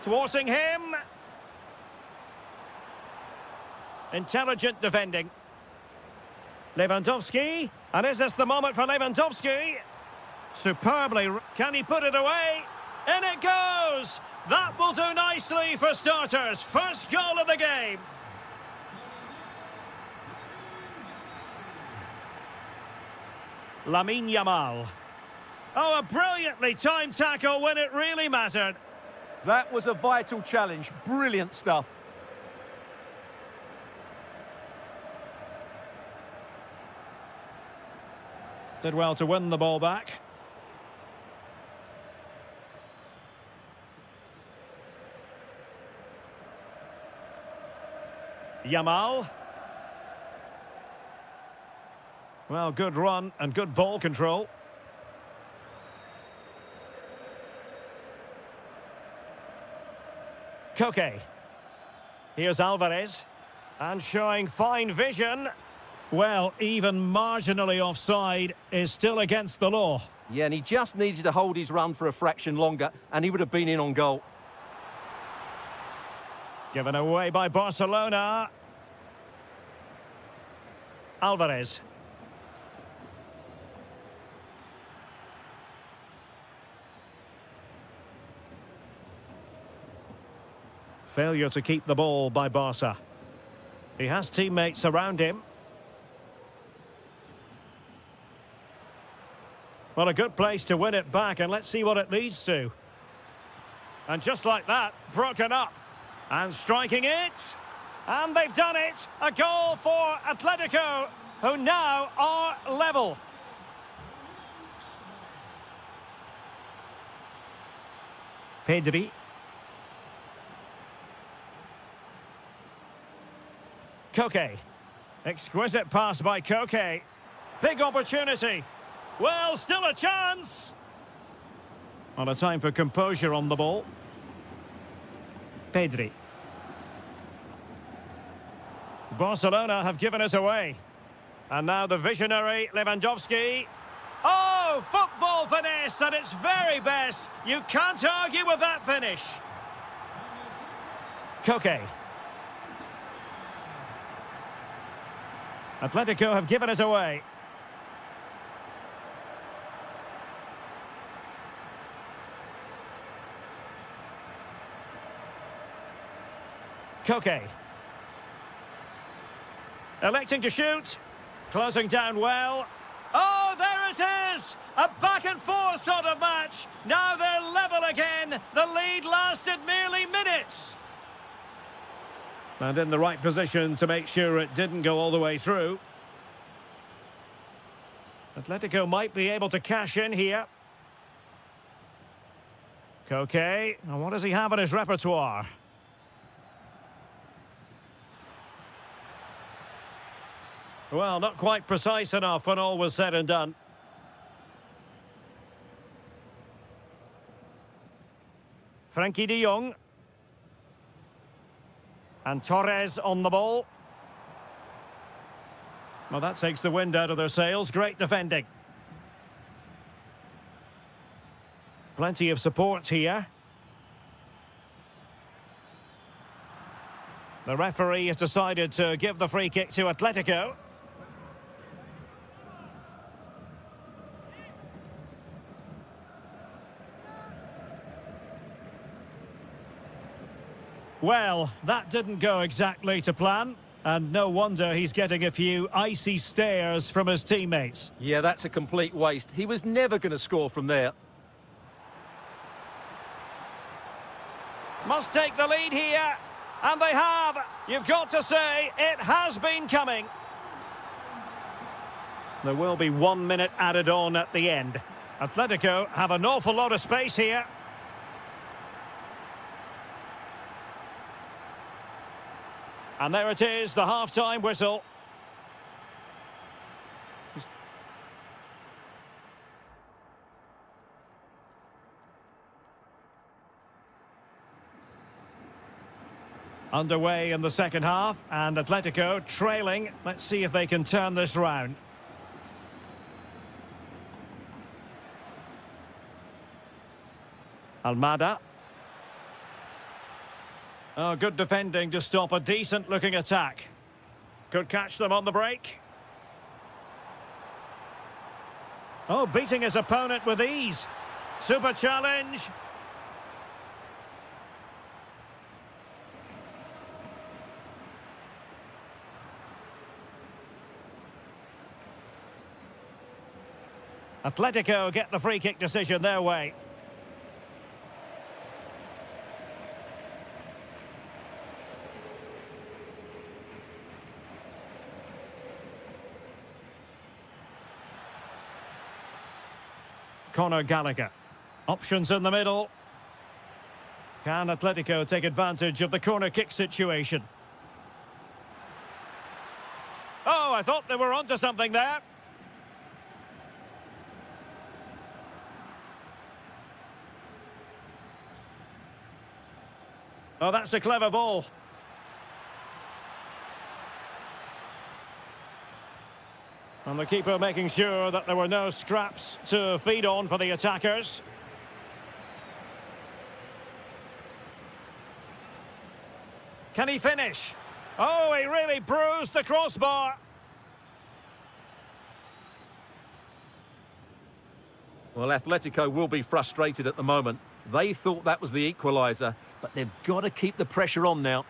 thwarting him. Intelligent defending. Lewandowski, and is this the moment for Lewandowski? Superbly, can he put it away? In it goes! That will do nicely for starters. First goal of the game. Lamine Yamal. Oh, a brilliantly timed tackle when it really mattered. That was a vital challenge. Brilliant stuff. Did well to win the ball back. Yamal. Well, good run and good ball control. Koke. Here's Alvarez. And showing fine vision. Well, even marginally offside is still against the law. Yeah, and he just needed to hold his run for a fraction longer, and he would have been in on goal. Given away by Barcelona. Alvarez. Failure to keep the ball by Barca. He has teammates around him. Well, a good place to win it back, and let's see what it leads to. And just like that, broken up. And striking it. And they've done it. A goal for Atletico, who now are level. Pedri. Koke. Exquisite pass by Koke. Big opportunity. Well, still a chance. On a time for composure on the ball. Pedri. Barcelona have given us away. And now the visionary Lewandowski. Oh, football finesse at its very best. You can't argue with that finish. Koke. Atletico have given us away. Koke. Electing to shoot. Closing down well. Oh, there it is! A back and forth sort of match. Now they're level again. The lead lasted merely minutes. And in the right position to make sure it didn't go all the way through. Atletico might be able to cash in here. Koke. Now what does he have in his repertoire? Well, not quite precise enough when all was said and done. Frankie de Jong. And Torres on the ball. Well, that takes the wind out of their sails. Great defending. Plenty of support here. The referee has decided to give the free kick to Atletico. Well, that didn't go exactly to plan, and no wonder he's getting a few icy stares from his teammates. Yeah, that's a complete waste. He was never going to score from there. Must take the lead here, and they have. You've got to say, it has been coming. There will be 1 minute added on at the end. Atletico have an awful lot of space here. And there it is, the half-time whistle. Underway in the second half, and Atletico trailing. Let's see if they can turn this round. Almada. Oh, good defending to stop a decent-looking attack. Could catch them on the break. Oh, beating his opponent with ease. Super challenge. Atletico get the free kick decision their way. Conor Gallagher. Options in the middle. Can Atletico take advantage of the corner kick situation? Oh, I thought they were onto something there. Oh, that's a clever ball. And the keeper making sure that there were no scraps to feed on for the attackers. Can he finish? Oh, he really bruised the crossbar. Well, Atletico will be frustrated at the moment. They thought that was the equaliser, but they've got to keep the pressure on now.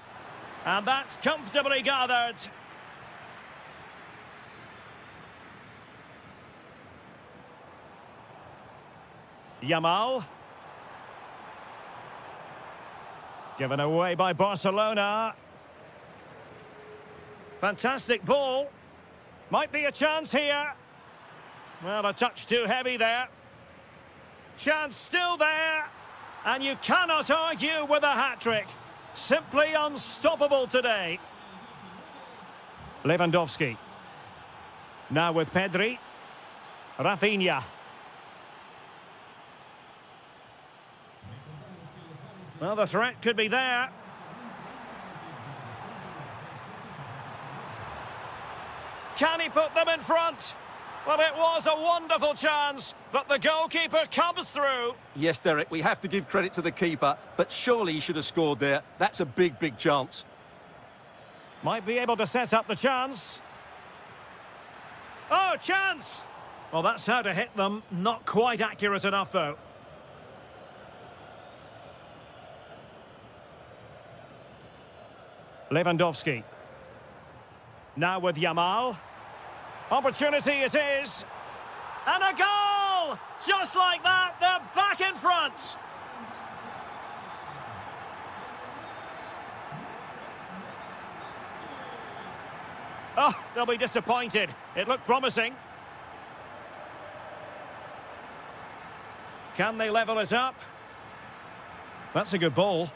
And that's comfortably gathered. Yamal. Given away by Barcelona. Fantastic ball. Might be a chance here. Well, a touch too heavy there. Chance still there. And you cannot argue with a hat-trick. Simply unstoppable today. Lewandowski. Now with Pedri. Rafinha. Well, the threat could be there. Can he put them in front? Well, it was a wonderful chance, but the goalkeeper comes through. Yes, Derek, we have to give credit to the keeper, but surely he should have scored there. That's a big, big chance. Might be able to set up the chance. Oh, chance! Well, that's how to hit them. Not quite accurate enough, though. Lewandowski. Now with Yamal. Opportunity it is. And a goal! Just like that, they're back in front. Oh, they'll be disappointed. It looked promising. Can they level it up? That's a good ball.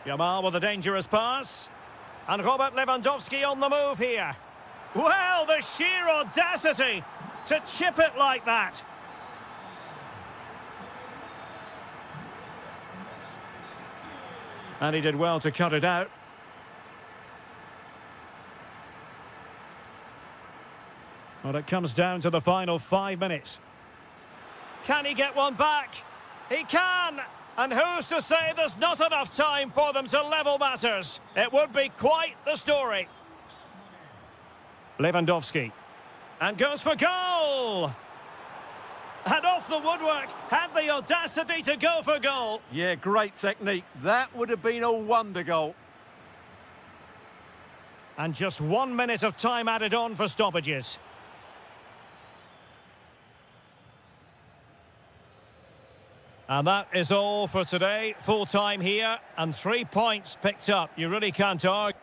Yamal with a dangerous pass. And Robert Lewandowski on the move here. Well, the sheer audacity to chip it like that. And he did well to cut it out. Well, it comes down to the final 5 minutes. Can he get one back? He can! And who's to say there's not enough time for them to level matters? It would be quite the story. Lewandowski. And goes for goal! And off the woodwork, had the audacity to go for goal. Yeah, great technique. That would have been a wonder goal. And just 1 minute of time added on for stoppages. And that is all for today. Full time here and 3 points picked up. You really can't argue.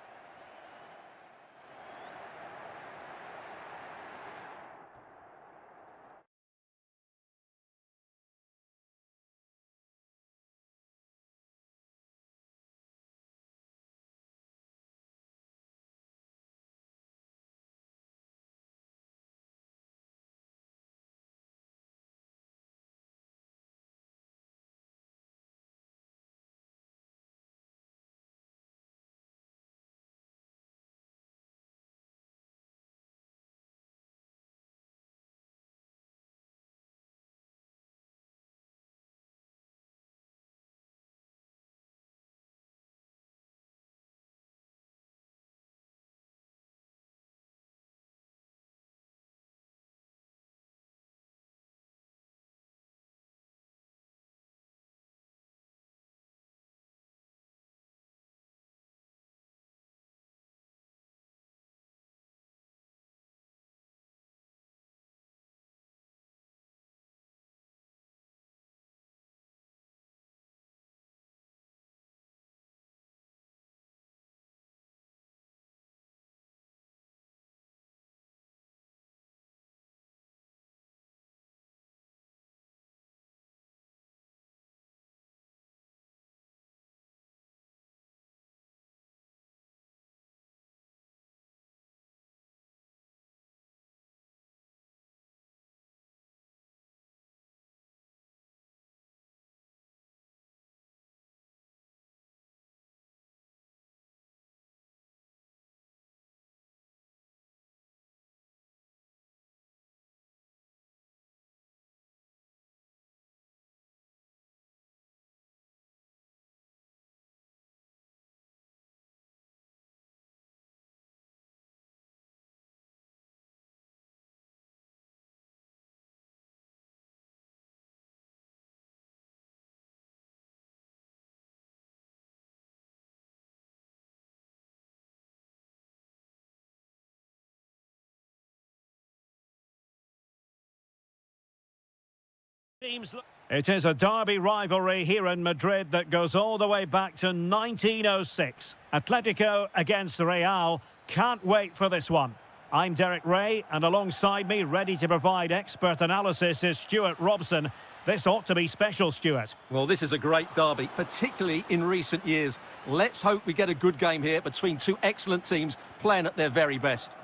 It is a derby rivalry here in Madrid that goes all the way back to 1906. Atletico against Real. Can't wait for this one. I'm Derek Ray, and alongside me, ready to provide expert analysis, is Stuart Robson. This ought to be special, Stuart. Well, this is a great derby, particularly in recent years. Let's hope we get a good game here between two excellent teams playing at their very best.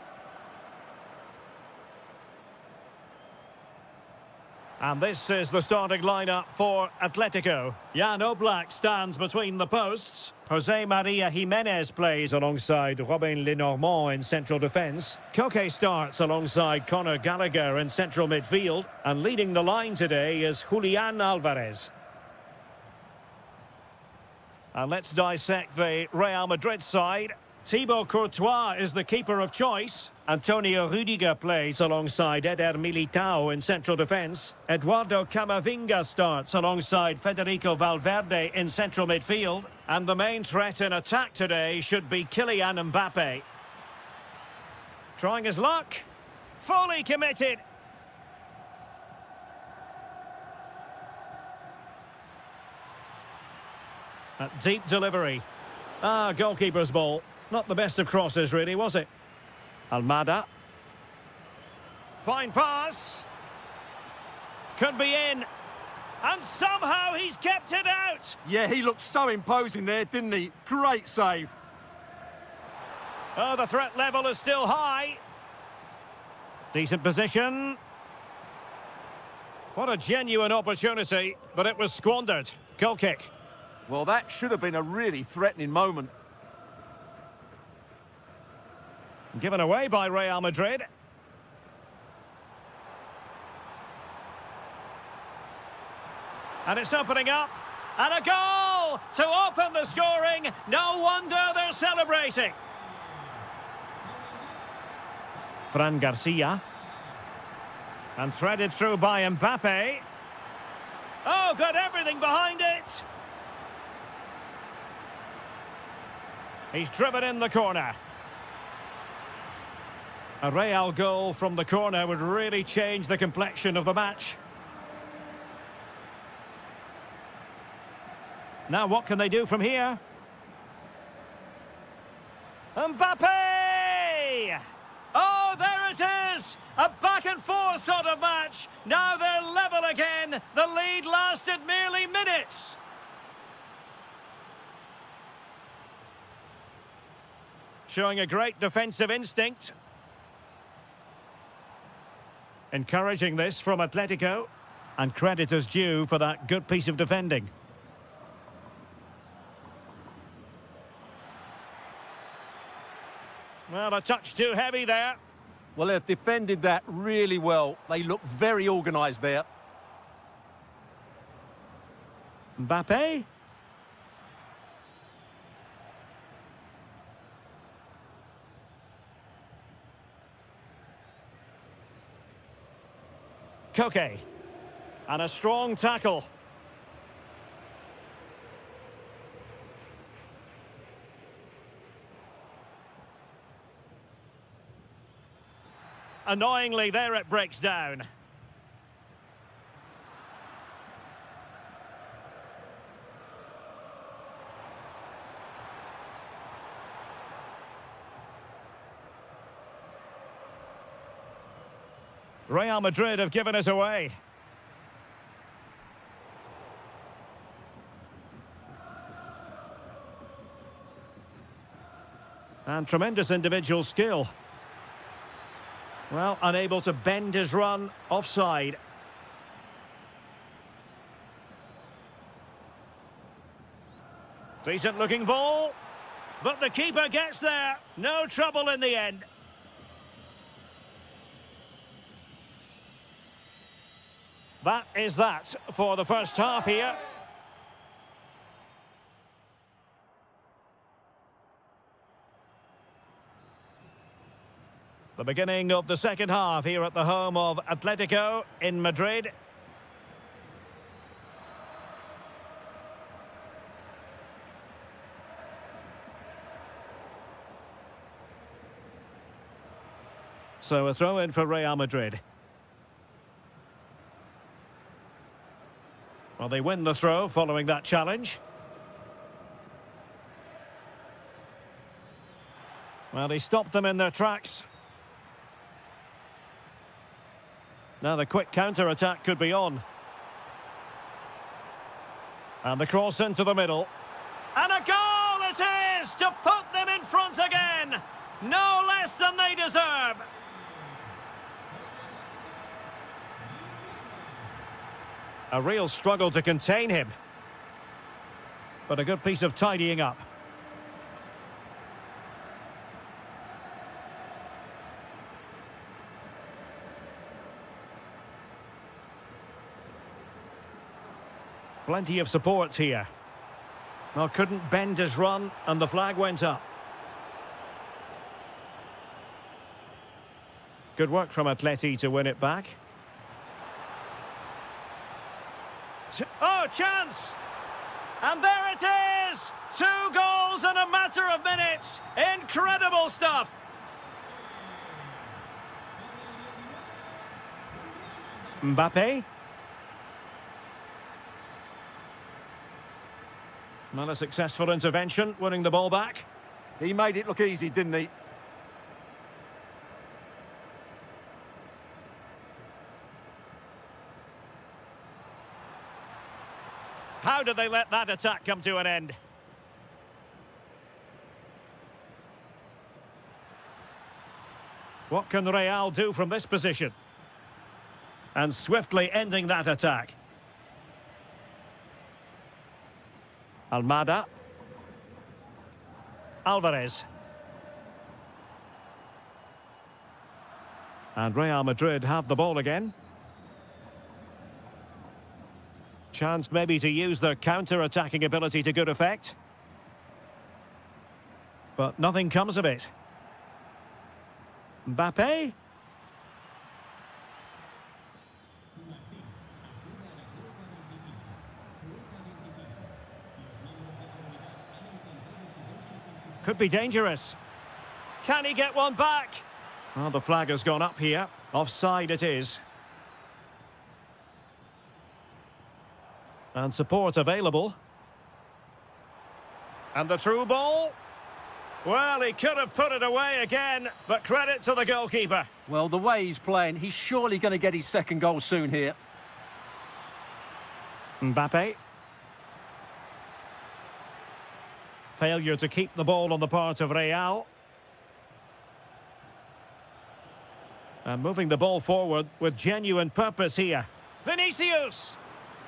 And this is the starting lineup for Atletico. Jan Oblak stands between the posts. Jose Maria Jimenez plays alongside Robin Lenormand in central defence. Koke starts alongside Conor Gallagher in central midfield. And leading the line today is Julian Alvarez. And let's dissect the Real Madrid side. Thibaut Courtois is the keeper of choice. Antonio Rüdiger plays alongside Eder Militao in central defence. Eduardo Camavinga starts alongside Federico Valverde in central midfield. And the main threat in attack today should be Kylian Mbappe. Trying his luck. Fully committed. A deep delivery. Goalkeeper's ball. Not the best of crosses, really, was it? Almada. Fine pass. Could be in. And somehow he's kept it out. Yeah, he looked so imposing there, didn't he? Great save. Oh, the threat level is still high. Decent position. What a genuine opportunity, but it was squandered. Goal kick. Well, that should have been a really threatening moment. Given away by Real Madrid. And it's opening up. And a goal to open the scoring. No wonder they're celebrating. Fran Garcia. And threaded through by Mbappe. Oh, got everything behind it. He's driven in the corner. A Real goal from the corner would really change the complexion of the match. Now what can they do from here? Mbappe! Oh, there it is! A back and forth sort of match. Now they're level again. The lead lasted merely minutes. Showing a great defensive instinct. Encouraging this from Atletico. And credit is due for that good piece of defending. Well, a touch too heavy there. Well, they've defended that really well. They look very organised there. Mbappe. Koke. And a strong tackle. Annoyingly, there it breaks down. Real Madrid have given us away. And tremendous individual skill. Well, unable to bend his run, offside. Decent looking ball, but the keeper gets there. No trouble in the end. That is that for the first half here. The beginning of the second half here at the home of Atletico in Madrid. So a throw in for Real Madrid. Well, they win the throw following that challenge. Well, he stopped them in their tracks. Now the quick counter-attack could be on. And the cross into the middle. And a goal it is to put them in front again. No less than they deserve. A real struggle to contain him. But a good piece of tidying up. Plenty of support here. Well, couldn't bend his run, and the flag went up. Good work from Atleti to win it back. Oh, chance! And there it is! 2 goals in a matter of minutes. Incredible stuff. Mbappe. Not a successful intervention, winning the ball back. He made it look easy, didn't he? How did they let that attack come to an end? What can Real do from this position? And swiftly ending that attack. Almada. Alvarez. And Real Madrid have the ball again. Chance maybe to use their counter-attacking ability to good effect. But nothing comes of it. Mbappe. Could be dangerous. Can he get one back? Well, the flag has gone up here. Offside it is. And support available. And the through ball. Well, he could have put it away again, but credit to the goalkeeper. Well, the way he's playing, he's surely going to get his second goal soon here. Mbappe. Failure to keep the ball on the part of Real. And moving the ball forward with genuine purpose here. Vinicius!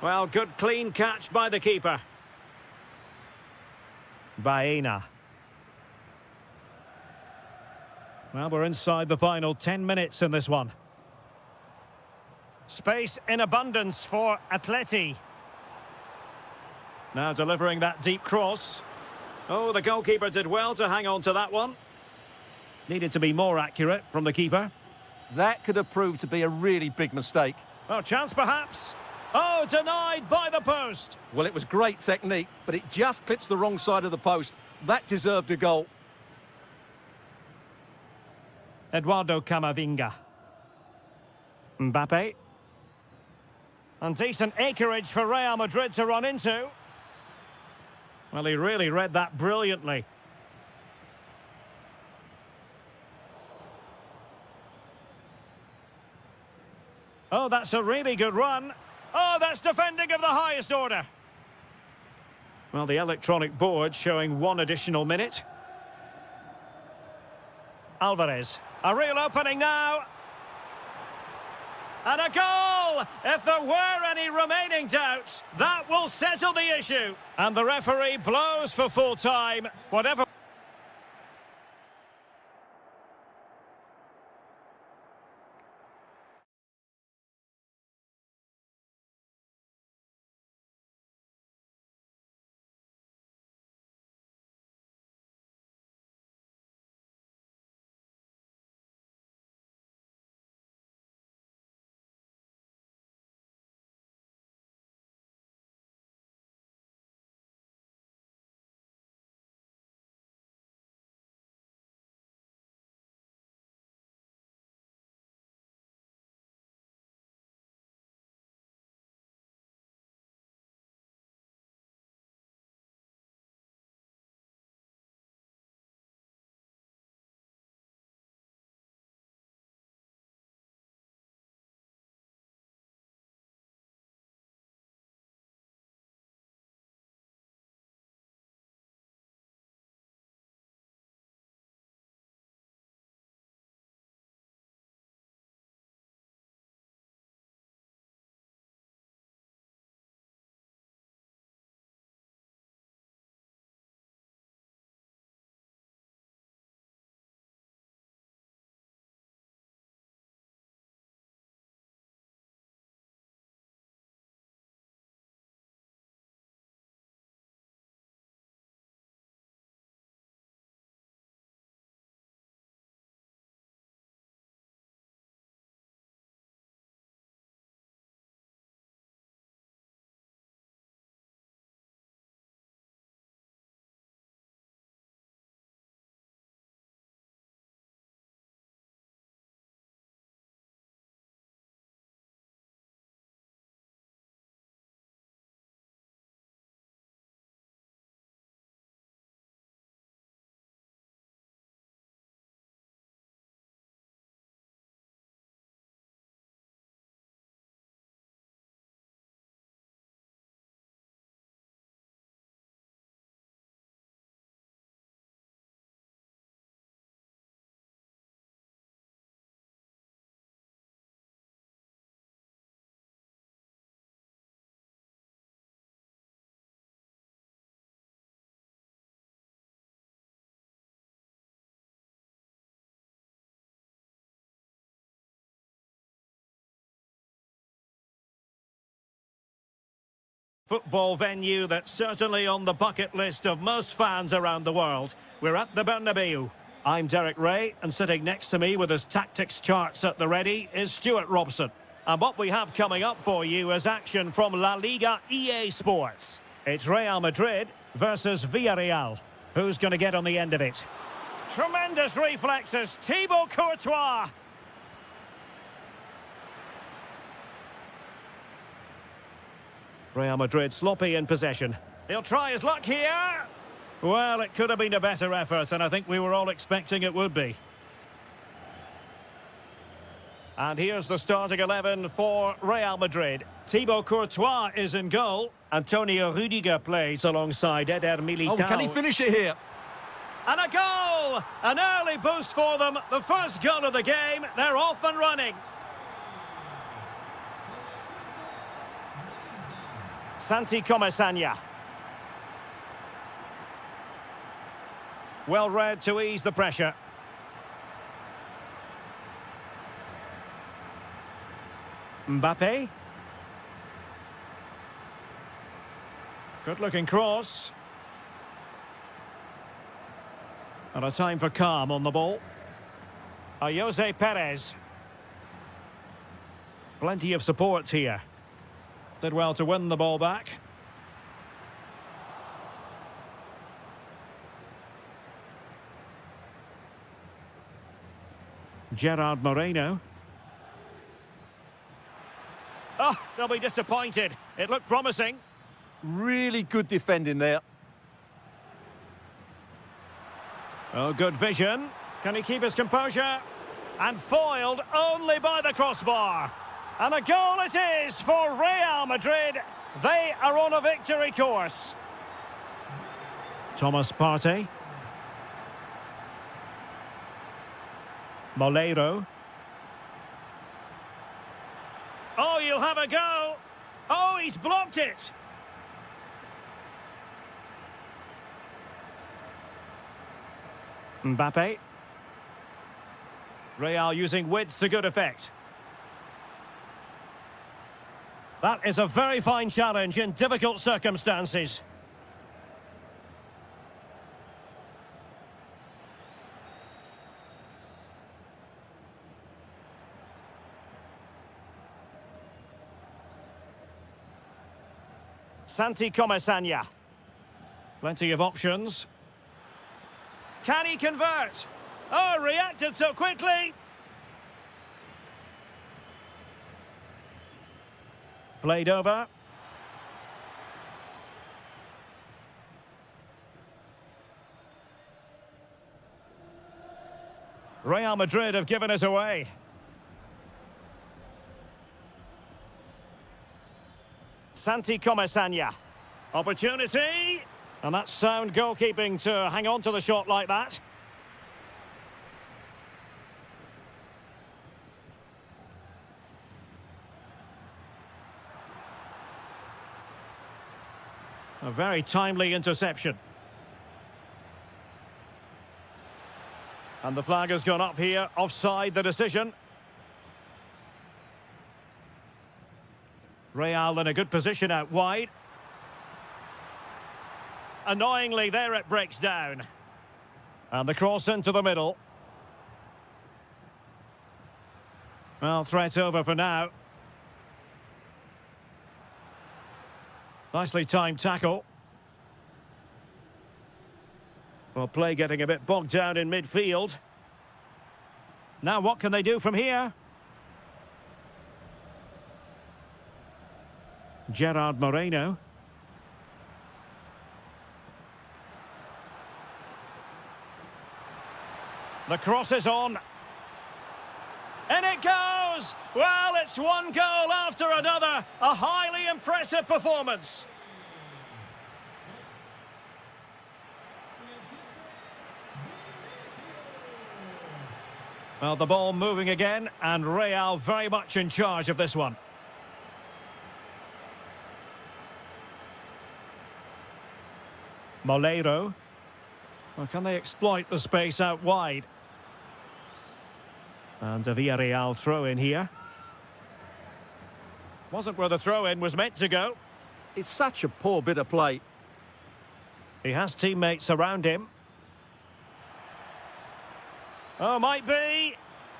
Well, good clean catch by the keeper. Baena. Well, we're inside the final 10 minutes in this one. Space in abundance for Atleti. Now delivering that deep cross. Oh, the goalkeeper did well to hang on to that one. Needed to be more accurate from the keeper. That could have proved to be a really big mistake. Oh, chance perhaps. Oh, denied by the post. Well, it was great technique, but it just clips the wrong side of the post. That deserved a goal. Eduardo Camavinga. Mbappe. And decent acreage for Real Madrid to run into. Well, he really read that brilliantly. Oh, that's a really good run. Oh, that's defending of the highest order. Well, the electronic board showing 1 additional minute. Alvarez. A real opening now. And a goal! If there were any remaining doubts, that will settle the issue. And the referee blows for full time. Whatever... football venue that's certainly on the bucket list of most fans around the world. We're at the Bernabeu. I'm Derek Ray, and sitting next to me with his tactics charts at the ready is Stuart Robson. And what we have coming up for you is action from La Liga EA Sports. It's Real Madrid versus Villarreal. Who's going to get on the end of it? Tremendous reflexes, Thibaut Courtois. Real Madrid sloppy in possession. He'll try his luck here. Well, it could have been a better effort, and I think we were all expecting it would be. And here's the starting 11 for Real Madrid. Thibaut Courtois is in goal. Antonio Rudiger plays alongside Eder Militao. Oh, can he finish it here? And a goal! An early boost for them. The first goal of the game. They're off and running. Santi Comasagna. Well read to ease the pressure. Mbappe. Good-looking cross. And a time for calm on the ball. Jose Perez. Plenty of support here. Did well to win the ball back. Gerard Moreno. Oh, they'll be disappointed. It looked promising. Really good defending there. Oh, good vision. Can he keep his composure? And foiled only by the crossbar. And a goal it is for Real Madrid. They are on a victory course. Thomas Partey. Moleiro. Oh, you'll have a go. Oh, he's blocked it. Mbappe. Real using width to good effect. That is a very fine challenge in difficult circumstances. Santi Comasagna. Plenty of options. Can he convert? Oh, reacted so quickly. Played over. Real Madrid have given us away. Santi Comasagna. Opportunity. And that's sound goalkeeping to hang on to the shot like that. A very timely interception. And the flag has gone up here. Offside the decision. Real in a good position out wide. Annoyingly, there it breaks down. And the cross into the middle. Well, threat over for now. Nicely timed tackle. Well, play getting a bit bogged down in midfield. Now what can they do from here? Gerard Moreno. The cross is on. And it goes! Well, it's one goal after another. A highly impressive performance. Well, the ball moving again, and Real very much in charge of this one. Moleiro. Well, can they exploit the space out wide? And a Villarreal throw in here. Wasn't where the throw in was meant to go. It's such a poor bit of play. He has teammates around him. Oh, might be.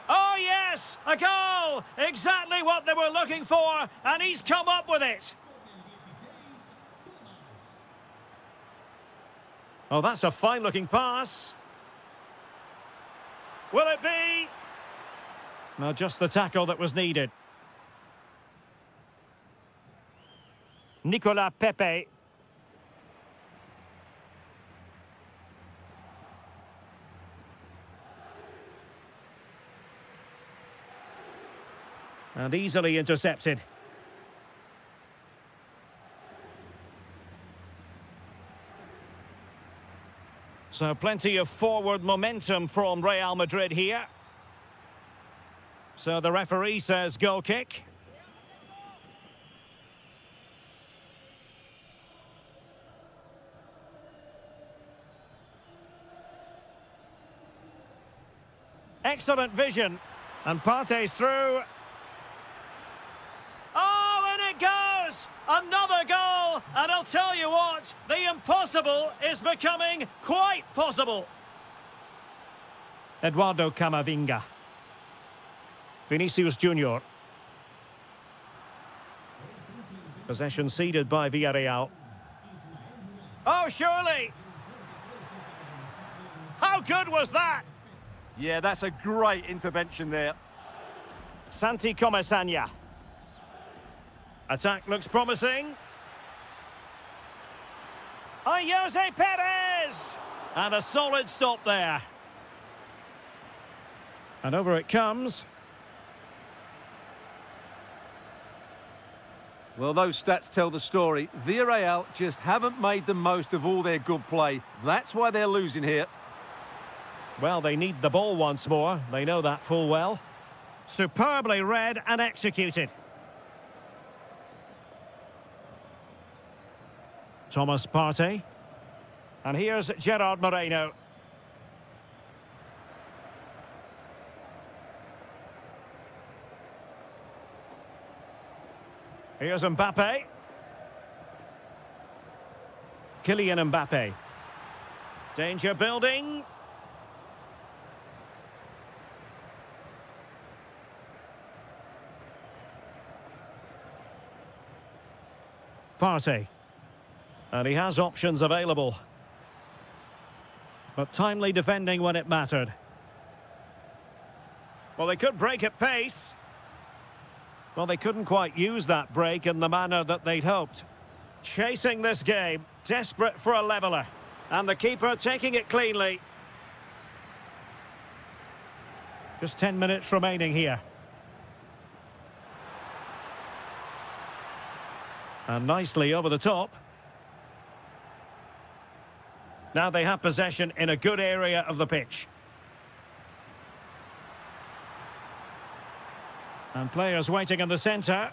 Oh, yes! A goal! Exactly what they were looking for, and he's come up with it. Oh, that's a fine-looking pass. Will it be? No, just the tackle that was needed. Nicolas Pepe. And easily intercepted. So plenty of forward momentum from Real Madrid here. So the referee says goal kick. Excellent vision. And Partey's through. Oh, and it goes! Another goal! And I'll tell you what, the impossible is becoming quite possible. Eduardo Camavinga. Vinicius Junior. Possession ceded by Villarreal. Oh, surely! How good was that? Yeah, that's a great intervention there. Santi Comesaña. Attack looks promising. Jose Perez! And a solid stop there. And over it comes. Well, those stats tell the story. Villarreal just haven't made the most of all their good play. That's why they're losing here. Well, they need the ball once more. They know that full well. Superbly read and executed. Thomas Partey. And here's Gerard Moreno. Here's Mbappe. Kylian Mbappe. Danger building. Partey. And he has options available. But timely defending when it mattered. Well, they could break at pace. Well, they couldn't quite use that break in the manner that they'd hoped. Chasing this game, desperate for a leveller. And the keeper taking it cleanly. Just 10 minutes remaining here. And nicely over the top. Now they have possession in a good area of the pitch. And players waiting in the centre.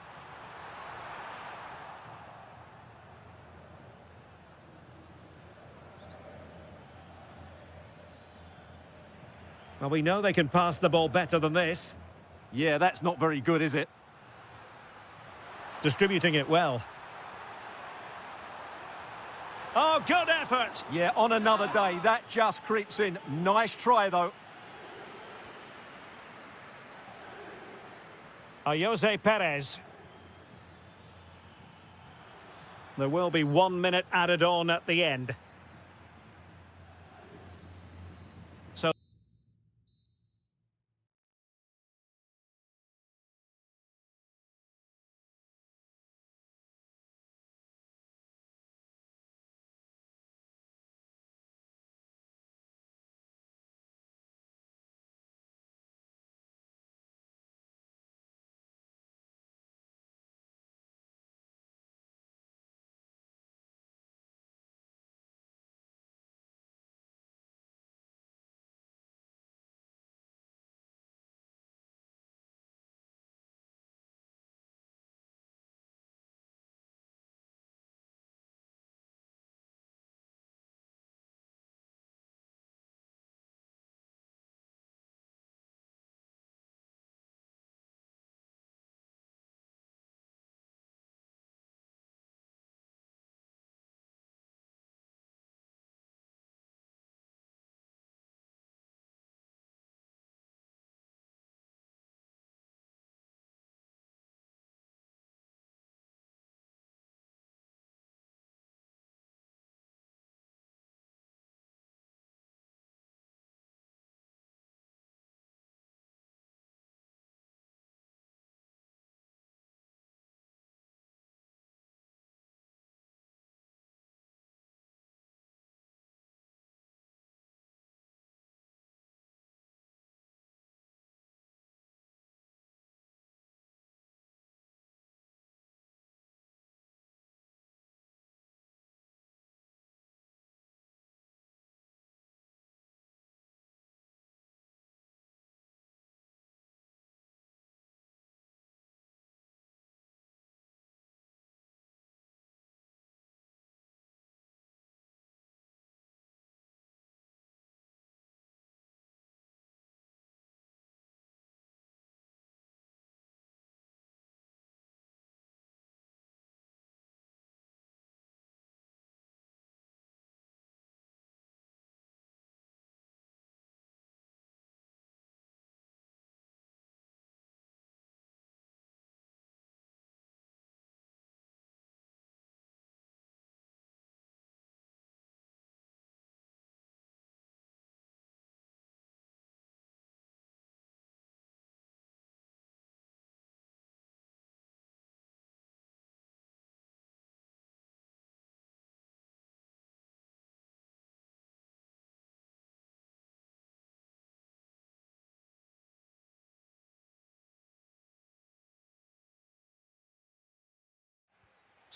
Well, we know they can pass the ball better than this. Yeah, that's not very good, is it? Distributing it well. Oh, good effort! Yeah, on another day, that just creeps in. Nice try, though. Jose Perez. There will be 1 minute added on at the end.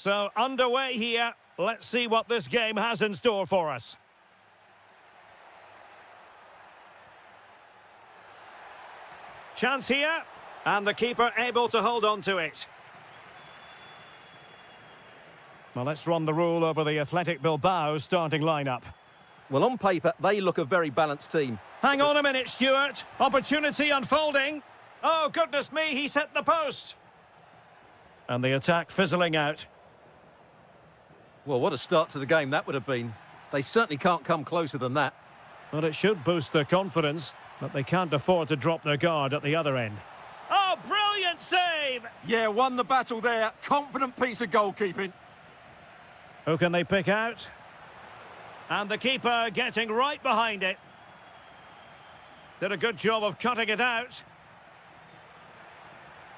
So, underway here. Let's see what this game has in store for us. Chance here. And the keeper able to hold on to it. Well, let's run the rule over the Athletic Bilbao starting lineup. Well, on paper, they look a very balanced team. Hang on a minute, Stuart. Opportunity unfolding. Oh, goodness me, he's hit the post. And the attack fizzling out. Well, what a start to the game that would have been. They certainly can't come closer than that. Well, it should boost their confidence, but they can't afford to drop their guard at the other end. Oh, brilliant save! Yeah, won the battle there. Confident piece of goalkeeping. Who can they pick out? And the keeper getting right behind it. Did a good job of cutting it out.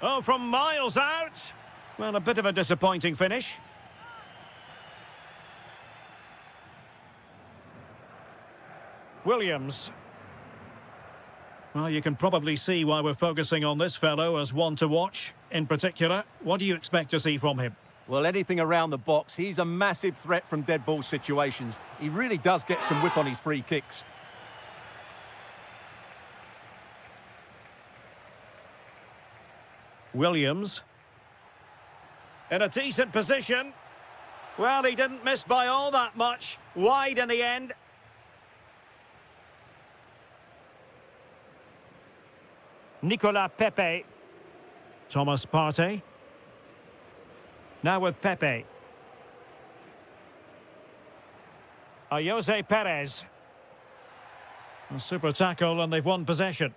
Oh, from miles out. Well, a bit of a disappointing finish. Williams. Well, you can probably see why we're focusing on this fellow as one to watch. In particular, what do you expect to see from him? Well, anything around the box. He's a massive threat from dead ball situations. He really does get some whip on his free kicks. Williams. In a decent position. Well, he didn't miss by all that much. Wide in the end. Nicolas Pepe. Thomas Partey. Now with Pepe. Jose Perez. A super tackle and they've won possession.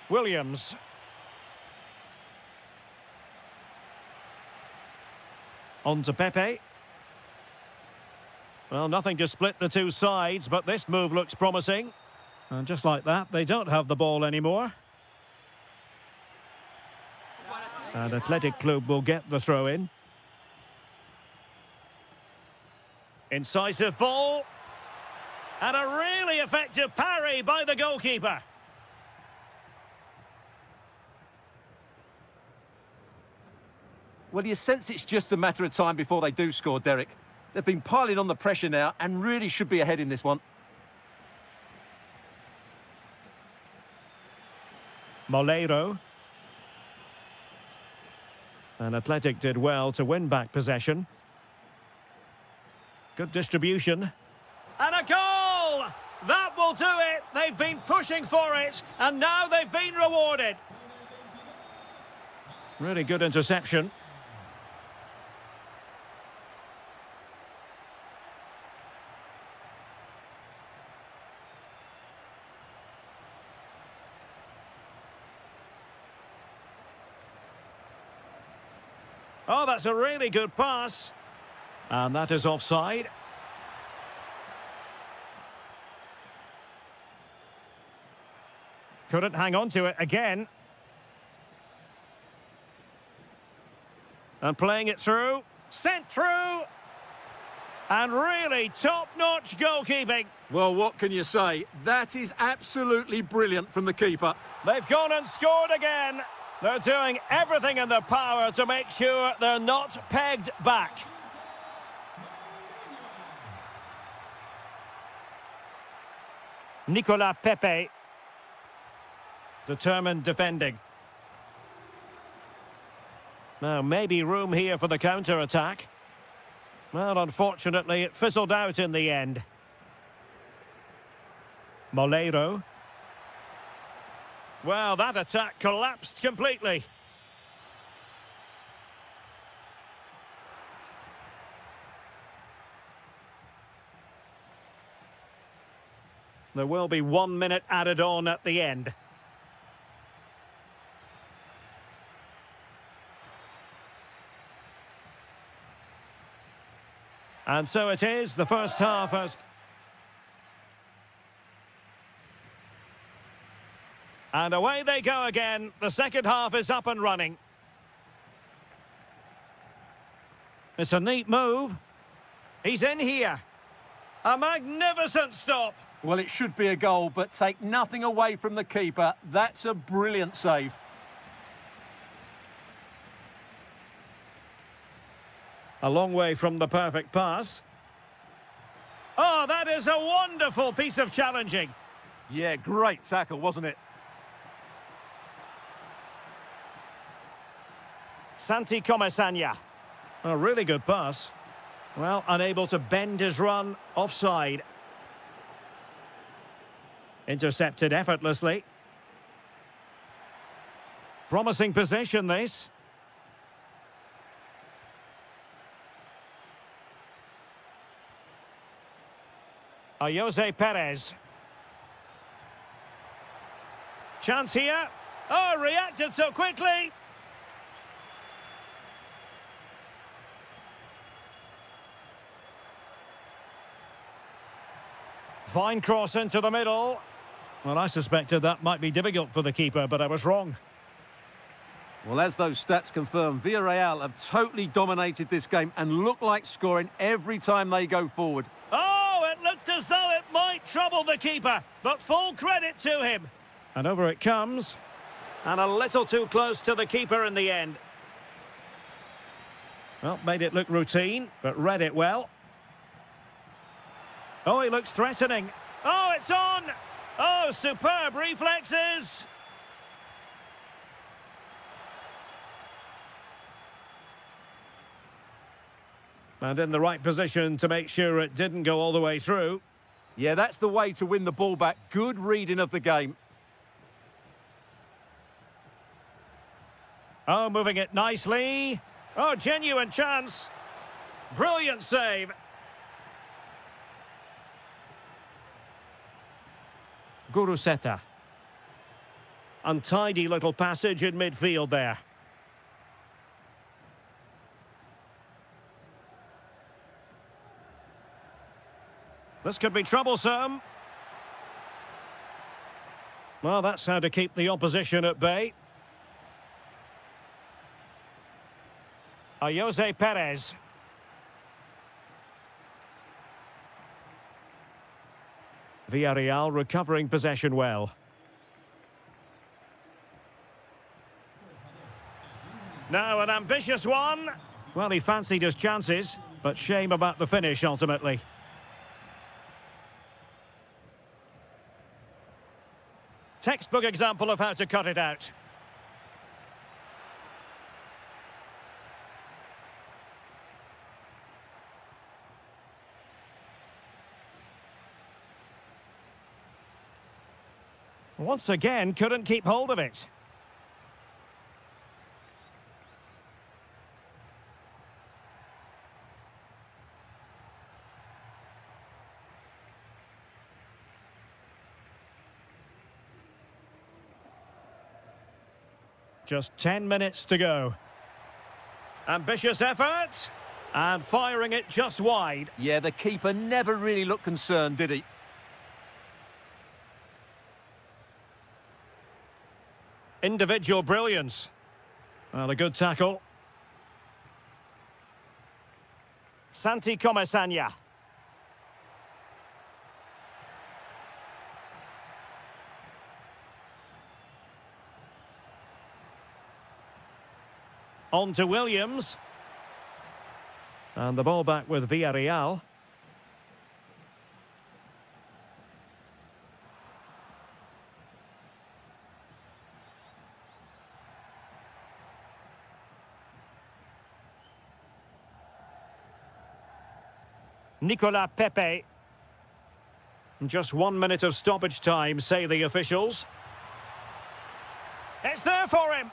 Williams. On to Pepe. Well, nothing to split the two sides, but this move looks promising. And just like that, they don't have the ball anymore. And Athletic Club will get the throw in. Incisive ball. And a really effective parry by the goalkeeper. Well, you sense it's just a matter of time before they do score, Derek. They've been piling on the pressure now and really should be ahead in this one. Moleiro. And Athletic did well to win back possession. Good distribution. And a goal! That will do it! They've been pushing for it, and now they've been rewarded. Really good interception. Oh, that's a really good pass. And that is offside. Couldn't hang on to it again. And playing it through. Sent through. And really top-notch goalkeeping. Well, what can you say? That is absolutely brilliant from the keeper. They've gone and scored again. They're doing everything in their power to make sure they're not pegged back. Nicolas Pepe. Determined defending. Now, maybe room here for the counter-attack. Well, unfortunately, it fizzled out in the end. Moleiro. Well, that attack collapsed completely. There will be 1 minute added on at the end. And so it is, the first half has... And away they go again. The second half is up and running. It's a neat move. He's in here. A magnificent stop. Well, it should be a goal, but take nothing away from the keeper. That's a brilliant save. A long way from the perfect pass. Oh, that is a wonderful piece of challenging. Yeah, great tackle, wasn't it? Santi Comesaña. A really good pass. Well, unable to bend his run, offside. Intercepted effortlessly. Promising position, this. Jose Perez. Chance here. Oh, reacted so quickly. Fine cross into the middle. Well, I suspected that might be difficult for the keeper, but I was wrong. Well, as those stats confirm, Villarreal have totally dominated this game and look like scoring every time they go forward. Oh, it looked as though it might trouble the keeper, but full credit to him. And over it comes. And a little too close to the keeper in the end. Well, made it look routine, but read it well. Oh, he looks threatening. Oh, it's on! Oh, superb reflexes! And in the right position to make sure it didn't go all the way through. Yeah, that's the way to win the ball back. Good reading of the game. Oh, moving it nicely. Oh, genuine chance. Brilliant save. Guruseta. Untidy little passage in midfield there. This could be troublesome. Well, that's how to keep the opposition at bay. Jose Perez. Villarreal recovering possession well. Now an ambitious one. Well, he fancied his chances, but shame about the finish ultimately. Textbook example of how to cut it out. Once again, couldn't keep hold of it. Just 10 minutes to go. Ambitious effort. And firing it just wide. Yeah, the keeper never really looked concerned, did he? Individual brilliance. Well, a good tackle. Santi Comesaña. On to Williams. And the ball back with Villarreal. Nicolas Pepe. Just 1 minute of stoppage time, say the officials. It's there for him.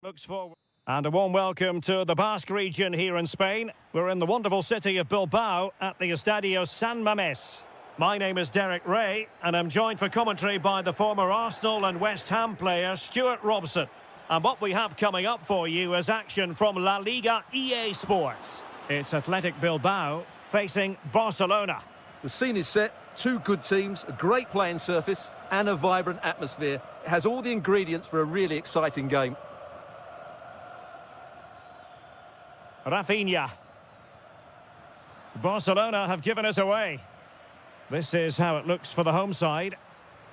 Looks forward. And a warm welcome to the Basque region here in Spain. We're in the wonderful city of Bilbao at the Estadio San Mamés. My name is Derek Ray, and I'm joined for commentary by the former Arsenal and West Ham player Stuart Robson. And what we have coming up for you is action from La Liga EA Sports. It's Athletic Bilbao facing Barcelona. The scene is set, two good teams, a great playing surface and a vibrant atmosphere. It has all the ingredients for a really exciting game. Rafinha. Barcelona have given us away. This is how it looks for the home side.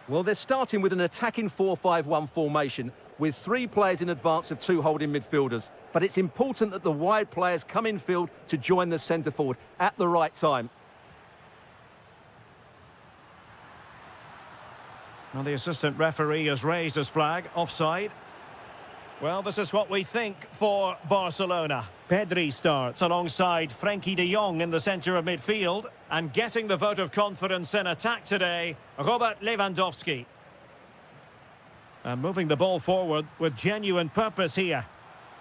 Well, they're starting with an attacking 4-5-1 formation with three players in advance of two holding midfielders. But it's important that the wide players come in field to join the centre forward at the right time. Well, the assistant referee has raised his flag, offside. Well, this is what we think for Barcelona. Pedri starts alongside Frenkie de Jong in the centre of midfield. And getting the vote of confidence in attack today, Robert Lewandowski. And moving the ball forward with genuine purpose here.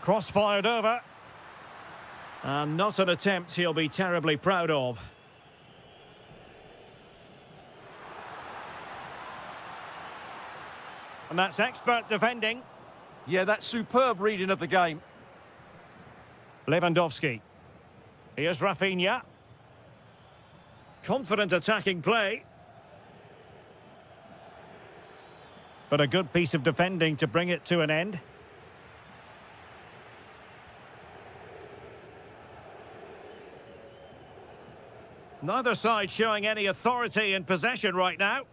Cross fired over. And not an attempt he'll be terribly proud of. And that's expert defending. Yeah, that's superb reading of the game. Lewandowski. Here's Rafinha. Confident attacking play. But a good piece of defending to bring it to an end. Neither side showing any authority in possession right now.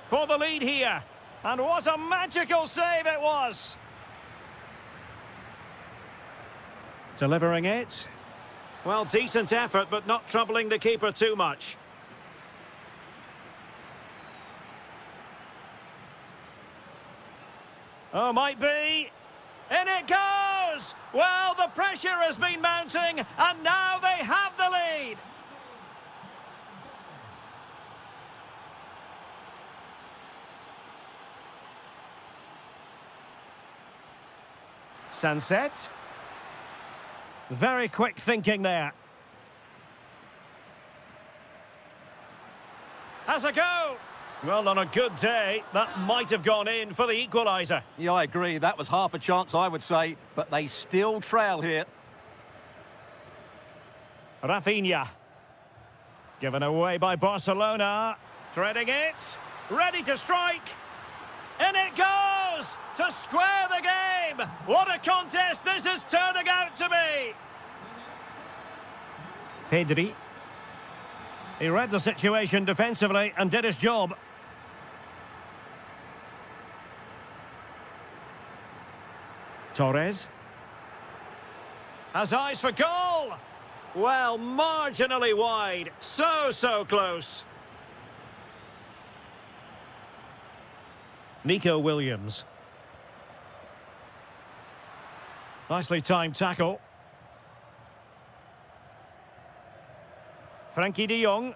For the lead here. And what a magical save it was. Delivering it. Well, decent effort, but not troubling the keeper too much. Oh, might be. In it goes! Well, the pressure has been mounting, and now they have the lead. Sunset. Very quick thinking there. Has a go. Well, on a good day, that might have gone in for the equaliser. Yeah, I agree. That was half a chance, I would say. But they still trail here. Rafinha. Given away by Barcelona. Threading it. Ready to strike. In it goes! To square the game! What a contest this is turning out to be! Pedri. He read the situation defensively and did his job. Torres. Has eyes for goal! Well, marginally wide. So close. Nico Williams. Nicely timed tackle. Frenkie de Jong.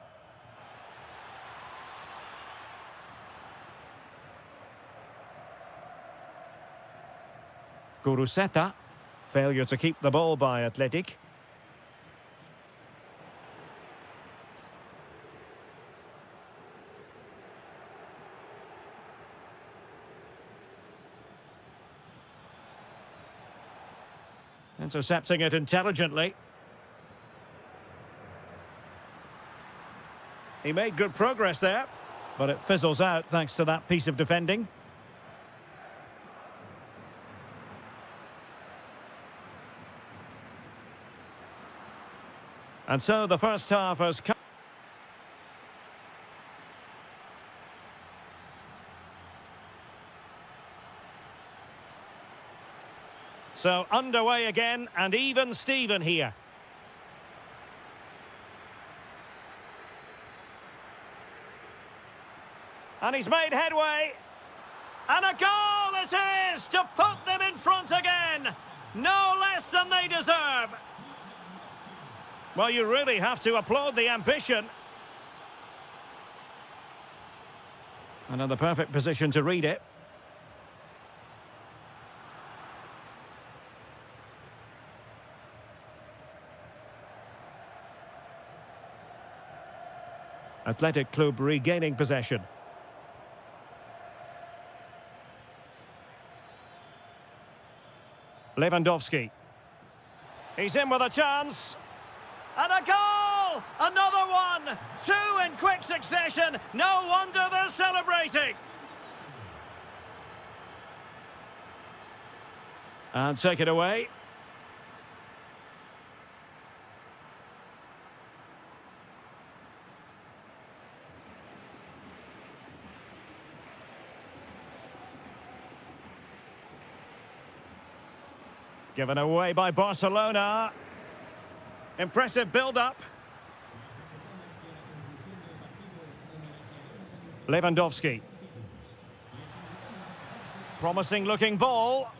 Guruseta. Failure to keep the ball by Athletic. Intercepting it intelligently. He made good progress there, but it fizzles out thanks to that piece of defending. And so the first half has come. So underway again, and even Steven here. And he's made headway. And a goal it is to put them in front again. No less than they deserve. Well, you really have to applaud the ambition. And in the perfect position to read it. Athletic Club regaining possession. Lewandowski. He's in with a chance. And a goal! Another one! Two in quick succession. No wonder they're celebrating. And take it away. Given away by Barcelona. Impressive build-up. Lewandowski. Promising-looking ball.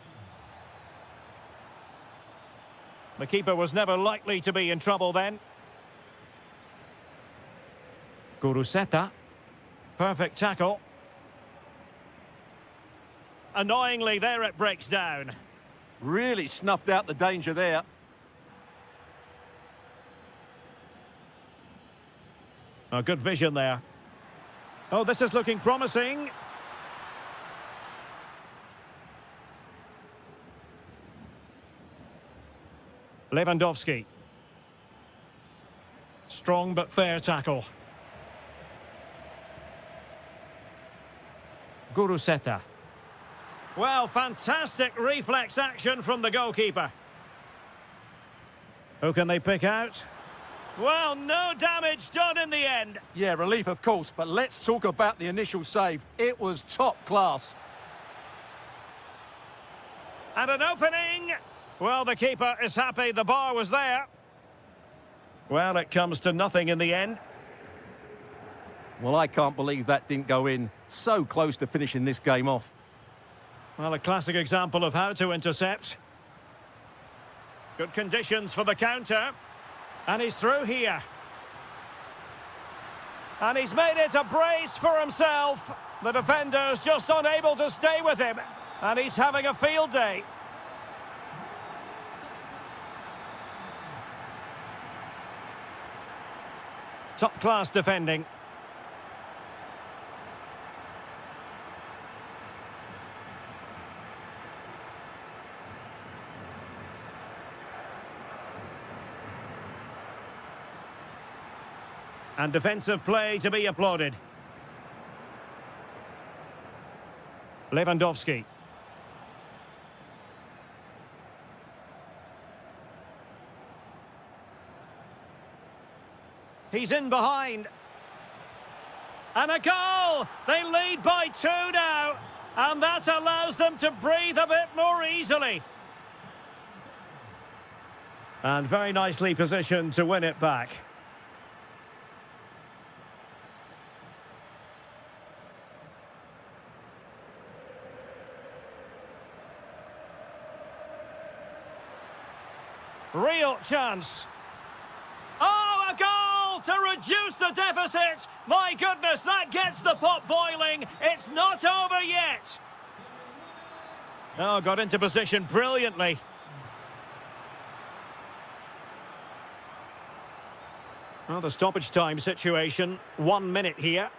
The keeper was never likely to be in trouble then. Guruseta. Perfect tackle. Annoyingly, there it breaks down. Really snuffed out the danger there. Oh, good vision there. Oh, this is looking promising. Lewandowski. Strong but fair tackle. Guruseta. Well, fantastic reflex action from the goalkeeper. Who can they pick out? Well, no damage done in the end. Yeah, relief, of course, but let's talk about the initial save. It was top class. And an opening. Well, the keeper is happy the bar was there. Well, it comes to nothing in the end. Well, I can't believe that didn't go in. So close to finishing this game off. Well, a classic example of how to intercept. Good conditions for the counter. And he's through here. And he's made it a brace for himself. The defender's just unable to stay with him. And he's having a field day. Top-class defending. And defensive play to be applauded. Lewandowski. He's in behind. And a goal! They lead by 2 now. And that allows them to breathe a bit more easily. And very nicely positioned to win it back. Real chance. Oh, a goal to reduce the deficit. My goodness, that gets the pot boiling. It's not over yet. Oh, got into position brilliantly. Well, the stoppage time situation, 1 minute here.